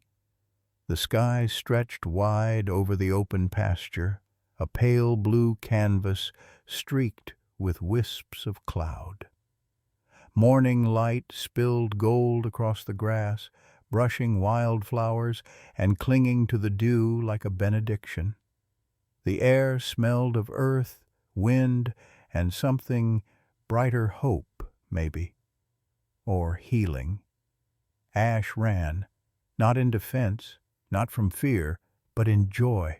The sky stretched wide over the open pasture, a pale blue canvas streaked with wisps of cloud. Morning light spilled gold across the grass, brushing wildflowers and clinging to the dew like a benediction. The air smelled of earth, wind, and something brighter, hope, maybe, or healing. Ash ran, not in defense, not from fear, but in joy.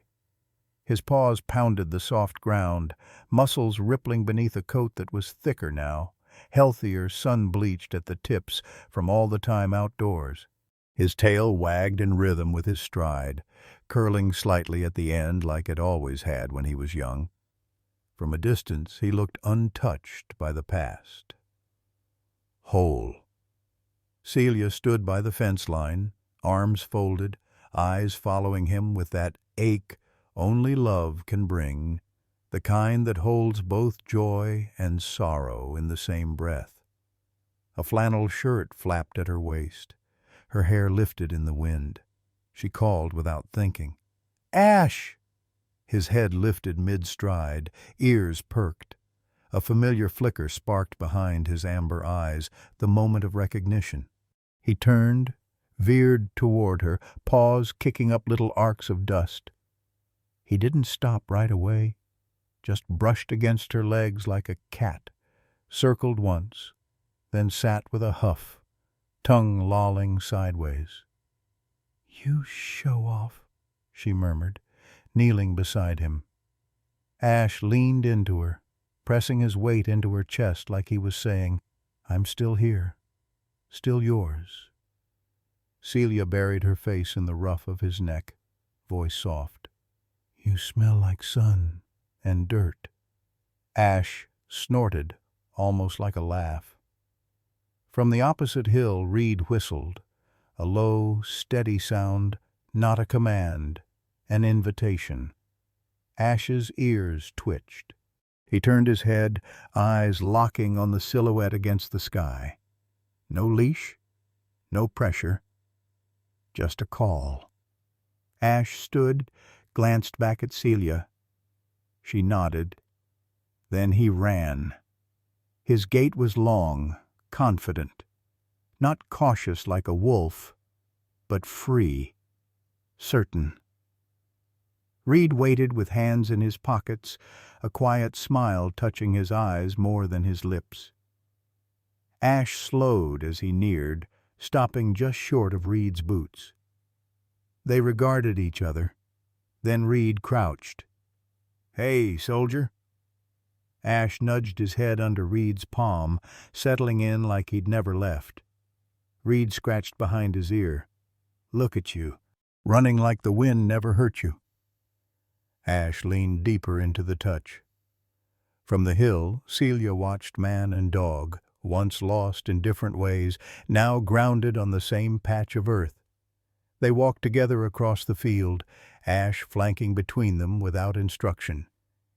His paws pounded the soft ground, muscles rippling beneath a coat that was thicker now, healthier, sun-bleached at the tips from all the time outdoors. His tail wagged in rhythm with his stride, curling slightly at the end like it always had when he was young. From a distance, he looked untouched by the past. Whole. Celia stood by the fence line, arms folded, eyes following him with that ache only love can bring, the kind that holds both joy and sorrow in the same breath. A flannel shirt flapped at her waist. Her hair lifted in the wind. She called without thinking. "Ash!" His head lifted mid-stride, ears perked. A familiar flicker sparked behind his amber eyes, the moment of recognition. He turned, veered toward her, paws kicking up little arcs of dust. He didn't stop right away, just brushed against her legs like a cat, circled once, then sat with a huff, tongue lolling sideways. "You show-off," she murmured, kneeling beside him. Ash leaned into her, pressing his weight into her chest like he was saying, "I'm still here, still yours." Celia buried her face in the ruff of his neck, voice soft. "You smell like sun and dirt." Ash snorted, almost like a laugh. From the opposite hill, Reed whistled, a low, steady sound, not a command, an invitation. Ash's ears twitched. He turned his head, eyes locking on the silhouette against the sky. No leash, no pressure, just a call. Ash stood, glanced back at Celia. She nodded. Then he ran. His gait was long, confident, not cautious like a wolf, but free, certain. Reed waited with hands in his pockets, a quiet smile touching his eyes more than his lips. Ash slowed as he neared, stopping just short of Reed's boots. They regarded each other. Then Reed crouched. "Hey, soldier." Ash nudged his head under Reed's palm, settling in like he'd never left. Reed scratched behind his ear. "Look at you. Running like the wind never hurt you." Ash leaned deeper into the touch. From the hill, Celia watched man and dog, once lost in different ways, now grounded on the same patch of earth. They walked together across the field, Ash flanking between them without instruction.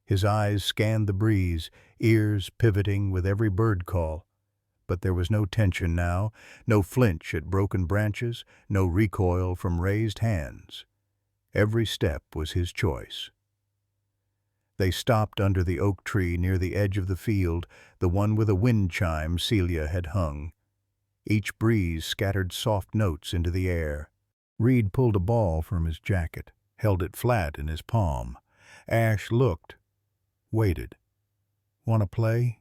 His eyes scanned the breeze, ears pivoting with every bird call. But there was no tension now, no flinch at broken branches, no recoil from raised hands. Every step was his choice. They stopped under the oak tree near the edge of the field, the one with a wind chime Celia had hung. Each breeze scattered soft notes into the air. Reed pulled a ball from his jacket, held it flat in his palm. Ash looked, waited. "Want to play?"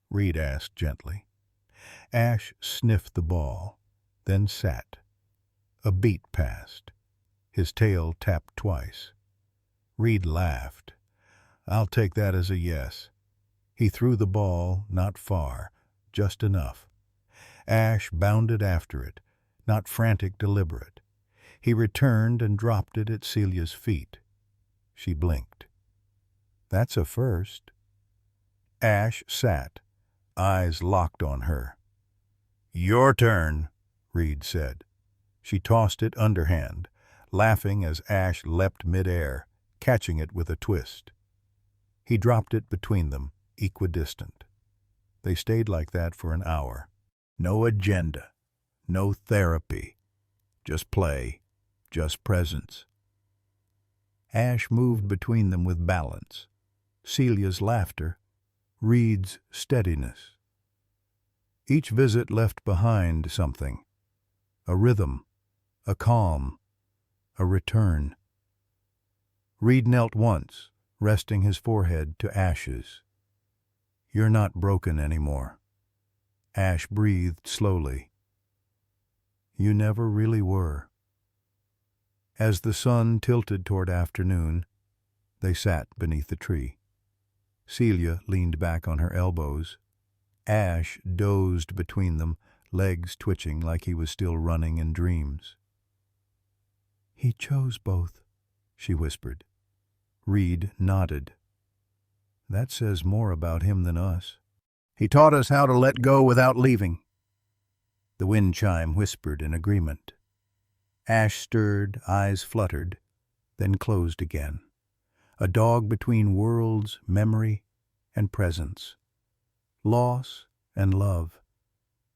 Reed asked gently. Ash sniffed the ball, then sat. A beat passed. His tail tapped twice. Reed laughed. "I'll take that as a yes." He threw the ball, not far, just enough. Ash bounded after it, not frantic, deliberate. He returned and dropped it at Celia's feet. She blinked. "That's a first." Ash sat, eyes locked on her. "Your turn," Reed said. She tossed it underhand, laughing as Ash leapt midair, catching it with a twist. He dropped it between them, equidistant. They stayed like that for an hour. No agenda, no therapy, just play, just presence. Ash moved between them with balance. Celia's laughter, Reed's steadiness. Each visit left behind something. A rhythm, a calm, a return. Reed knelt once, resting his forehead to Ash's. "You're not broken anymore." Ash breathed slowly. "You never really were." As the sun tilted toward afternoon, they sat beneath the tree. Celia leaned back on her elbows. Ash dozed between them, legs twitching like he was still running in dreams. "He chose both," she whispered. Reed nodded. "That says more about him than us." "He taught us how to let go without leaving." The wind chime whispered in agreement. Ash stirred, eyes fluttered, then closed again. A dog between worlds, memory, and presence. Loss and love.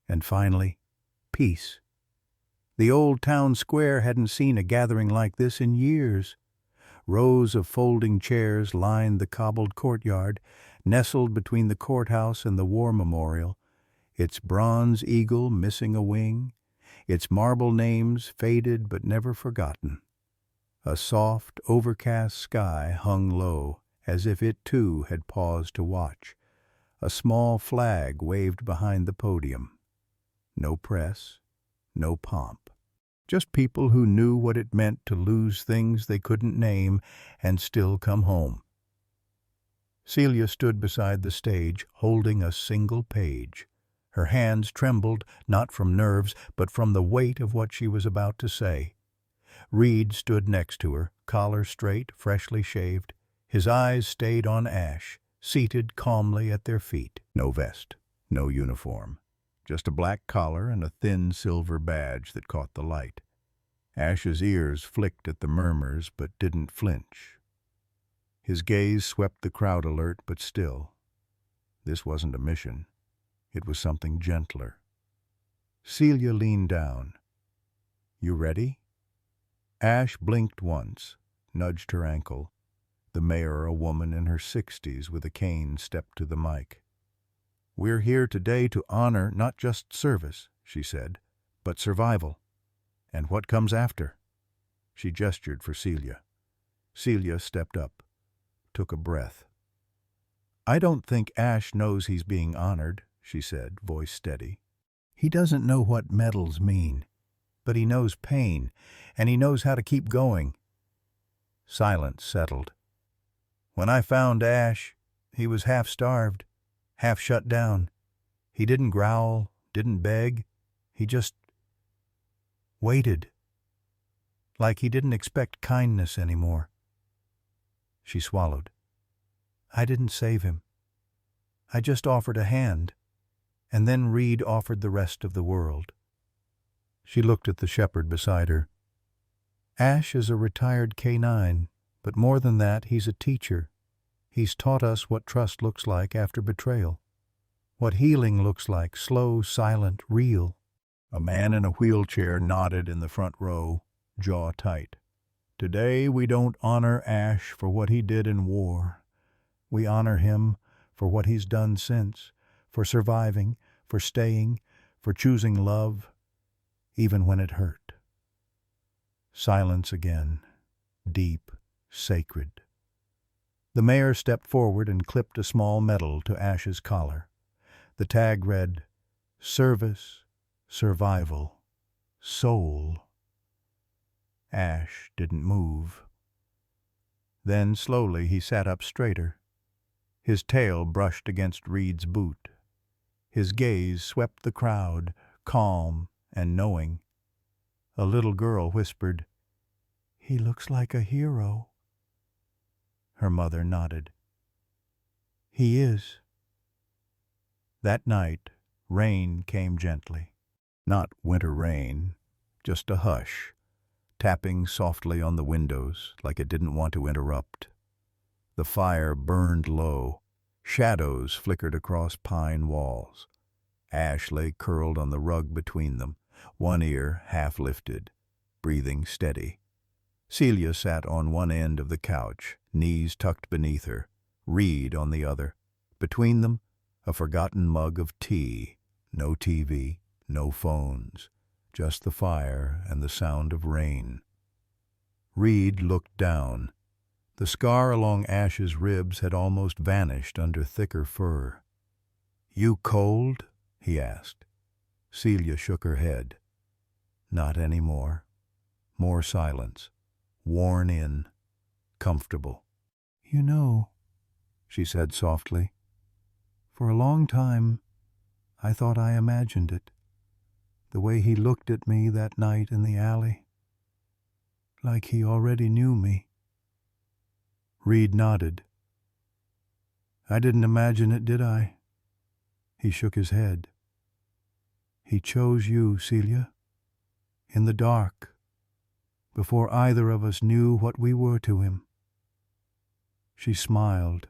And finally, peace. The old town square hadn't seen a gathering like this in years. Rows of folding chairs lined the cobbled courtyard, nestled between the courthouse and the war memorial, its bronze eagle missing a wing, its marble names faded but never forgotten. A soft, overcast sky hung low, as if it too had paused to watch. A small flag waved behind the podium. No press, no pomp. Just people who knew what it meant to lose things they couldn't name and still come home. Celia stood beside the stage, holding a single page. Her hands trembled, not from nerves, but from the weight of what she was about to say. Reed stood next to her, collar straight, freshly shaved. His eyes stayed on Ash, seated calmly at their feet. No vest, no uniform. Just a black collar and a thin silver badge that caught the light. Ash's ears flicked at the murmurs but didn't flinch. His gaze swept the crowd alert but still. This wasn't a mission. It was something gentler. Celia leaned down. "You ready?" Ash blinked once, nudged her ankle. The mayor, a woman in her 60s with a cane, stepped to the mic. "We're here today to honor not just service," she said, "but survival. And what comes after?" She gestured for Celia. Celia stepped up, took a breath. "I don't think Ash knows he's being honored," she said, voice steady. "He doesn't know what medals mean, but he knows pain, and he knows how to keep going." Silence settled. "When I found Ash, he was half-starved, half shut down. He didn't growl, didn't beg. He just waited. Like he didn't expect kindness anymore." She swallowed. "I didn't save him. I just offered a hand, and then Reed offered the rest of the world." She looked at the shepherd beside her. "Ash is a retired K-9, but more than that, he's a teacher. He's taught us what trust looks like after betrayal, what healing looks like, slow, silent, real." A man in a wheelchair nodded in the front row, jaw tight. "Today we don't honor Ash for what he did in war. We honor him for what he's done since, for surviving, for staying, for choosing love, even when it hurt." Silence again, deep, sacred. The mayor stepped forward and clipped a small medal to Ash's collar. The tag read, "Service, Survival, Soul." Ash didn't move. Then slowly he sat up straighter. His tail brushed against Reed's boot. His gaze swept the crowd, calm and knowing. A little girl whispered, "He looks like a hero." Her mother nodded. "He is." That night, rain came gently. Not winter rain, just a hush, tapping softly on the windows like it didn't want to interrupt. The fire burned low. Shadows flickered across pine walls. Ash lay curled on the rug between them, one ear half lifted, breathing steady. Celia sat on one end of the couch, knees tucked beneath her, Reed on the other. Between them, a forgotten mug of tea. No TV, no phones, just the fire and the sound of rain. Reed looked down. The scar along Ash's ribs had almost vanished under thicker fur. "You cold?" he asked. Celia shook her head. "Not any more." More silence. Worn in. Comfortable. "You know," she said softly, "for a long time I thought I imagined it. The way he looked at me that night in the alley. Like he already knew me." Reed nodded. "I didn't imagine it, did I?" He shook his head. "He chose you, Celia. In the dark. Before either of us knew what we were to him." She smiled,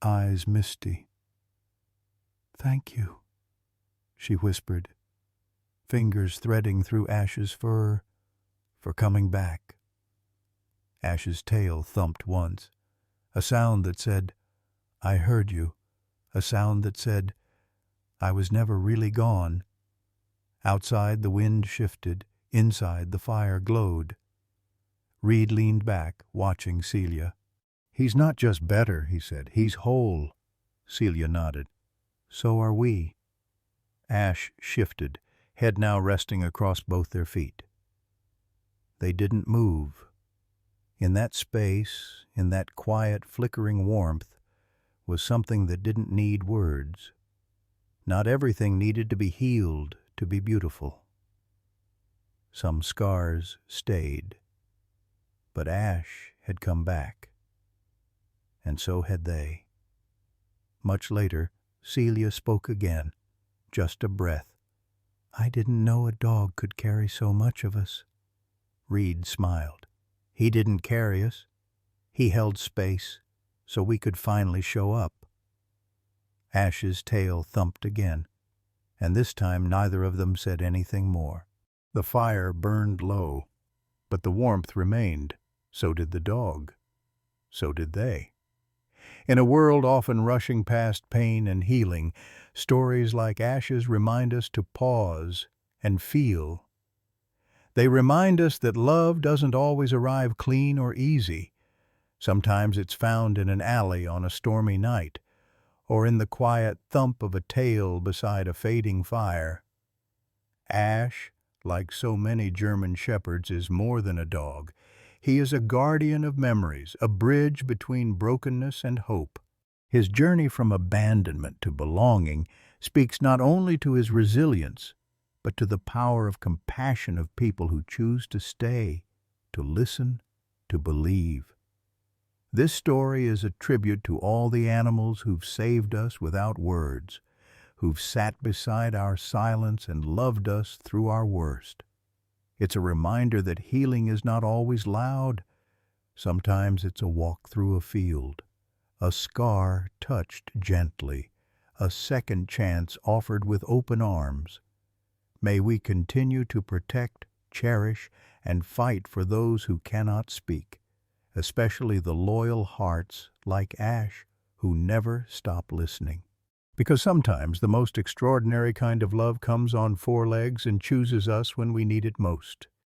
eyes misty. "Thank you," she whispered, fingers threading through Ash's fur, "for coming back." Ash's tail thumped once, a sound that said, "I heard you," a sound that said, "I was never really gone." Outside the wind shifted, inside the fire glowed. Reed leaned back, watching Celia. "He's not just better," he said. "He's whole." Celia nodded. "So are we." Ash shifted, head now resting across both their feet. They didn't move. In that space, in that quiet, flickering warmth, was something that didn't need words. Not everything needed to be healed to be beautiful. Some scars stayed. But Ash had come back. And so had they. Much later, Celia spoke again, just a breath. "I didn't know a dog could carry so much of us." Reed smiled. "He didn't carry us. He held space so we could finally show up." Ash's tail thumped again, and this time neither of them said anything more. The fire burned low, but the warmth remained. So did the dog. So did they. In a world often rushing past pain and healing, stories like Ash's remind us to pause and feel. They remind us that love doesn't always arrive clean or easy. Sometimes it's found in an alley on a stormy night, or in the quiet thump of a tail beside a fading fire. Ash, like so many German shepherds, is more than a dog. He is a guardian of memories, a bridge between brokenness and hope. His journey from abandonment to belonging speaks not only to his resilience, but to the power of compassion of people who choose to stay, to listen, to believe. This story is a tribute to all the animals who've saved us without words, who've sat beside our silence and loved us through our worst. It's a reminder that healing is not always loud. Sometimes it's a walk through a field, a scar touched gently, a second chance offered with open arms. May we continue to protect, cherish, and fight for those who cannot speak, especially the loyal hearts like Ash who never stop listening. Because sometimes the most extraordinary kind of love comes on four legs and chooses us when we need it most.